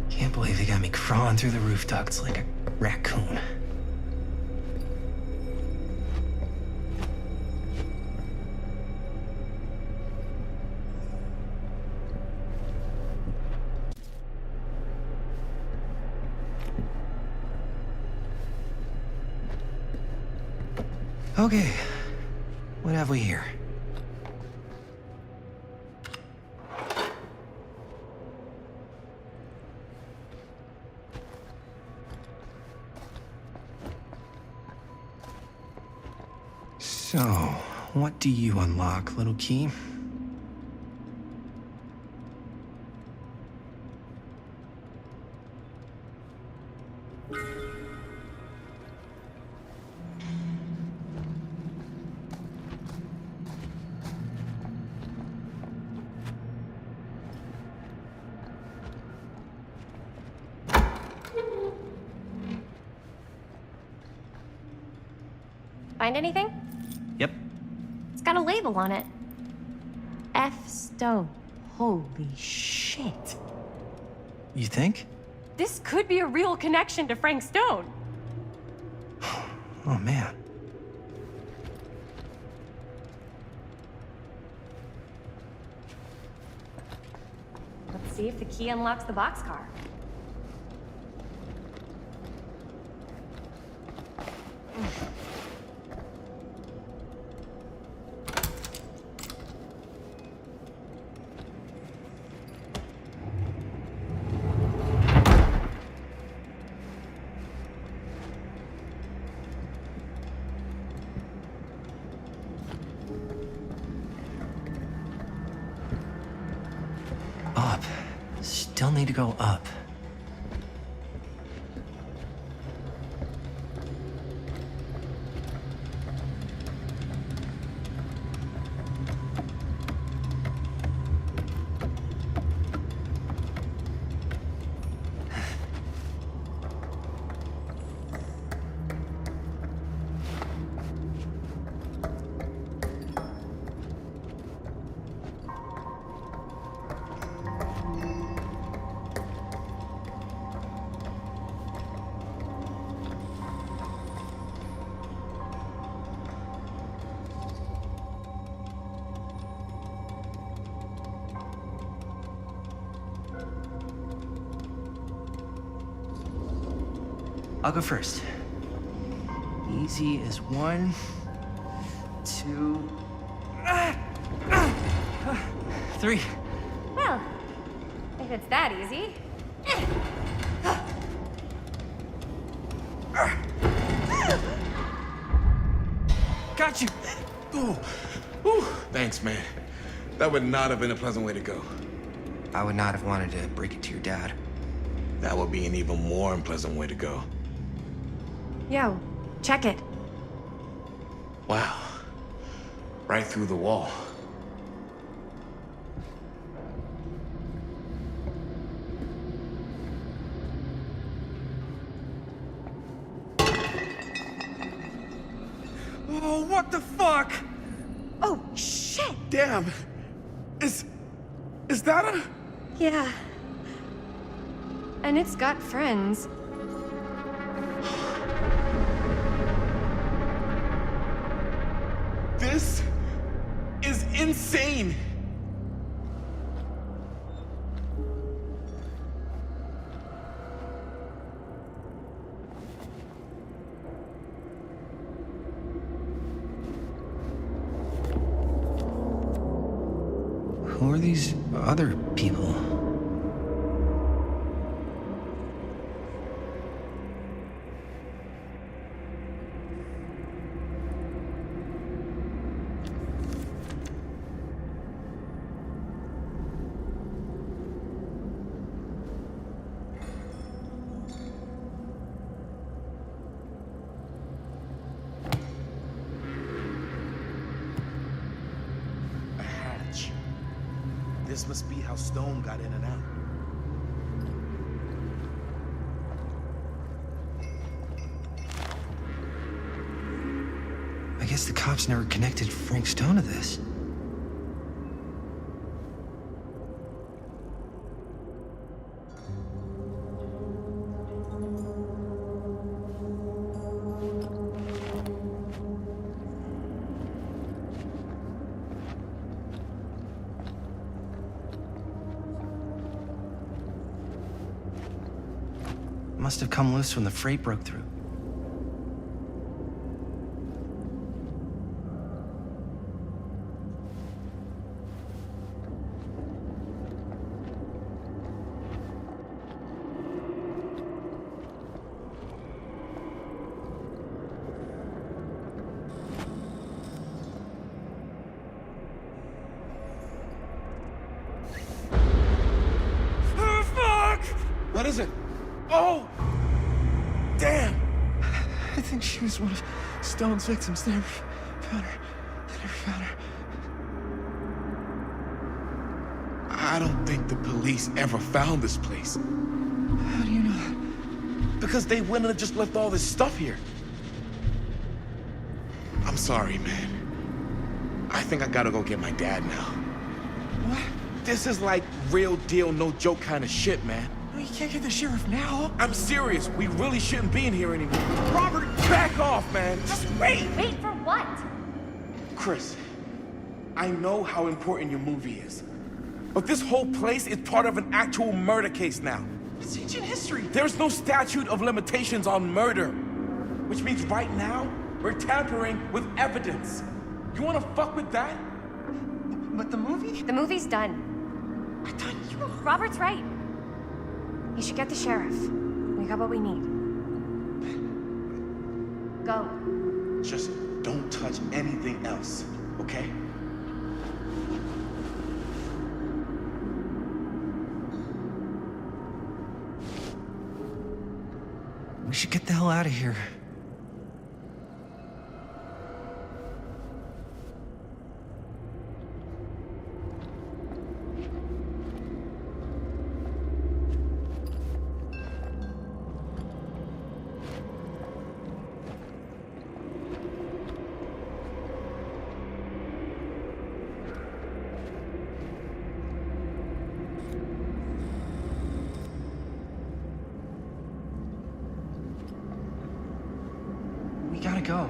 Can't believe they got me crawling through the roof ducts like a raccoon. Okay, what have we here? So, what do you unlock, little key? Find anything? Yep. It's got a label on it. F. Stone. Holy shit. You think? This could be a real connection to Frank Stone. Oh, man. Let's see if the key unlocks the boxcar. still need to go up. I'll go first. Easy as 1, 2, 3. Well, if it's that easy. Got you! Ooh. Ooh. Thanks, man. That would not have been a pleasant way to go. I would not have wanted to break it to your dad. That would be an even more unpleasant way to go. Yo, check it. Wow. Right through the wall. Oh, what the fuck? Oh, shit! Damn. Is that a... Yeah. And it's got friends. This is insane. Who are these other people? A hatch. This must be how Stone got in and out. I guess the cops never connected Frank Stone to this. Must have come loose when the freight broke through. Oh, fuck! What is it? Oh! Damn! I think she was one of Stone's victims. They never found her. I don't think the police ever found this place. How do you know that? Because they wouldn't have just left all this stuff here. I'm sorry, man. I think I gotta go get my dad now. What? This is like real deal, no joke kind of shit, man. You can't get the sheriff now. I'm serious. We really shouldn't be in here anymore. Robert, back off, man. Just wait. Wait for what? Chris, I know how important your movie is. But this whole place is part of an actual murder case now. It's ancient history. There's no statute of limitations on murder. Which means right now, we're tampering with evidence. You wanna fuck with that? But the movie? The movie's done. I thought you... Robert's right. You should get the sheriff. We got what we need. Go. Just don't touch anything else, okay? We should get the hell out of here. We gotta go.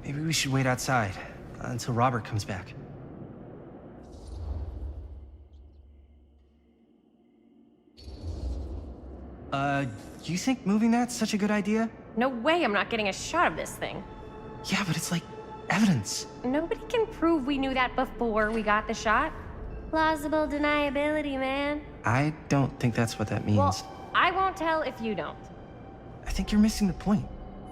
Maybe we should wait outside until Robert comes back. You think moving that's such a good idea? No way I'm not getting a shot of this thing. Yeah, but it's like evidence. Nobody can prove we knew that before we got the shot. Plausible deniability, man. I don't think that's what that means. Well, I won't tell if you don't. I think you're missing the point.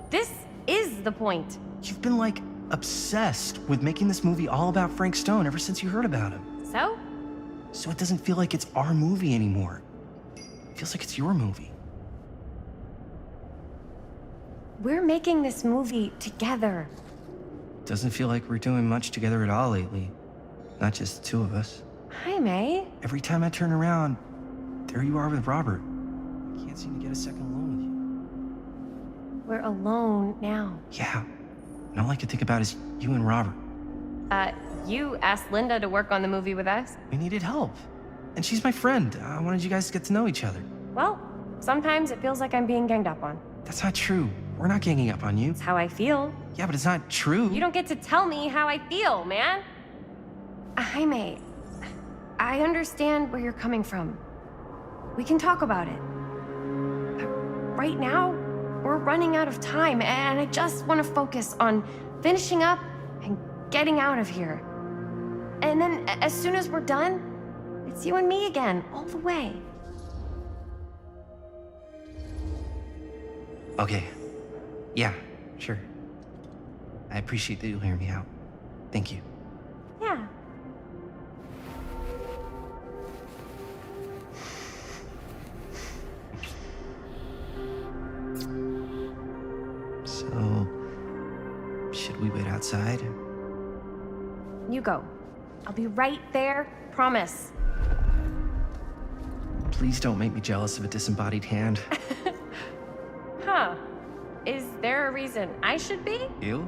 This is the point. You've been like obsessed with making this movie all about Frank Stone ever since you heard about him. So? So it doesn't feel like it's our movie anymore. It feels like it's your movie. We're making this movie together. Doesn't feel like we're doing much together at all lately. Not just the two of us. Hi, May. Every time I turn around, there you are with Robert. I can't seem to get a second alone with you. We're alone now. Yeah. And all I can think about is you and Robert. You asked Linda to work on the movie with us? We needed help. And she's my friend. I wanted you guys to get to know each other. Well, sometimes it feels like I'm being ganged up on. That's not true. We're not ganging up on you. It's how I feel. Yeah, but it's not true. You don't get to tell me how I feel, man. Hi, May. I understand where you're coming from. We can talk about it. But right now, we're running out of time, and I just want to focus on finishing up and getting out of here. And then, as soon as we're done, it's you and me again, all the way. Okay. Yeah, sure. I appreciate that you'll hear me out. Thank you. Yeah. So, should we wait outside? You go. I'll be right there, promise. Please don't make me jealous of a disembodied hand. Huh. Is there a reason I should be? You?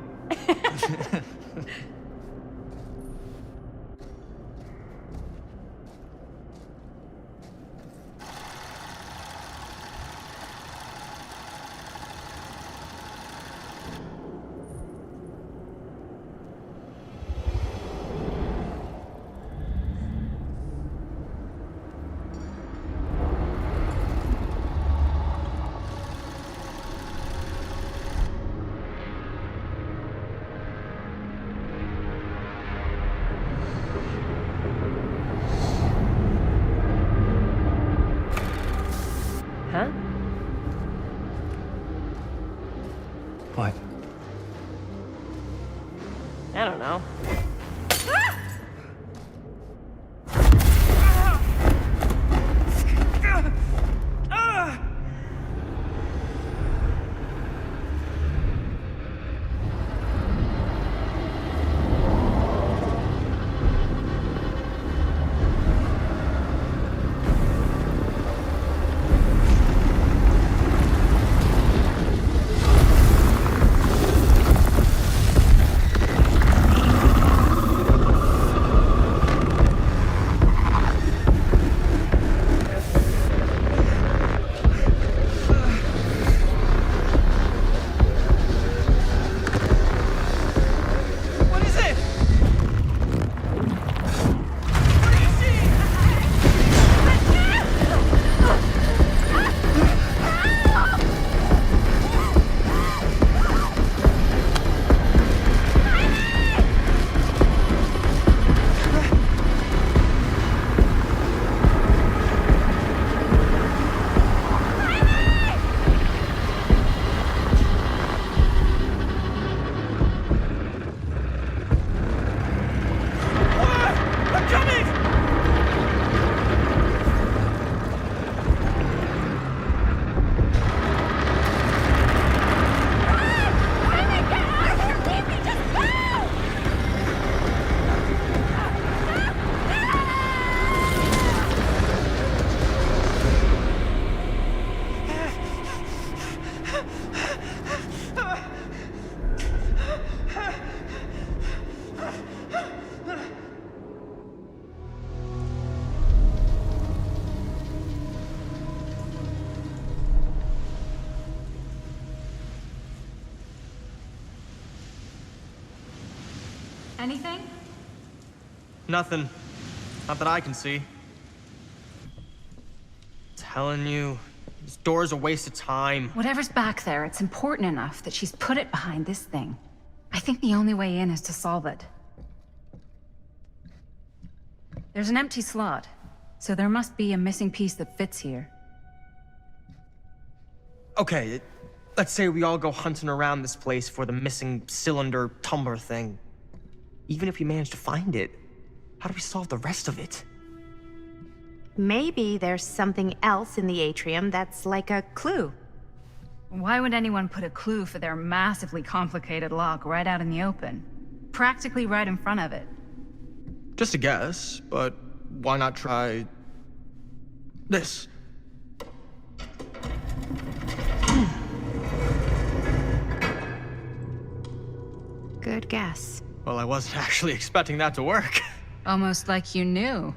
Anything? Nothing. Not that I can see. Telling you, this door's a waste of time. Whatever's back there, it's important enough that she's put it behind this thing. I think the only way in is to solve it. There's an empty slot, so there must be a missing piece that fits here. Okay, let's say we all go hunting around this place for the missing cylinder tumbler thing. Even if we manage to find it, how do we solve the rest of it? Maybe there's something else in the atrium that's like a clue. Why would anyone put a clue for their massively complicated lock right out in the open? Practically right in front of it. Just a guess, but why not try this? Good guess. Well, I wasn't actually expecting that to work. Almost like you knew.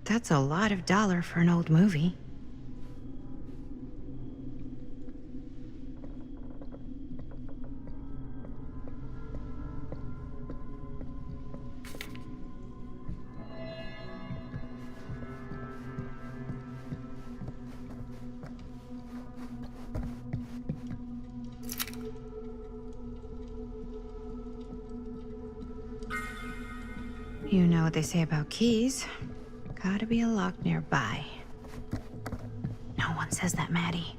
That's a lot of dollar for an old movie. You know what they say about keys. Gotta be a lock nearby. No one says that, Maddie.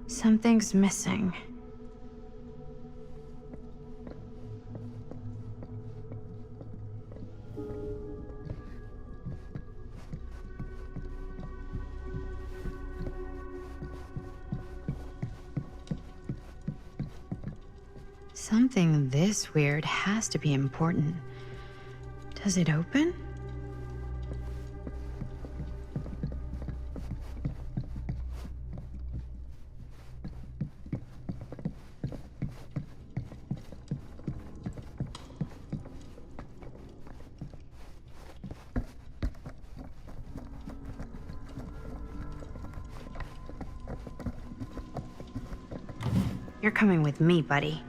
Something's missing. Something this weird has to be important. Does it open? You're coming with me, buddy.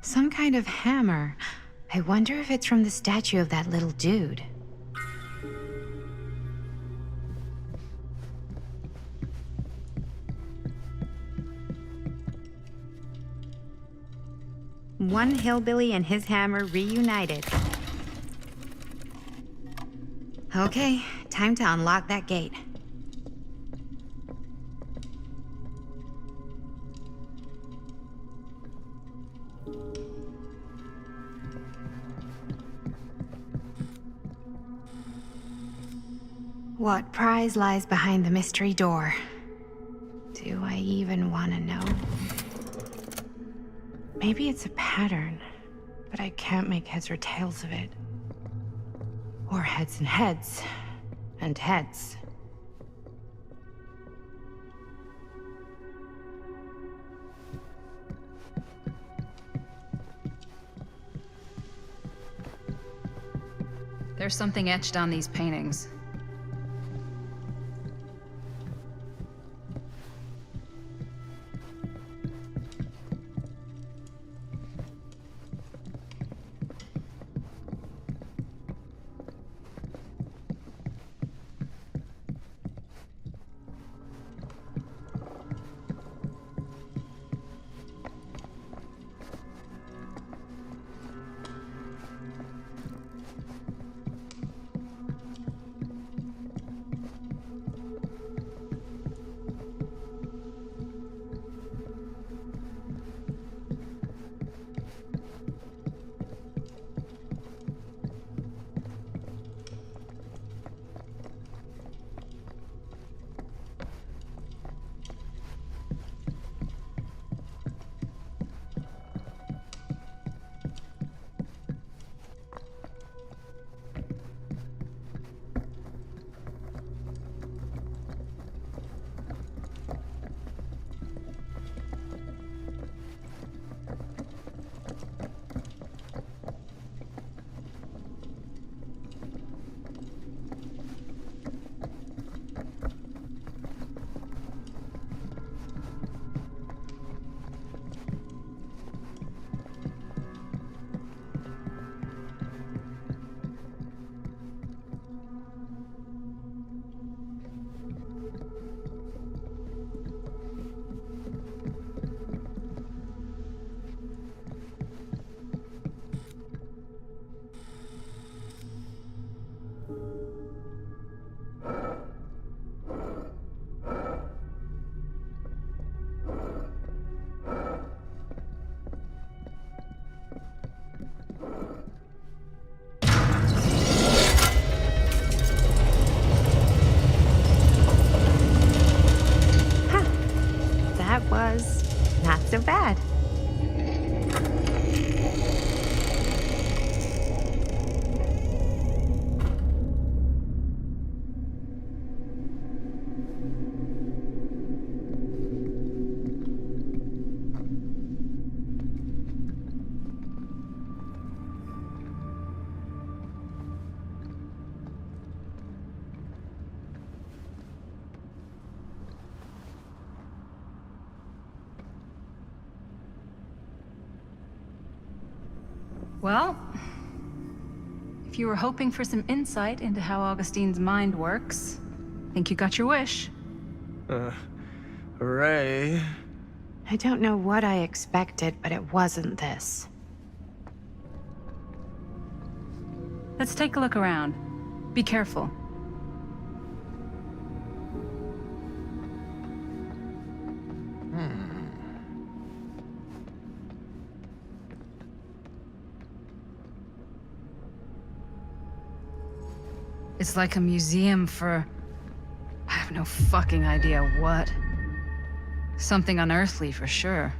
Some kind of hammer. I wonder if it's from the statue of that little dude. One hillbilly and his hammer reunited. Okay, time to unlock that gate. What prize lies behind the mystery door? Do I even want to know? Maybe it's a pattern, but I can't make heads or tails of it. Or heads and heads, and heads. There's something etched on these paintings. Not so bad. Well, if you were hoping for some insight into how Augustine's mind works, I think you got your wish. Ray. I don't know what I expected, but it wasn't this. Let's take a look around. Be careful. It's like a museum for... I have no fucking idea what. Something unearthly for sure.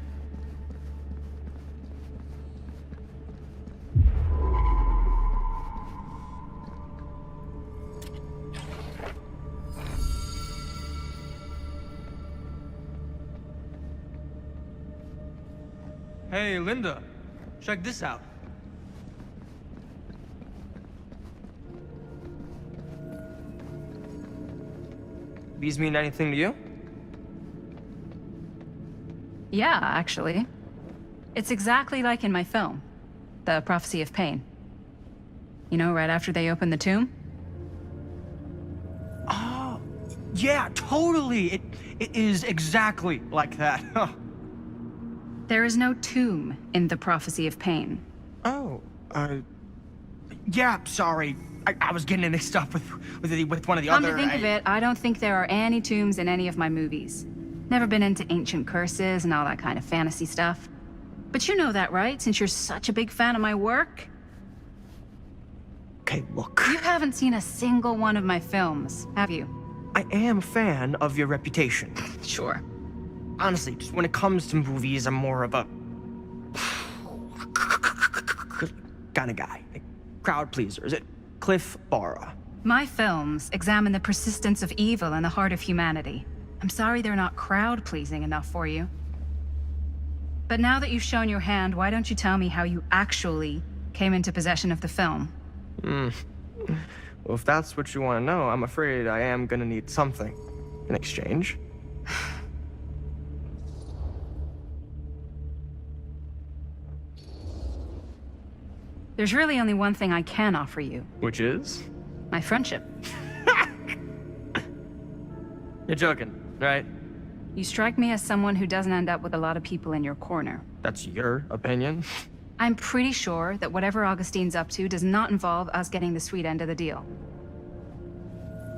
Hey, Linda, check this out. These mean anything to you? Yeah, actually. It's exactly like in my film, The Prophecy of Pain. You know, right after they open the tomb? Oh, yeah, totally. It is exactly like that. There is no tomb in The Prophecy of Pain. Oh, yeah, sorry. I was getting it mixed up with one of the Come other... to think of it, I don't think there are any tombs in any of my movies. Never been into ancient curses and all that kind of fantasy stuff. But you know that, right? Since you're such a big fan of my work? Okay, look. You haven't seen a single one of my films, have you? I am a fan of your reputation. Sure. Honestly, just when it comes to movies, I'm more of a... kind of guy. Like, crowd pleaser. Is it Cliff Barra? My films examine the persistence of evil in the heart of humanity. I'm sorry they're not crowd-pleasing enough for you. But now that you've shown your hand, why don't you tell me how you actually came into possession of the film? Well, if that's what you want to know, I'm afraid I am gonna need something in exchange. There's really only one thing I can offer you. Which is? My friendship. You're joking, right? You strike me as someone who doesn't end up with a lot of people in your corner. That's your opinion? I'm pretty sure that whatever Augustine's up to does not involve us getting the sweet end of the deal.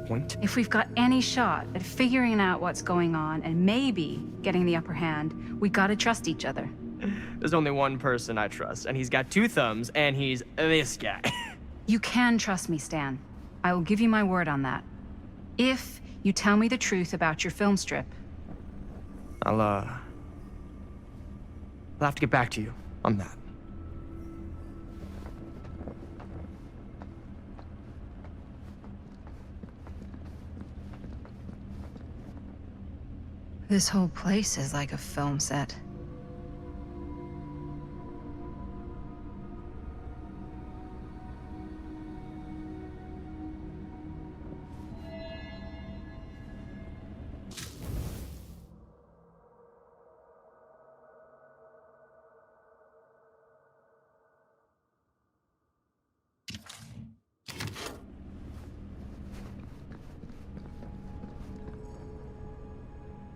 Point? If we've got any shot at figuring out what's going on and maybe getting the upper hand, we gotta trust each other. There's only one person I trust, and he's got 2 thumbs, and he's this guy. You can trust me, Stan. I will give you my word on that. If you tell me the truth about your film strip. I'll have to get back to you on that. This whole place is like a film set.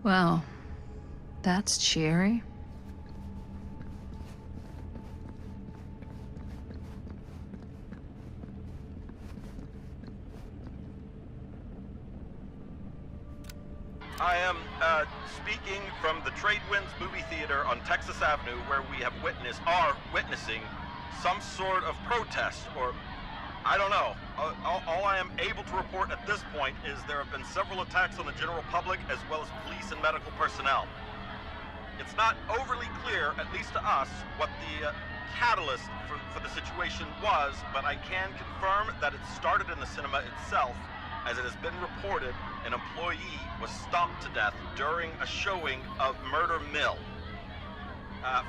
Well, that's cheery. I am speaking from the Tradewinds Movie Theater on Texas Avenue, where we are witnessing some sort of protest, or I don't know. All I am able to report at this point is there have been several attacks on the general public, as well as police and medical personnel. It's not overly clear, at least to us, what the catalyst for the situation was, but I can confirm that it started in the cinema itself. As it has been reported, an employee was stomped to death during a showing of Murder Mill.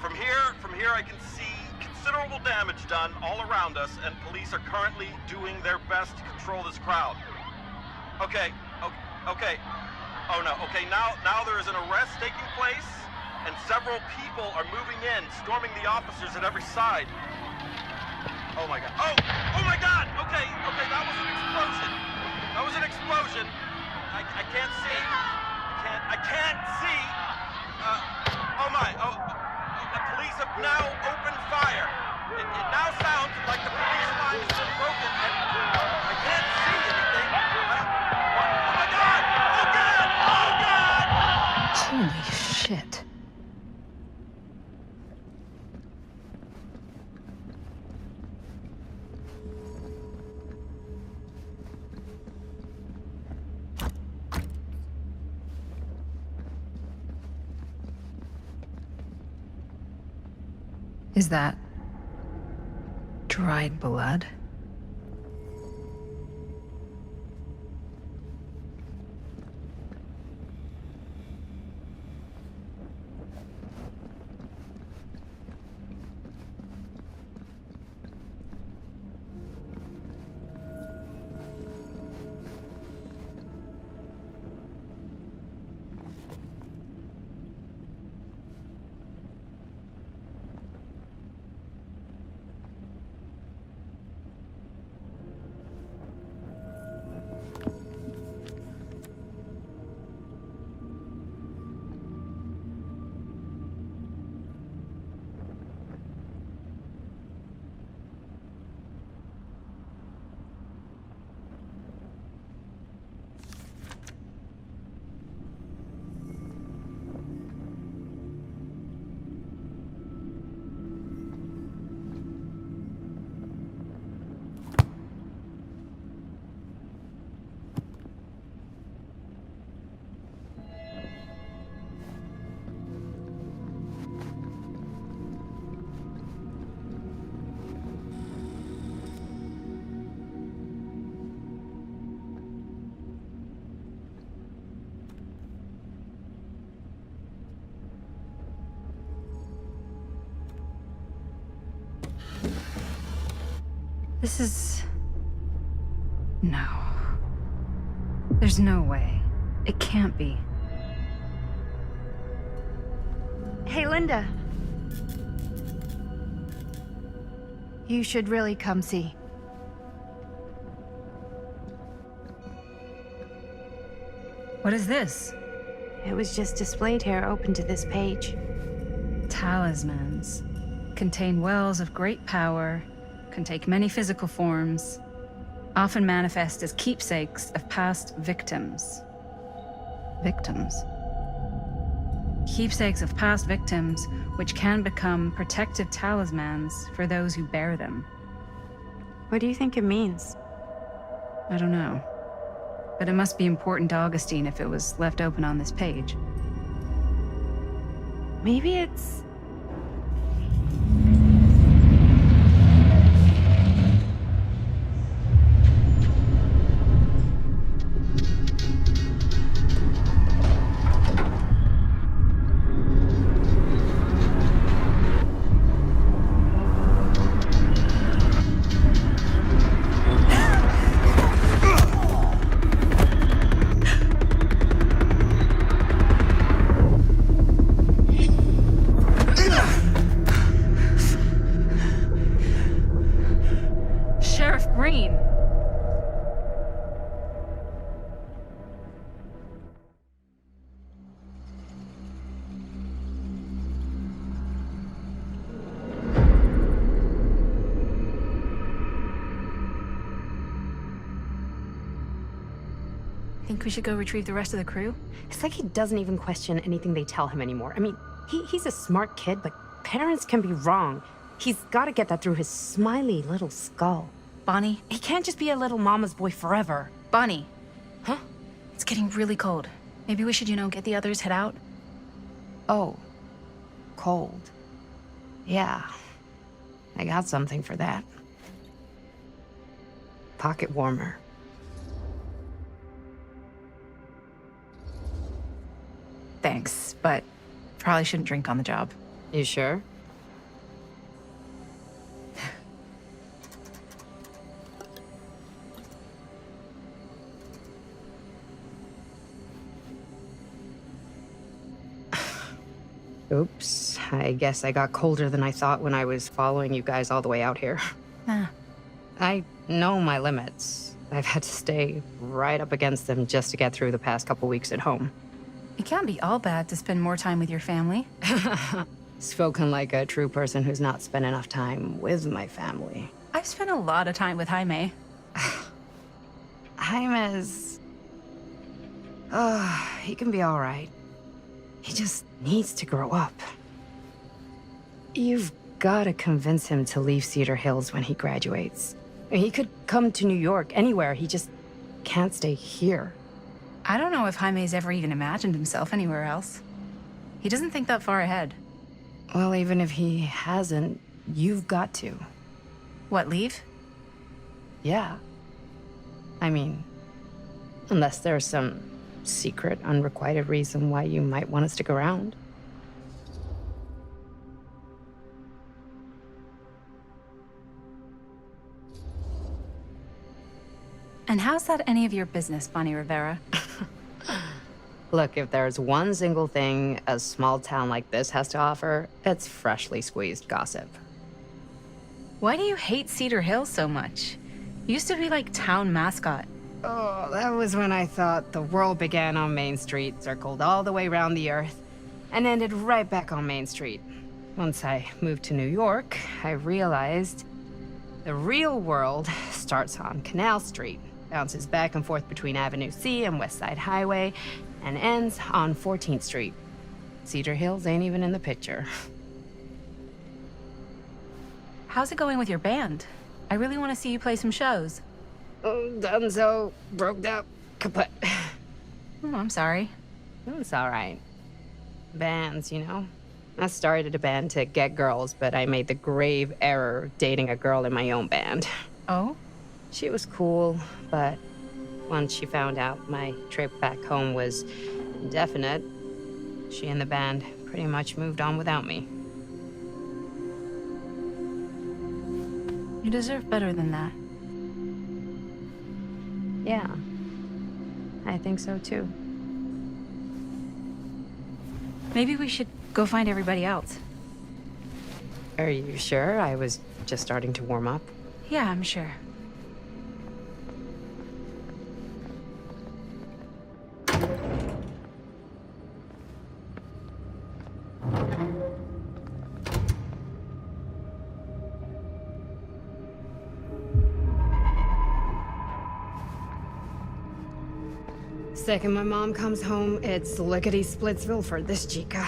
From here I can see considerable damage done all around us, and police are currently doing their best to control this crowd. Okay. Oh no, okay, now there is an arrest taking place, and several people are moving in, storming the officers at every side. Oh my god. Oh my god! Okay, that was an explosion. That was an explosion. I can't see. I can't see. The police have now opened fire. It now sounds like the police line has been broken, and I can't see anything. Oh my god! Oh god! Oh god! Holy shit. Is that dried blood? This is... No. There's no way. It can't be. Hey, Linda. You should really come see. What is this? It was just displayed here, open to this page. Talismans. Contain wells of great power, can take many physical forms, often manifest as keepsakes of past victims. Victims? Keepsakes of past victims, which can become protective talismans for those who bear them. What do you think it means? I don't know. But it must be important to Augustine if it was left open on this page. Maybe it's... Sheriff Green! Think we should go retrieve the rest of the crew? It's like he doesn't even question anything they tell him anymore. I mean, he's a smart kid, but parents can be wrong. He's got to get that through his smiley little skull. Bonnie? He can't just be a little mama's boy forever. Bonnie. Huh? It's getting really cold. Maybe we should, get the others, head out? Oh. Cold. Yeah. I got something for that. Pocket warmer. Thanks, but probably shouldn't drink on the job. You sure? Oops. I guess I got colder than I thought when I was following you guys all the way out here. Ah. I know my limits. I've had to stay right up against them just to get through the past couple weeks at home. It can't be all bad to spend more time with your family. Spoken like a true person who's not spent enough time with my family. I've spent a lot of time with Jaime. Jaime's... he can be all right. He just needs to grow up. You've got to convince him to leave Cedar Hills when he graduates. He could come to New York, anywhere. He just can't stay here. I don't know if Jaime's ever even imagined himself anywhere else. He doesn't think that far ahead. Well, even if he hasn't, you've got to. What, leave? Yeah. I mean, unless there's some secret, unrequited reason why you might want to stick around. And how's that any of your business, Bonnie Rivera? Look, if there's one single thing a small town like this has to offer, it's freshly squeezed gossip. Why do you hate Cedar Hills so much? You used to be like town mascot. Oh, that was when I thought the world began on Main Street, circled all the way around the earth, and ended right back on Main Street. Once I moved to New York, I realized the real world starts on Canal Street, bounces back and forth between Avenue C and West Side Highway, and ends on 14th Street. Cedar Hills ain't even in the picture. How's it going with your band? I really want to see you play some shows. Oh, donezo, broke up, kaput. Oh, I'm sorry. It's all right. Bands, you know? I started a band to get girls, but I made the grave error of dating a girl in my own band. Oh? She was cool, but once she found out my trip back home was indefinite, she and the band pretty much moved on without me. You deserve better than that. Yeah. I think so too. Maybe we should go find everybody else. Are you sure? I was just starting to warm up. Yeah, I'm sure. Second my mom comes home, it's lickety-splitsville for this chica.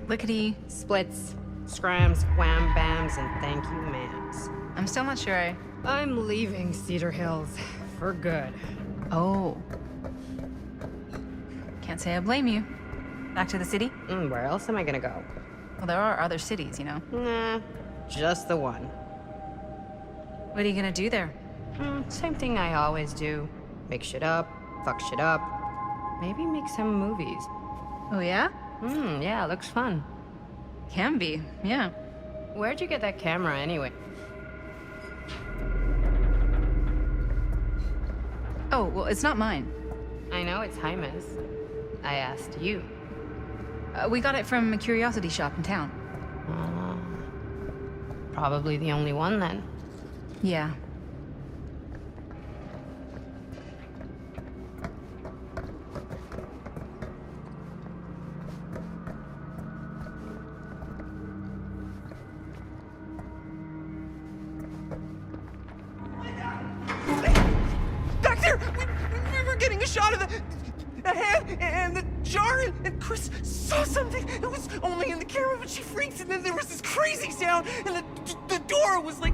Lickety... Splits, scrams, wham bams, and thank you ma'ams. I'm still not sure I'm leaving Cedar Hills for good. Oh. Can't say I blame you. Back to the city? Where else am I gonna go? Well, there are other cities, you know. Nah, just the one. What are you gonna do there? Same thing I always do. Make shit up, fuck shit up. Maybe make some movies. Oh, yeah? Yeah, looks fun. Can be, yeah. Where'd you get that camera anyway? Oh, well, it's not mine. I know it's Jaime's. I asked you. We got it from a curiosity shop in town. Probably the only one then. Yeah. Back there! We were getting a shot of the hand and the jar, and Chris saw something. It was only in the camera, but she freaks, and then there was this crazy sound, and the door was like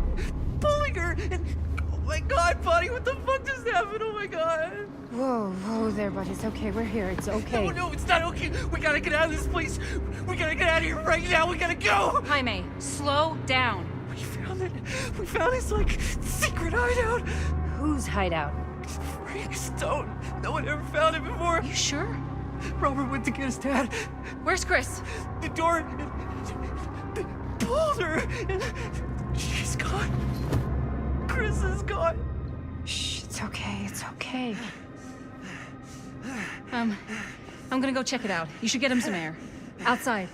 pulling her, and oh my god, buddy, what the fuck just happened? Oh my god. Whoa there, buddy. It's okay. We're here. It's okay. No, it's not okay. We gotta get out of this place. We gotta get out of here right now. We gotta go. Jaime, slow down. We found it. We found his, like, secret hideout. Whose hideout? Freaks don't. No one ever found it before. You sure? Robert went to get his dad. Where's Chris? The door pulled her, and she's gone. Chris is gone. Shh, it's okay. It's okay. I'm gonna go check it out. You should get him some air. Outside.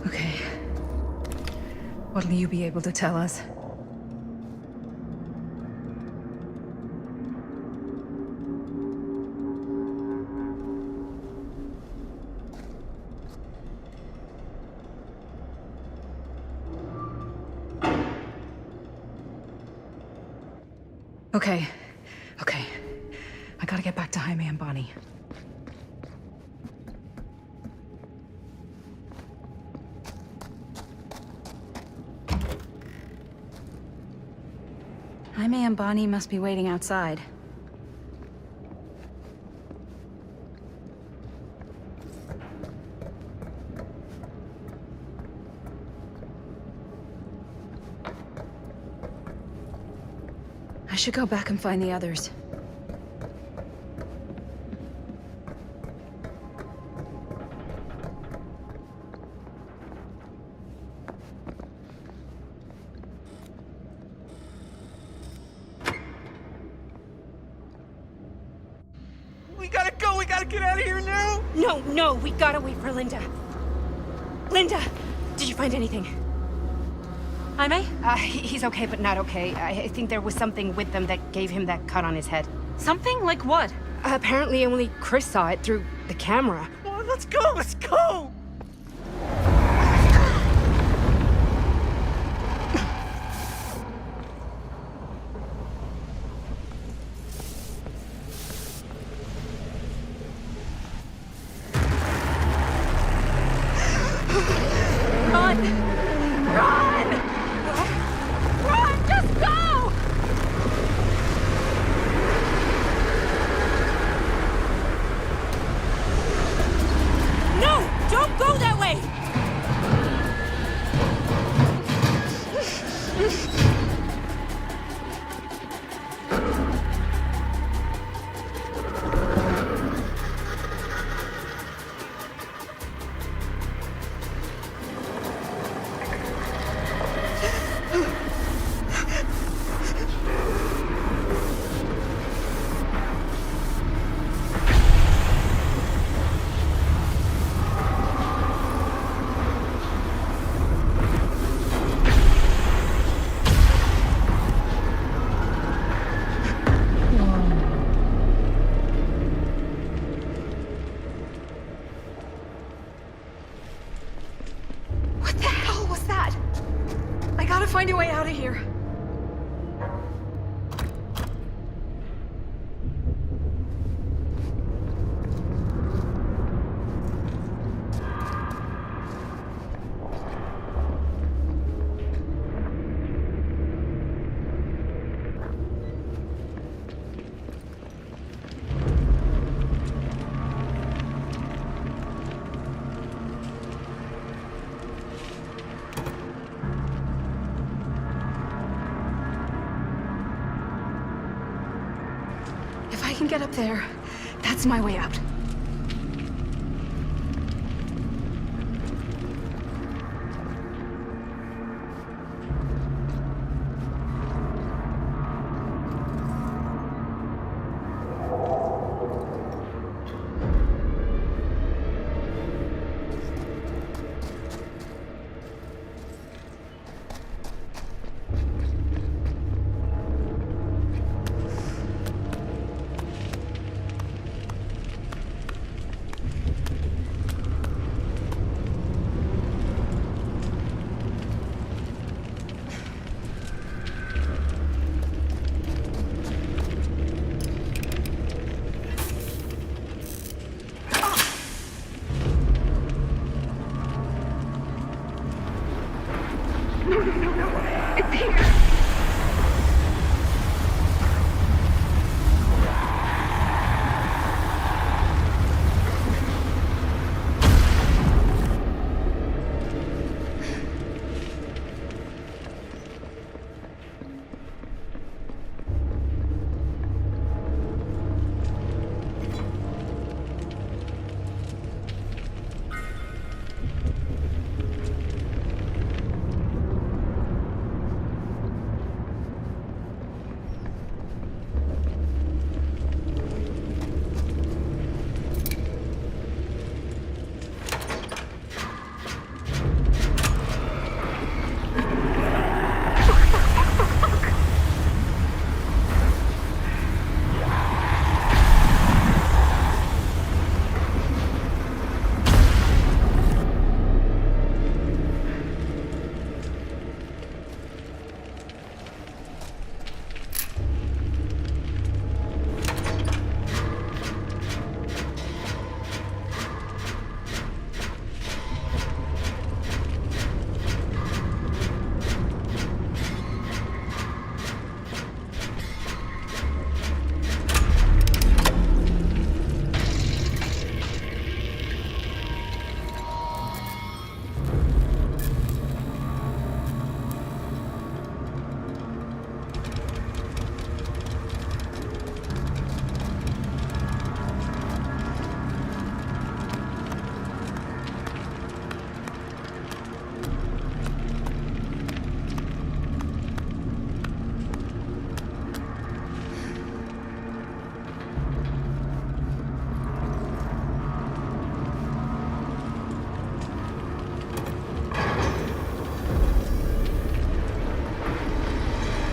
Okay. What'll you be able to tell us? Okay. I gotta get back to Jaime and Bonnie. Jaime and Bonnie must be waiting outside. I should go back and find the others. We gotta go. We gotta get out of here now. No, we gotta wait for Linda. Linda, did you find anything? Jaime? He's okay, but not okay. I think there was something with them that gave him that cut on his head. Something? Like what? Apparently only Chris saw it through the camera. Well, let's go. find a way out of here. If I can get up there, that's my way out.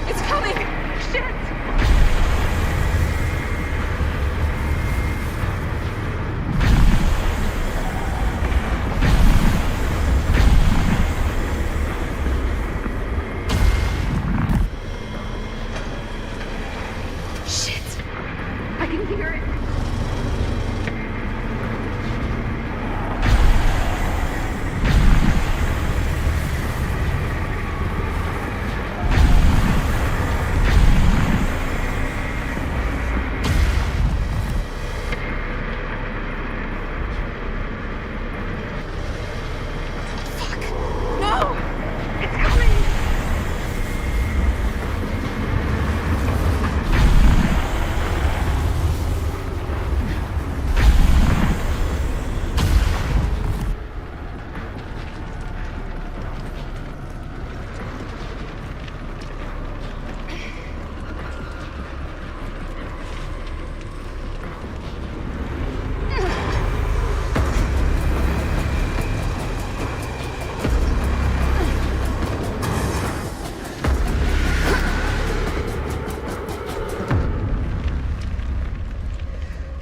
It's here!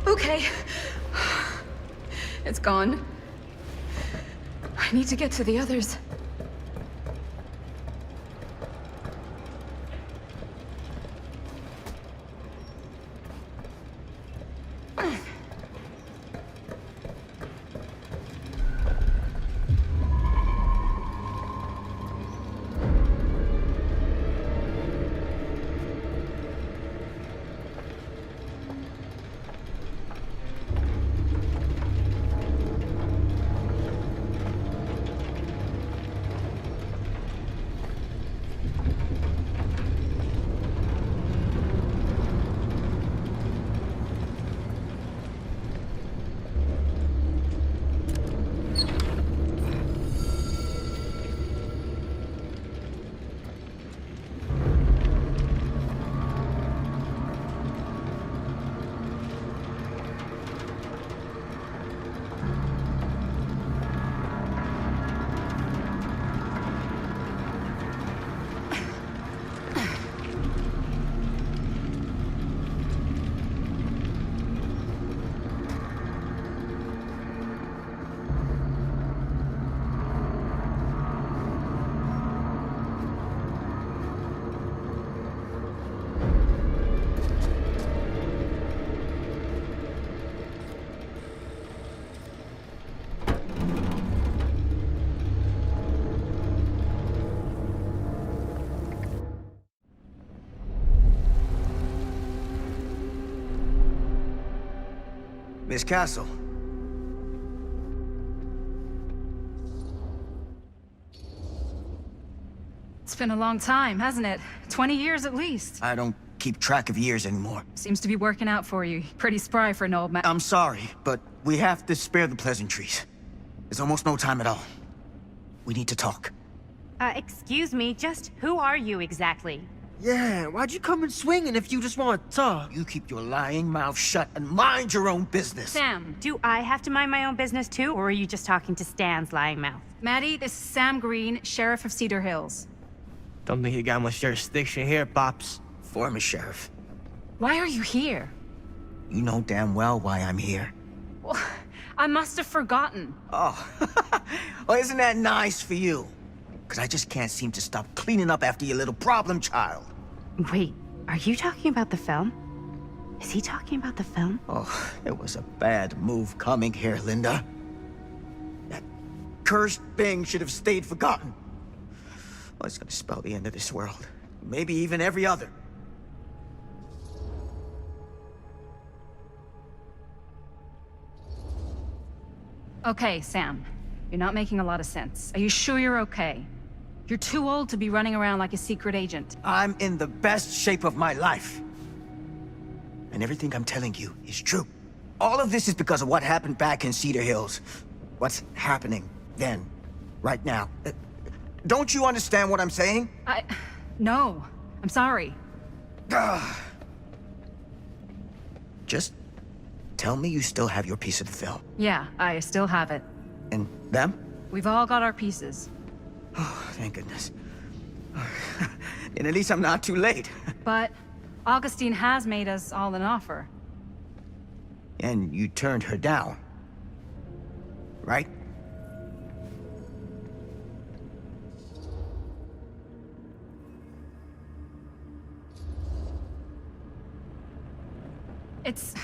Okay. It's gone. I need to get to the others. Miss Castle. It's been a long time, hasn't it? 20 years at least. I don't keep track of years anymore. Seems to be working out for you. Pretty spry for an old man. I'm sorry, but we have to spare the pleasantries. There's almost no time at all. We need to talk. Excuse me, just who are you exactly? Yeah, why'd you come in swinging if you just want to talk? You keep your lying mouth shut and mind your own business. Sam. Do I have to mind my own business too, or are you just talking to Stan's lying mouth? Maddie, this is Sam Green, Sheriff of Cedar Hills. Don't think you got much jurisdiction here, Pops. Former sheriff. Why are you here? You know damn well why I'm here. Well, I must have forgotten. Oh, well, isn't that nice for you? Because I just can't seem to stop cleaning up after your little problem child. Wait, are you talking about the film? Is he talking about the film? Oh, it was a bad move coming here, Linda. That cursed thing should have stayed forgotten. Oh, it's gonna spell the end of this world. Maybe even every other. Okay, Sam. You're not making a lot of sense. Are you sure you're okay? You're too old to be running around like a secret agent. I'm in the best shape of my life. And everything I'm telling you is true. All of this is because of what happened back in Cedar Hills. What's happening then, right now. Don't you understand what I'm saying? No. I'm sorry. Just tell me you still have your piece of the film. Yeah, I still have it. And them? We've all got our pieces. Oh, thank goodness. And at least I'm not too late. But Augustine has made us all an offer. And you turned her down, right? It's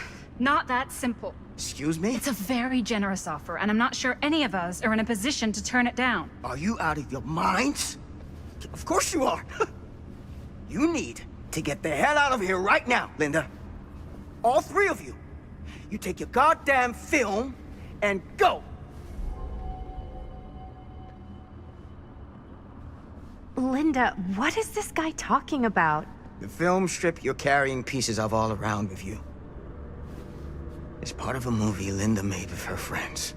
not that simple. Excuse me? It's a very generous offer, and I'm not sure any of us are in a position to turn it down. Are you out of your minds? Of course you are. You need to get the hell out of here right now, Linda. All three of you. You take your goddamn film and go. Linda, what is this guy talking about? The film strip you're carrying pieces of all around with you. It's part of a movie Linda made with her friends.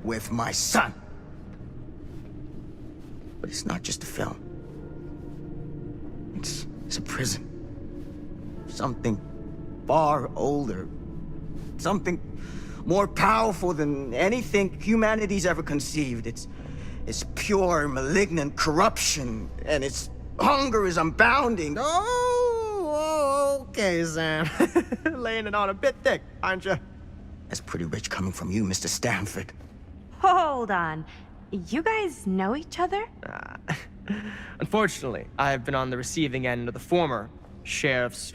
With my son. But it's not just a film. It's a prison. Something far older. Something more powerful than anything humanity's ever conceived. It's pure, malignant corruption, and its hunger is unbounding. Oh, okay, Sam. Laying it on a bit thick, aren't you? That's pretty rich coming from you, Mr. Stanford. Hold on. You guys know each other? Unfortunately, I've been on the receiving end of the former sheriff's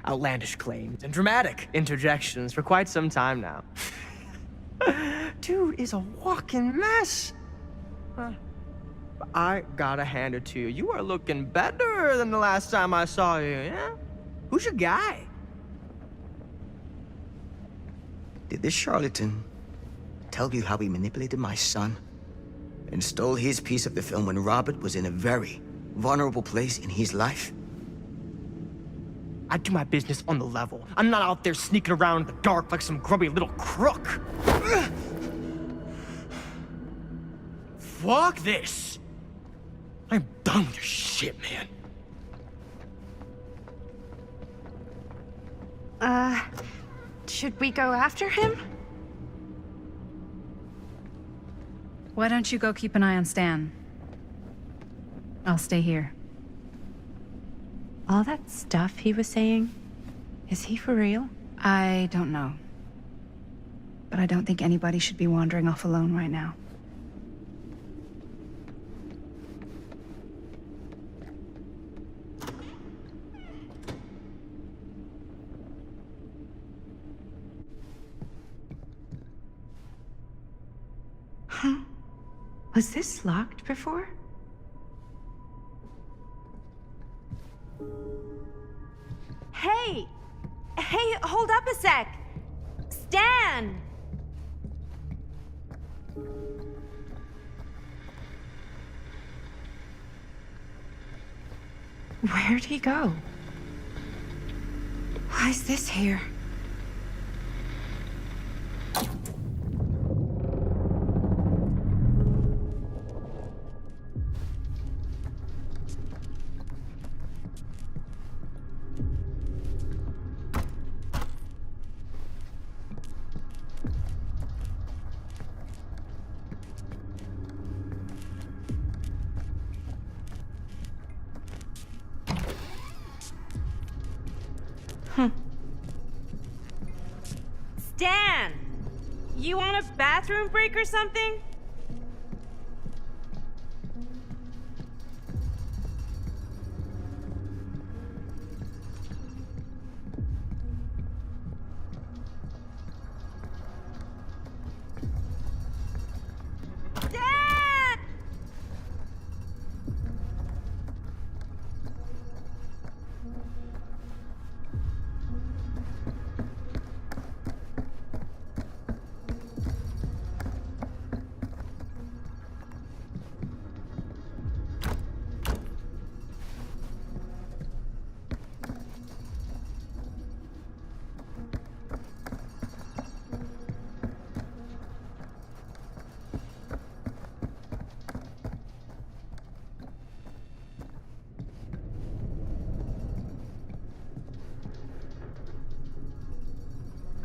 outlandish claims and dramatic interjections for quite some time now. Dude is a walking mess. I gotta hand it to you. You are looking better than the last time I saw you, yeah? Who's your guy? Did this charlatan tell you how he manipulated my son and stole his piece of the film when Robert was in a very vulnerable place in his life? I do my business on the level. I'm not out there sneaking around in the dark like some grubby little crook. Fuck this. I'm done with your shit, man. Should we go after him? Why don't you go keep an eye on Stan? I'll stay here. All that stuff he was saying, is he for real? I don't know. But I don't think anybody should be wandering off alone right now. Huh? Was this locked before? Hey! Hey, hold up a sec! Stan! Where'd he go? Why is this here? Stan! You on a bathroom break or something? Dad!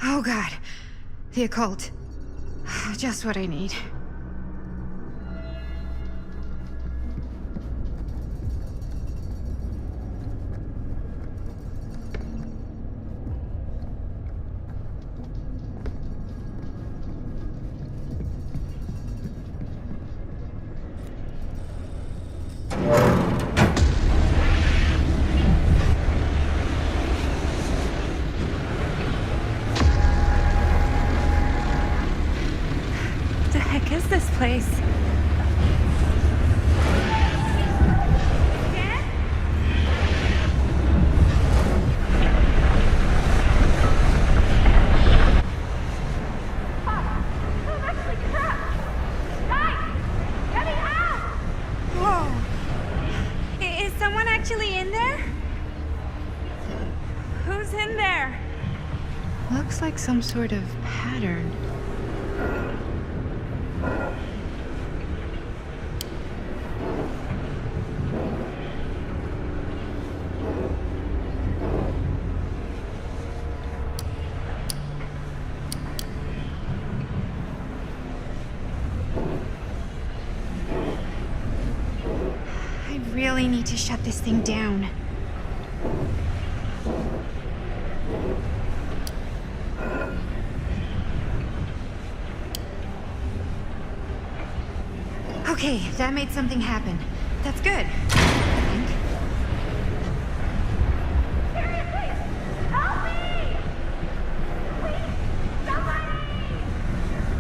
Oh god. The occult. Just what I need. The heck is this place? Whoa! Is someone actually in there? Who's in there? Looks like some sort of pattern. I really need to shut this thing down. Okay, that made something happen. That's good, I think.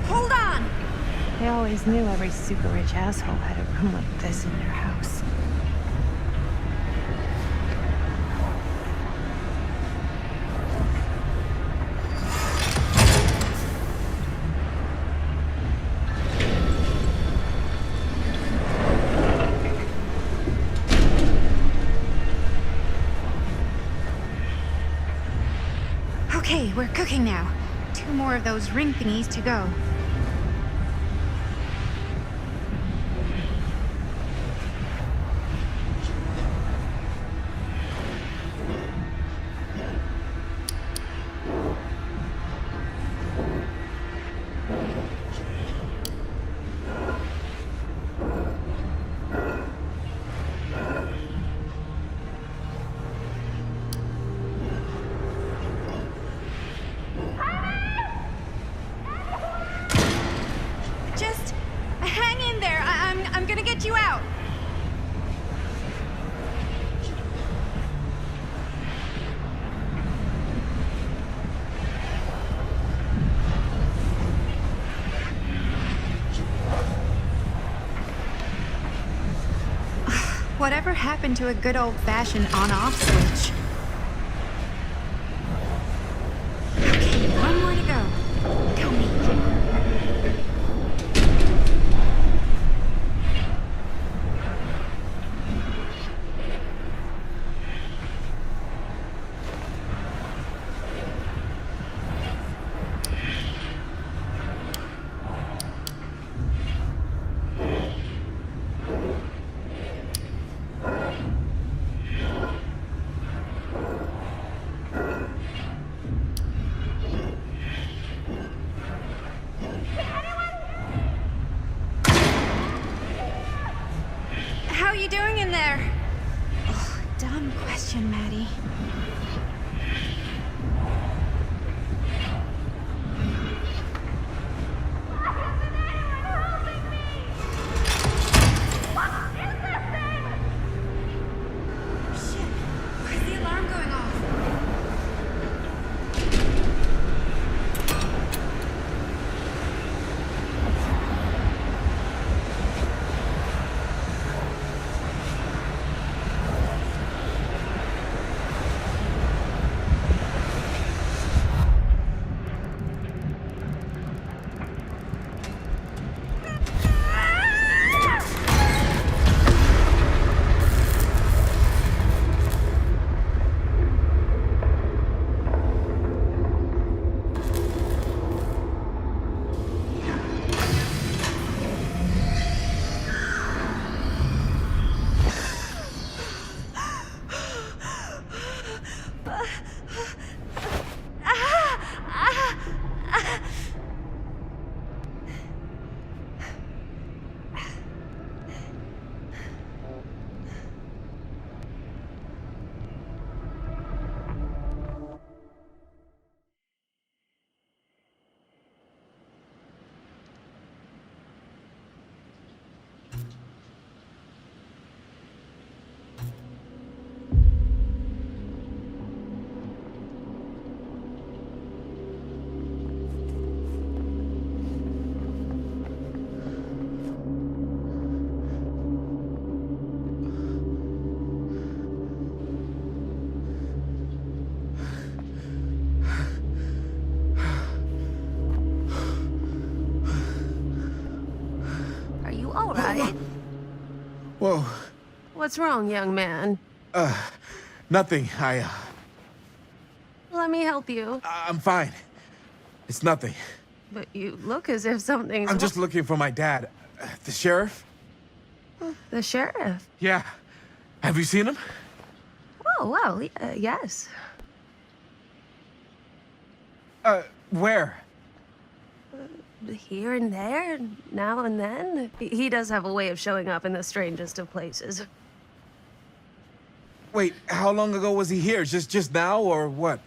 Hold on! They always knew every super rich asshole had a room like this in their house. Okay, we're cooking now. 2 more of those ring thingies to go. Just hang in there. I'm gonna get you out. Whatever happened to a good old-fashioned on-off switch? Okay, 1 more to go. How you doing in there? Oh, dumb question, Maddie. Where's the alarm going off? Are you all right? Whoa. What's wrong, young man? Nothing. Let me help you. I'm fine. It's nothing. But you look as if something's... I'm just looking for my dad. The sheriff? The sheriff? Yeah. Have you seen him? Oh, well, yes. Where? Here and there, now and then. He does have a way of showing up in the strangest of places. Wait, how long ago was he here? Just now, or what?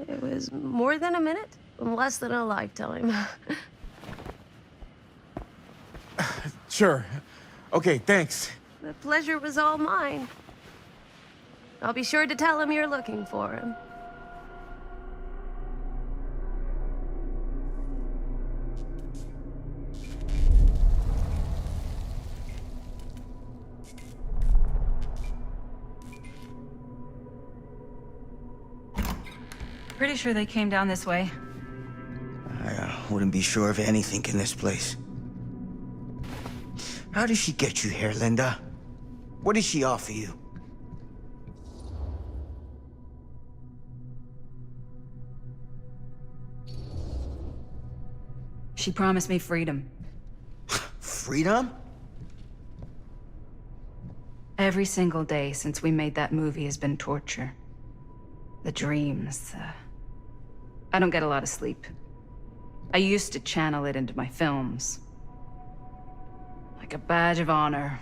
It was more than a minute, less than a lifetime. Sure. Okay, thanks. The pleasure was all mine. I'll be sure to tell him you're looking for him. Pretty sure they came down this way. I wouldn't be sure of anything in this place. How did she get you here, Linda? What did she offer you? She promised me freedom. Freedom? Every single day since we made that movie has been torture. The dreams, I don't get a lot of sleep. I used to channel it into my films. Like a badge of honor.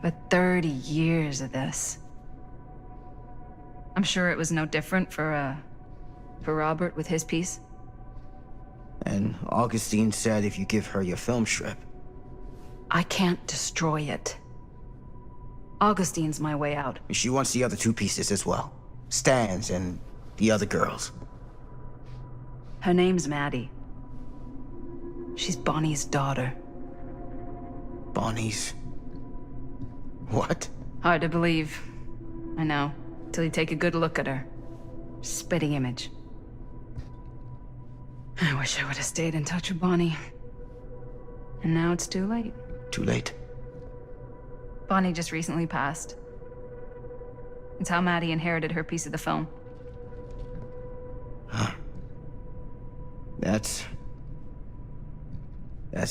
But 30 years of this. I'm sure it was no different for Robert with his piece. And Augustine said if you give her your film strip. I can't destroy it. Augustine's my way out. She wants the other two pieces as well. Stan's and the other girls. Her name's Maddie. She's Bonnie's daughter. Bonnie's... what? Hard to believe. I know. Till you take a good look at her. Spitting image. I wish I would have stayed in touch with Bonnie. And now it's too late. Too late. Bonnie just recently passed. It's how Maddie inherited her piece of the film. Huh. That's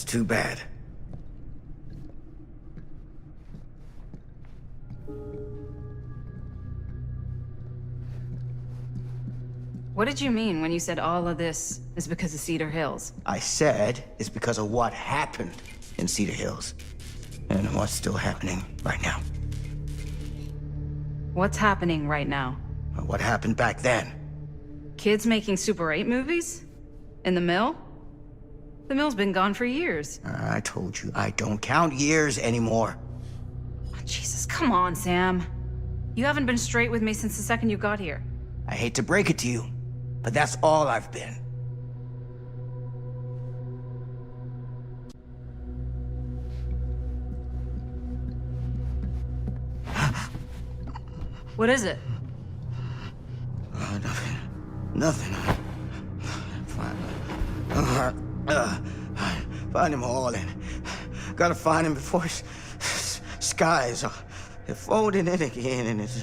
too bad. What did you mean when you said all of this is because of Cedar Hills? I said it's because of what happened in Cedar Hills. And what's still happening right now. What's happening right now? What happened back then? Kids making Super 8 movies? In the mill? The mill's been gone for years. I told you, I don't count years anymore. Oh, Jesus, come on, Sam. You haven't been straight with me since the second you got here. I hate to break it to you, but that's all I've been. What is it? Nothing. Nothing. Find him all and gotta find him before his skies are folding in again and it's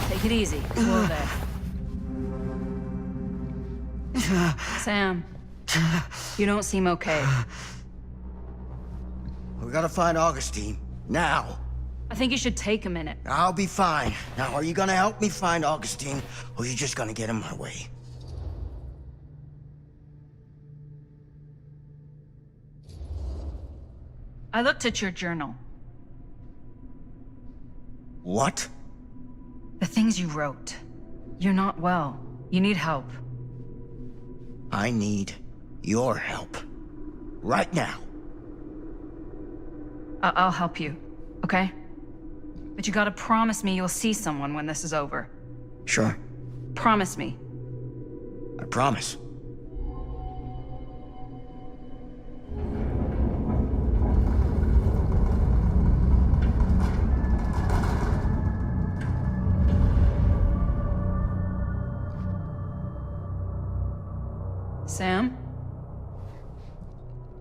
Take it easy. Slow there. Sam, you don't seem okay. We gotta find Augustine. Now. I think you should take a minute. I'll be fine. Now, are you gonna help me find Augustine, or are you just gonna get in my way? I looked at your journal. What? The things you wrote. You're not well. You need help. I need your help. Right now. I'll help you, okay? But you gotta promise me you'll see someone when this is over. Sure. Promise me. I promise. Sam?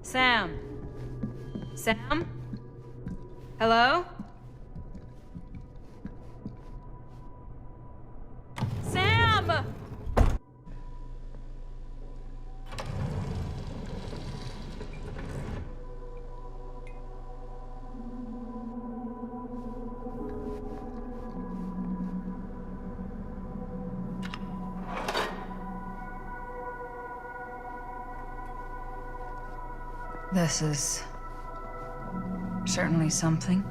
Sam? Sam? Hello? Sam! This is certainly something.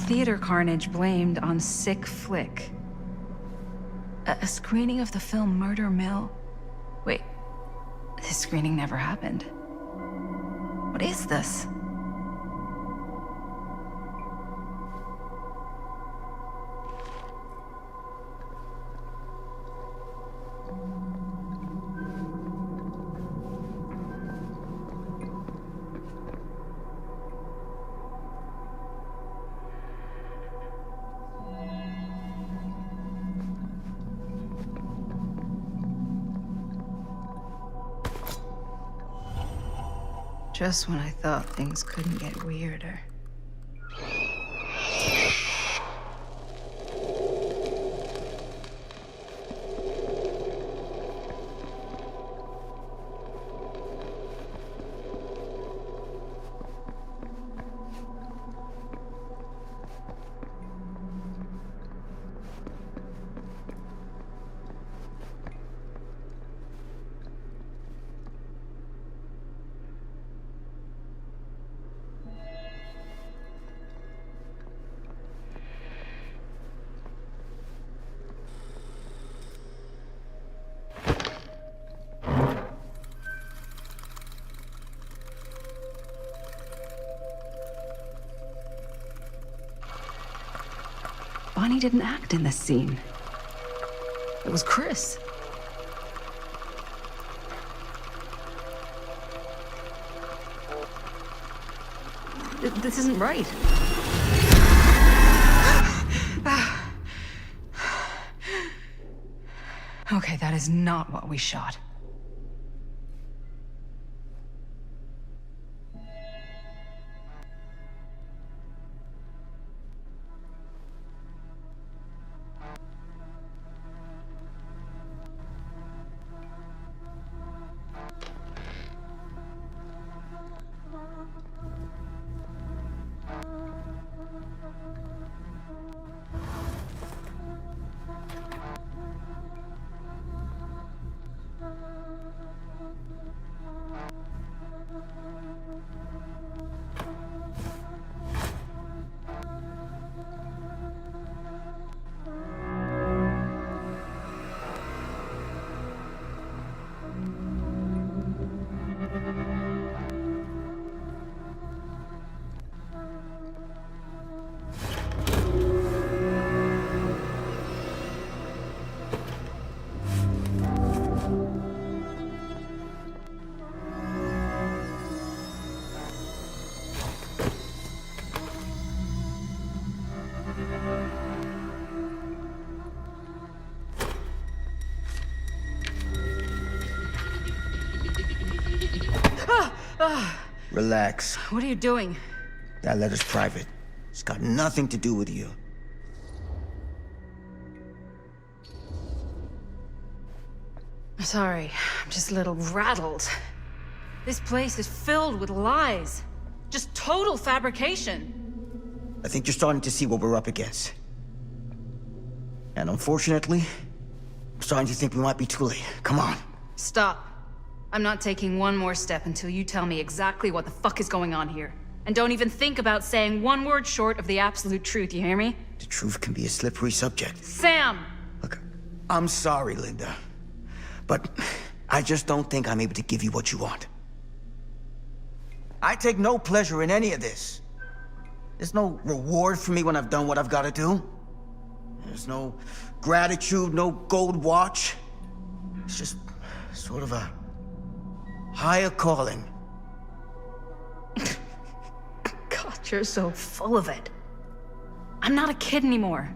Theater carnage blamed on sick flick. A screening of the film Murder Mill? Wait, this screening never happened. What is this? Just when I thought things couldn't get weirder. Johnny didn't act in this scene. It was Chris. This isn't right. Okay, that is not what we shot. Relax. What are you doing? That letter's private. It's got nothing to do with you. Sorry, I'm just a little rattled. This place is filled with lies. Just total fabrication. I think you're starting to see what we're up against. And unfortunately, I'm starting to think we might be too late. Come on. Stop. I'm not taking one more step until you tell me exactly what the fuck is going on here. And don't even think about saying one word short of the absolute truth, you hear me? The truth can be a slippery subject. Sam! I'm sorry, Linda. But I just don't think I'm able to give you what you want. I take no pleasure in any of this. There's no reward for me when I've done what I've got to do. There's no gratitude, no gold watch. It's just sort of a higher calling. God, you're so full of it. I'm not a kid anymore.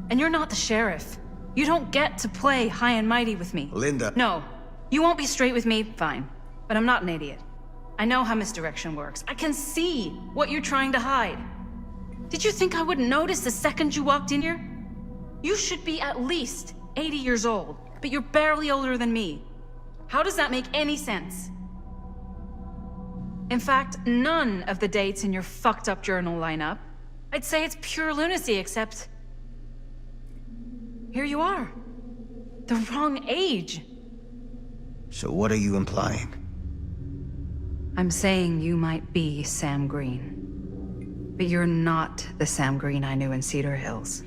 And you're not the sheriff. You don't get to play high and mighty with me. Linda. No. You won't be straight with me, fine. But I'm not an idiot. I know how misdirection works. I can see what you're trying to hide. Did you think I wouldn't notice the second you walked in here? You should be at least 80 years old, but you're barely older than me. How does that make any sense? In fact, none of the dates in your fucked up journal line up. I'd say it's pure lunacy, except here you are. The wrong age. So what are you implying? I'm saying you might be Sam Green. But you're not the Sam Green I knew in Cedar Hills.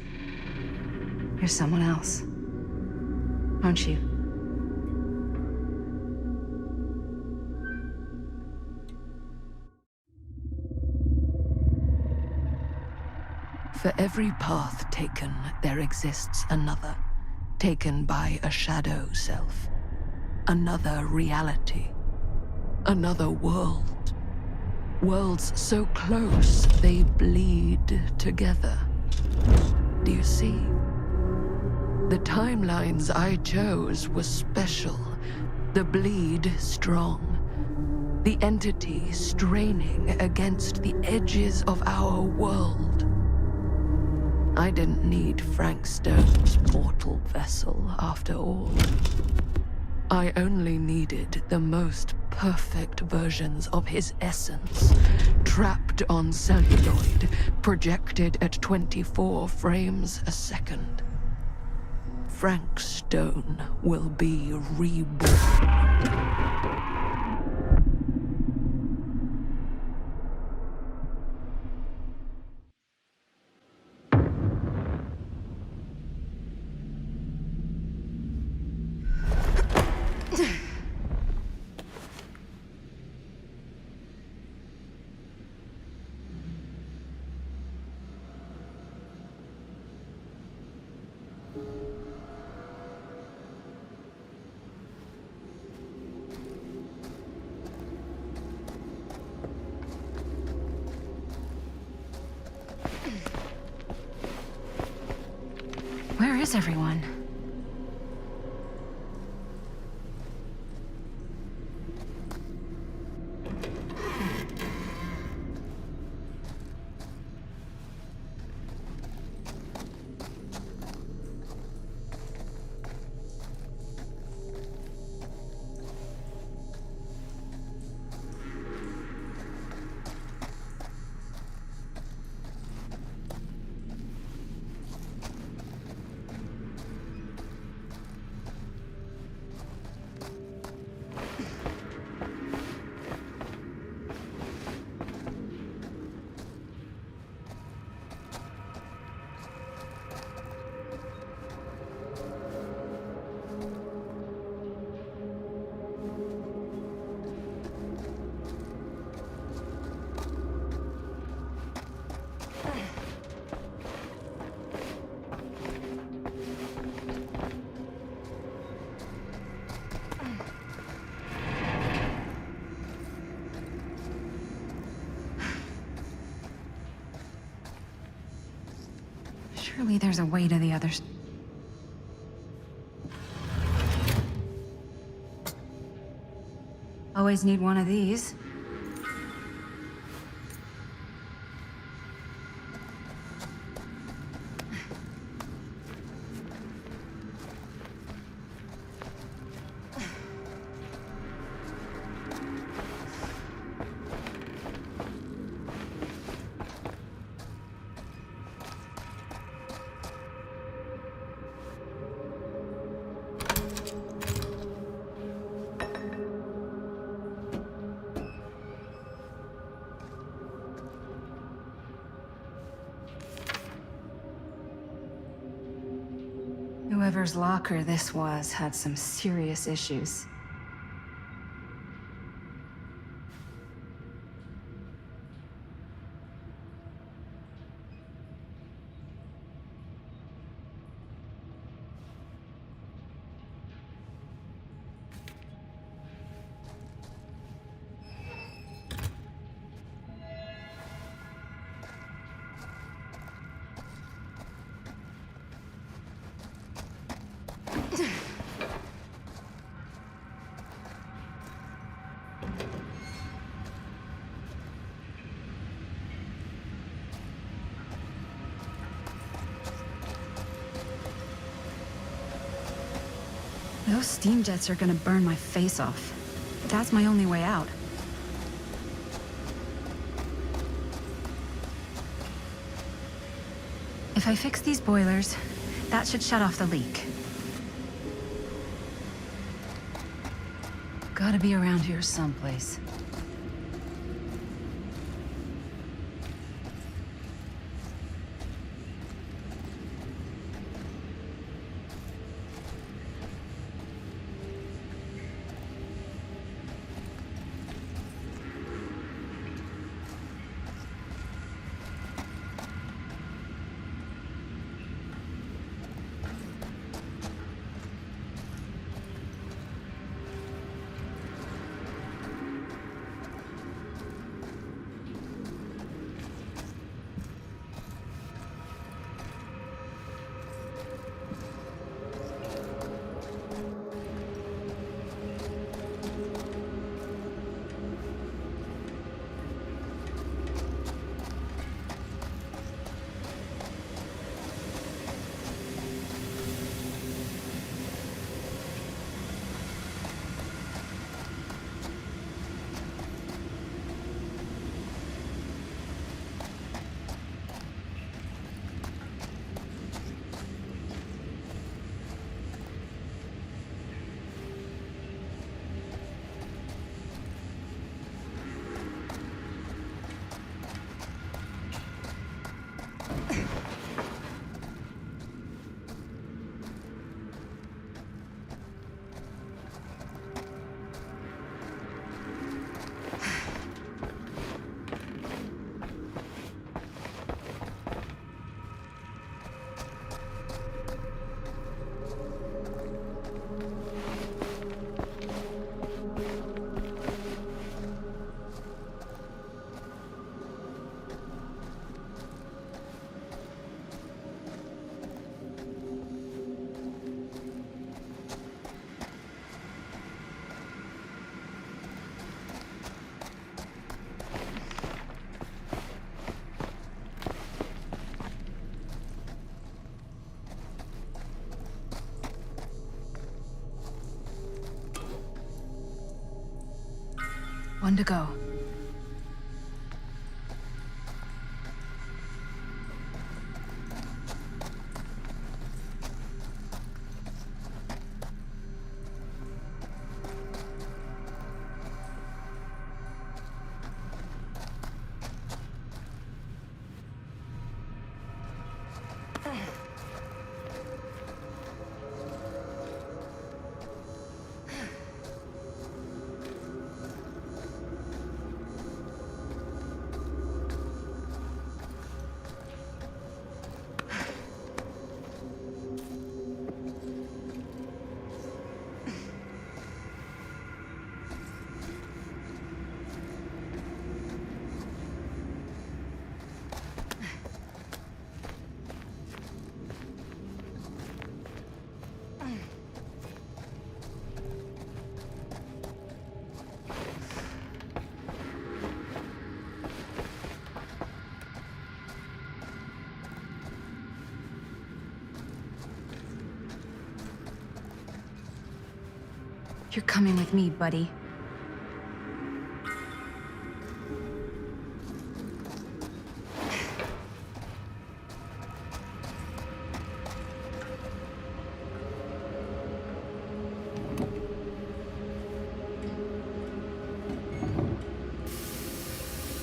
You're someone else. Aren't you? For every path taken, there exists another, taken by a shadow self. Another reality. Another world. Worlds so close, they bleed together. Do you see? The timelines I chose were special. The bleed strong. The entity straining against the edges of our world. I didn't need Frank Stone's mortal vessel, after all. I only needed the most perfect versions of his essence, trapped on celluloid, projected at 24 frames a second. Frank Stone will be reborn. Where is everyone? Surely there's a way to the others. Always need one of these. Whoever's locker this was had some serious issues. Those steam jets are gonna burn my face off. That's my only way out. If I fix these boilers, that should shut off the leak. Gotta be around here someplace. one to go. You're coming with me, buddy.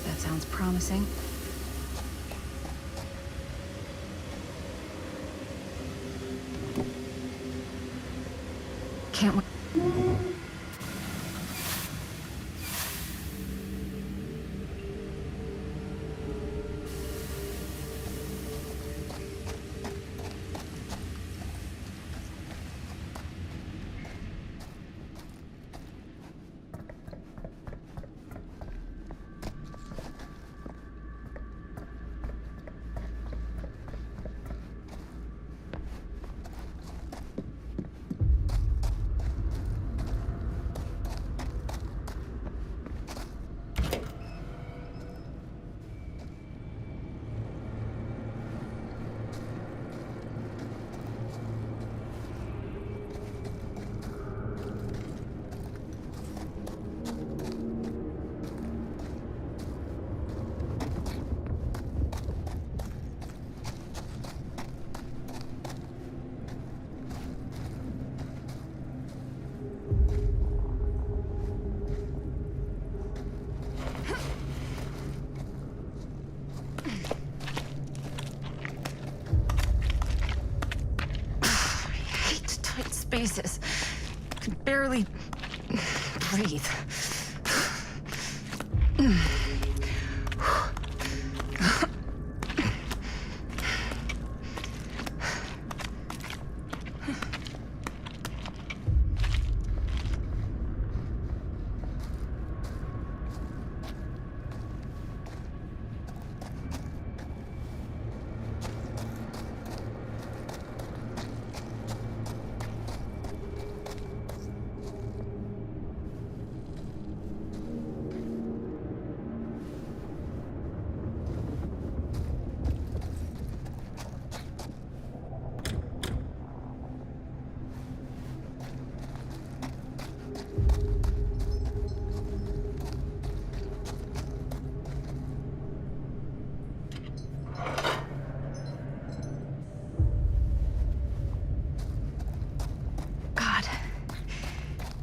That sounds promising. Can't wait. Spaces. I can barely breathe.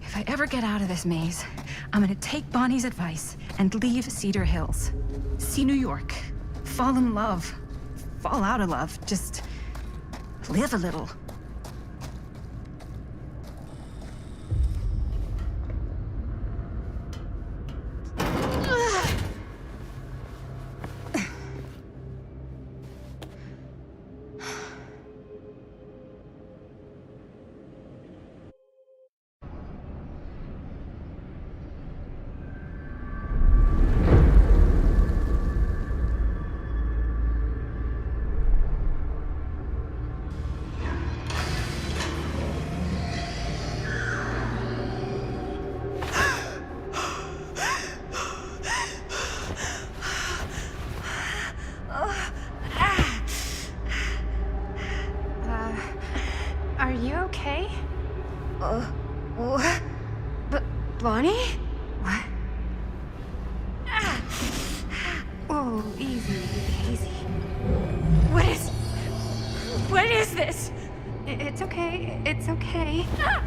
If I ever get out of this maze, I'm gonna take Bonnie's advice and leave Cedar Hills. See New York. Fall in love. Fall out of love. Just live a little. Are you okay? But Bonnie? What? Oh, easy, easy. What is this? It's okay. It's okay. Ah!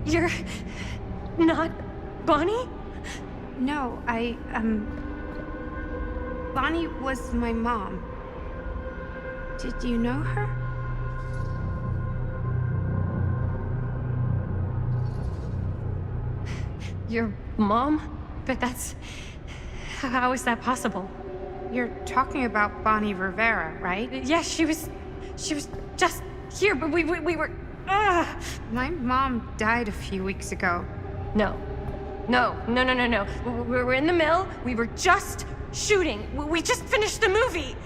You're not Bonnie? No, Bonnie was my mom. Did you know her? Your mom? But how is that possible? You're talking about Bonnie Rivera, right? Yes, she was just here, but we were... My mom died a few weeks ago. No. We were in the mill. We were just shooting. We just finished the movie.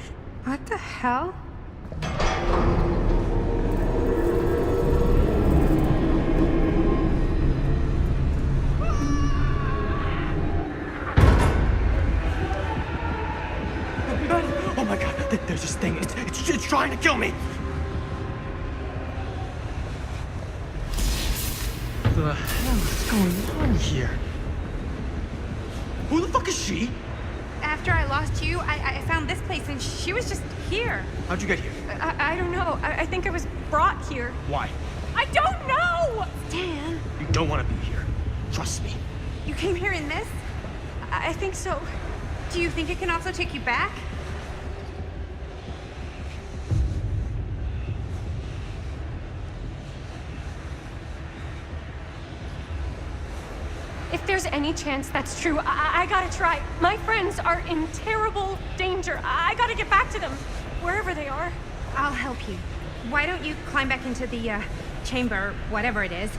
What the hell? Oh my god, there's this thing. It's trying to kill me. The hell is going on here? Who the fuck is she? After I lost you, I found this place and she was just here. How'd you get here? I don't know. I think I was brought here. Why? I don't know! Dan. You don't want to be here. Trust me. You came here in this? I think so. Do you think it can also take you back? If there's any chance that's true, I gotta try. My friends are in terrible danger. I gotta get back to them, wherever they are. I'll help you. Why don't you climb back into the, chamber, whatever it is.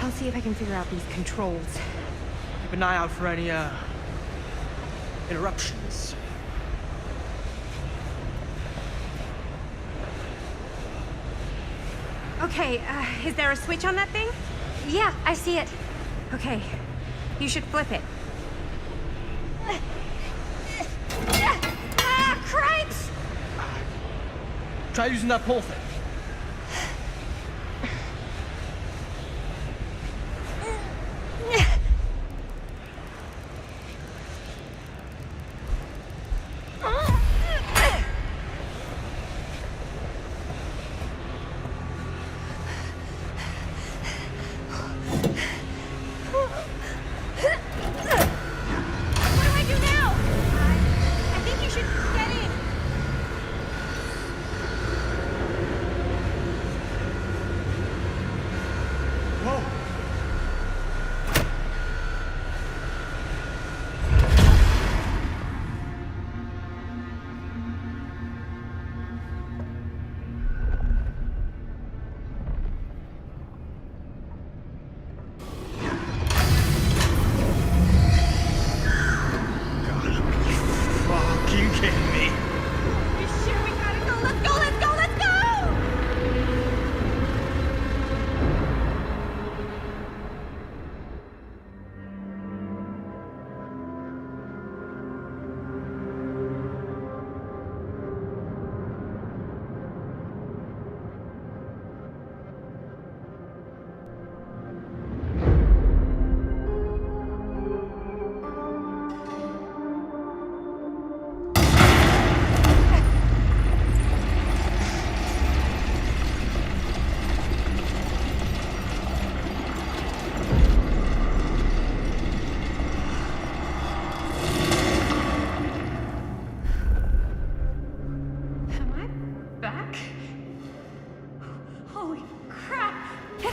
I'll see if I can figure out these controls. Keep an eye out for any, interruptions. Okay, is there a switch on that thing? Yeah, I see it. Okay, you should flip it. Cripes! Try using that pole thing.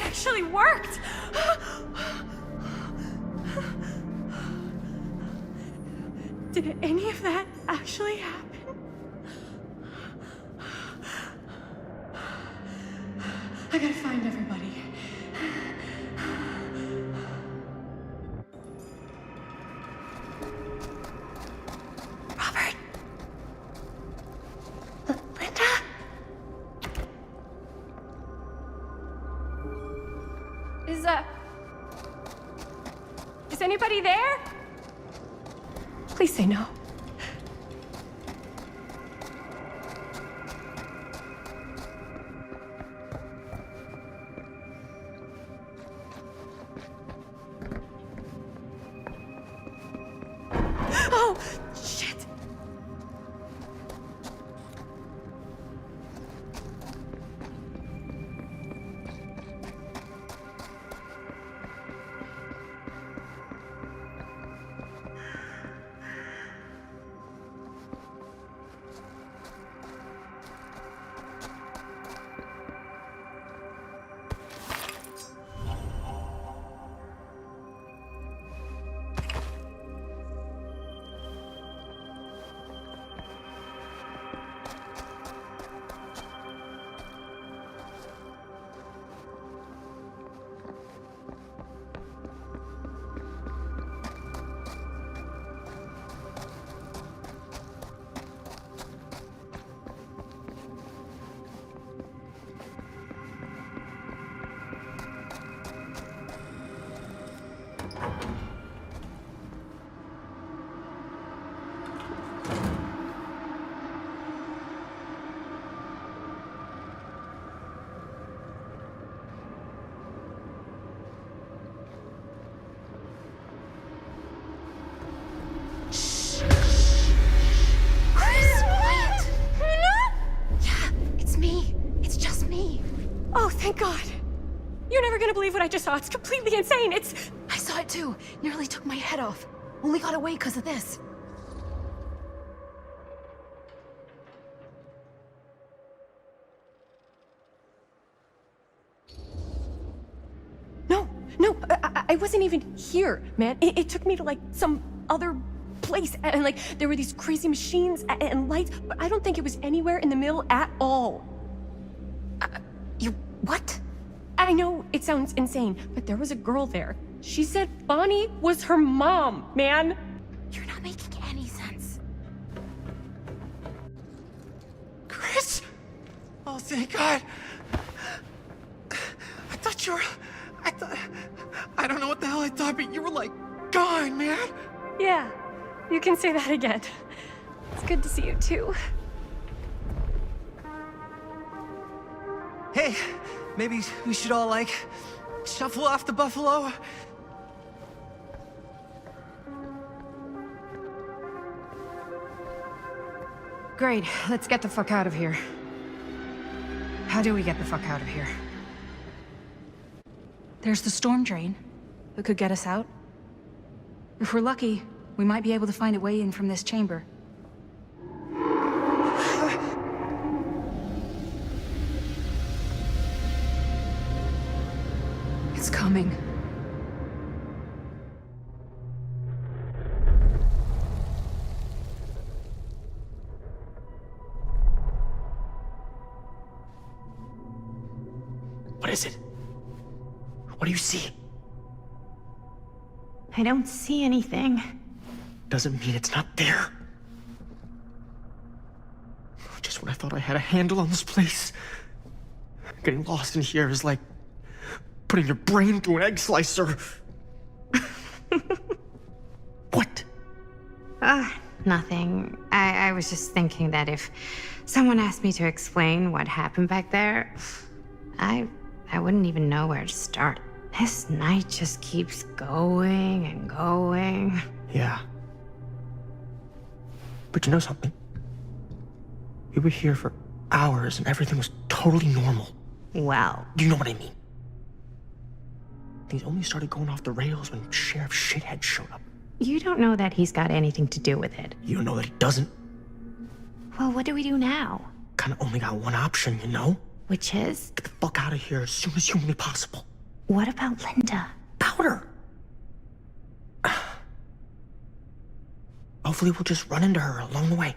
Actually worked! Did any of that actually happen? I gotta find everybody. Robert? Linda? Is anybody there? Please say no. Oh! Oh, thank God. You're never gonna believe what I just saw. It's completely insane. I saw it too. Nearly took my head off. Only got away because of this. No, I wasn't even here, man. It took me to, like, some other place, and, like, there were these crazy machines and lights, but I don't think it was anywhere in the mill at all. You what? I know it sounds insane, but there was a girl there. She said Bonnie was her mom, man. You're not making any sense. Chris! Oh, thank God. I thought you were... I don't know what the hell I thought, but you were, like, gone, man. Yeah, you can say that again. It's good to see you, too. Hey, maybe we should all, like, shuffle off the buffalo. Great, let's get the fuck out of here. How do we get the fuck out of here? There's the storm drain that could get us out. If we're lucky, we might be able to find a way in from this chamber. It's coming. What is it? What do you see? I don't see anything. Doesn't mean it's not there. Just when I thought I had a handle on this place. Getting lost in here is like putting your brain through an egg slicer. What? Nothing. I was just thinking that if someone asked me to explain what happened back there, I wouldn't even know where to start. This night just keeps going and going. Yeah. But you know something? We were here for hours and everything was totally normal. Well, You know what I mean? Things only started going off the rails when Sheriff Shithead showed up. you don't know that he's got anything to do with it. You don't know that he doesn't? Well, what do we do now? Kinda only got one option, you know? Which is? Get the fuck out of here as soon as humanly possible. What about Linda? Powder! Hopefully we'll just run into her along the way.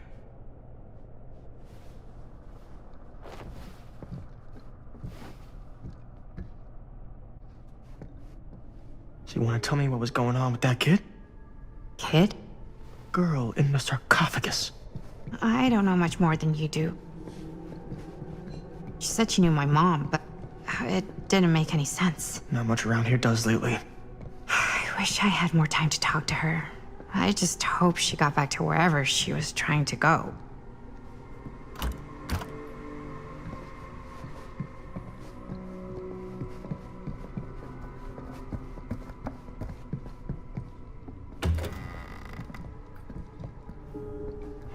So you want to tell me what was going on with that kid? Kid? Girl in the sarcophagus. I don't know much more than you do. She said she knew my mom, but it didn't make any sense. Not much around here does lately. I wish I had more time to talk to her. I just hope she got back to wherever she was trying to go.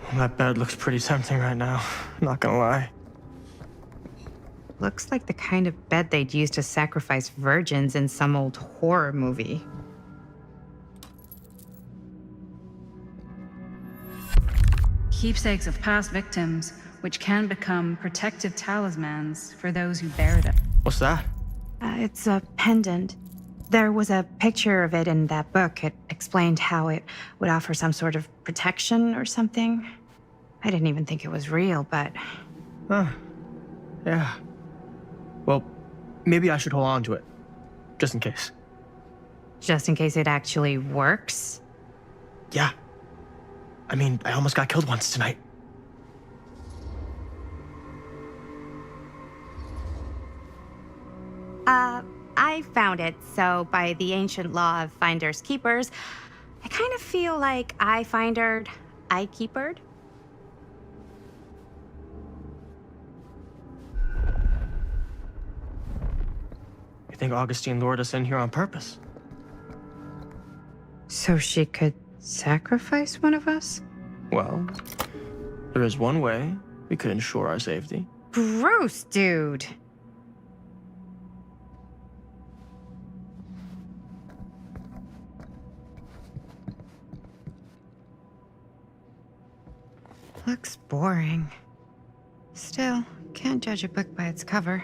Well, that bed looks pretty tempting right now. Not gonna lie. Looks like the kind of bed they'd use to sacrifice virgins in some old horror movie. Keepsakes of past victims, which can become protective talismans for those who bear them. What's that? It's a pendant. There was a picture of it in that book. It explained how it would offer some sort of protection or something. I didn't even think it was real, but... Huh. Yeah. Well, maybe I should hold on to it. Just in case. Just in case it actually works? Yeah. I mean, I almost got killed once tonight. I found it, so by the ancient law of finders keepers, I kind of feel like I findered, I keepered. You think Augustine lured us in here on purpose? So she could sacrifice one of us? Well, there is one way we could ensure our safety. Bruce, dude. Looks boring. Still, can't judge a book by its cover.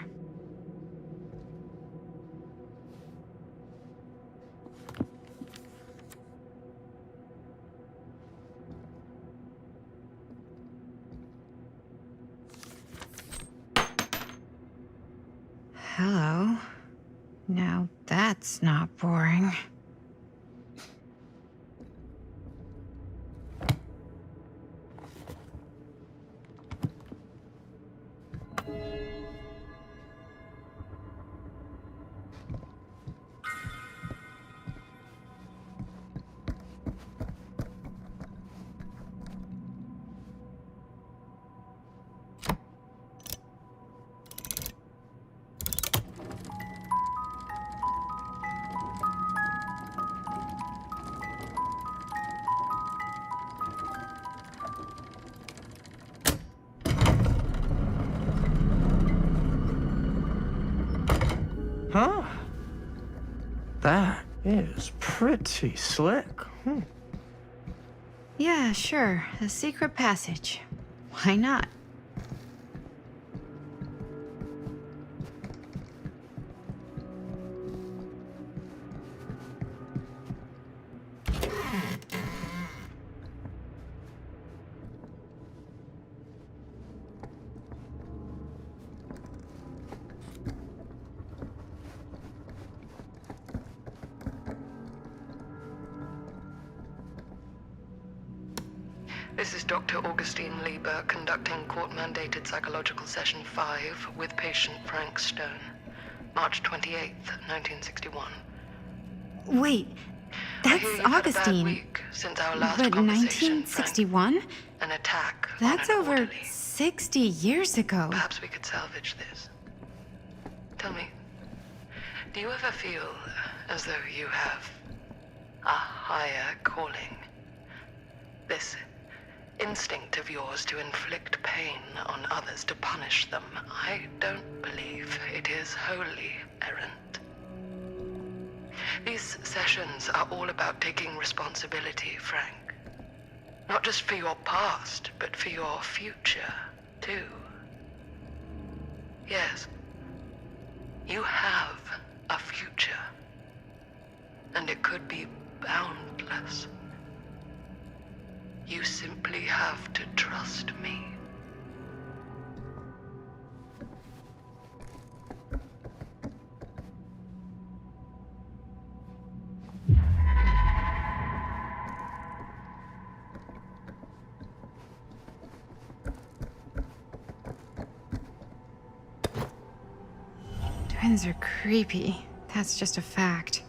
Hello. Now that's not boring. Huh? That is pretty slick. Yeah, sure. A secret passage. Why not? This is Dr. Augustine Lieber conducting court-mandated psychological session 5 with patient Frank Stone. March 28th, 1961. Wait, that's I hear you've had a bad Augustine. week since our last But conversation, 1961? An attack. That's over 60 years ago. Perhaps we could salvage this. Tell me, do you ever feel as though you have a higher calling? This instinct of yours to inflict pain on others, to punish them, I don't believe it is wholly errant. These sessions are all about taking responsibility, Frank. Not just for your past, but for your future, too. Yes, you have a future. And it could be boundless. You simply have to trust me. Twins are creepy. That's just a fact.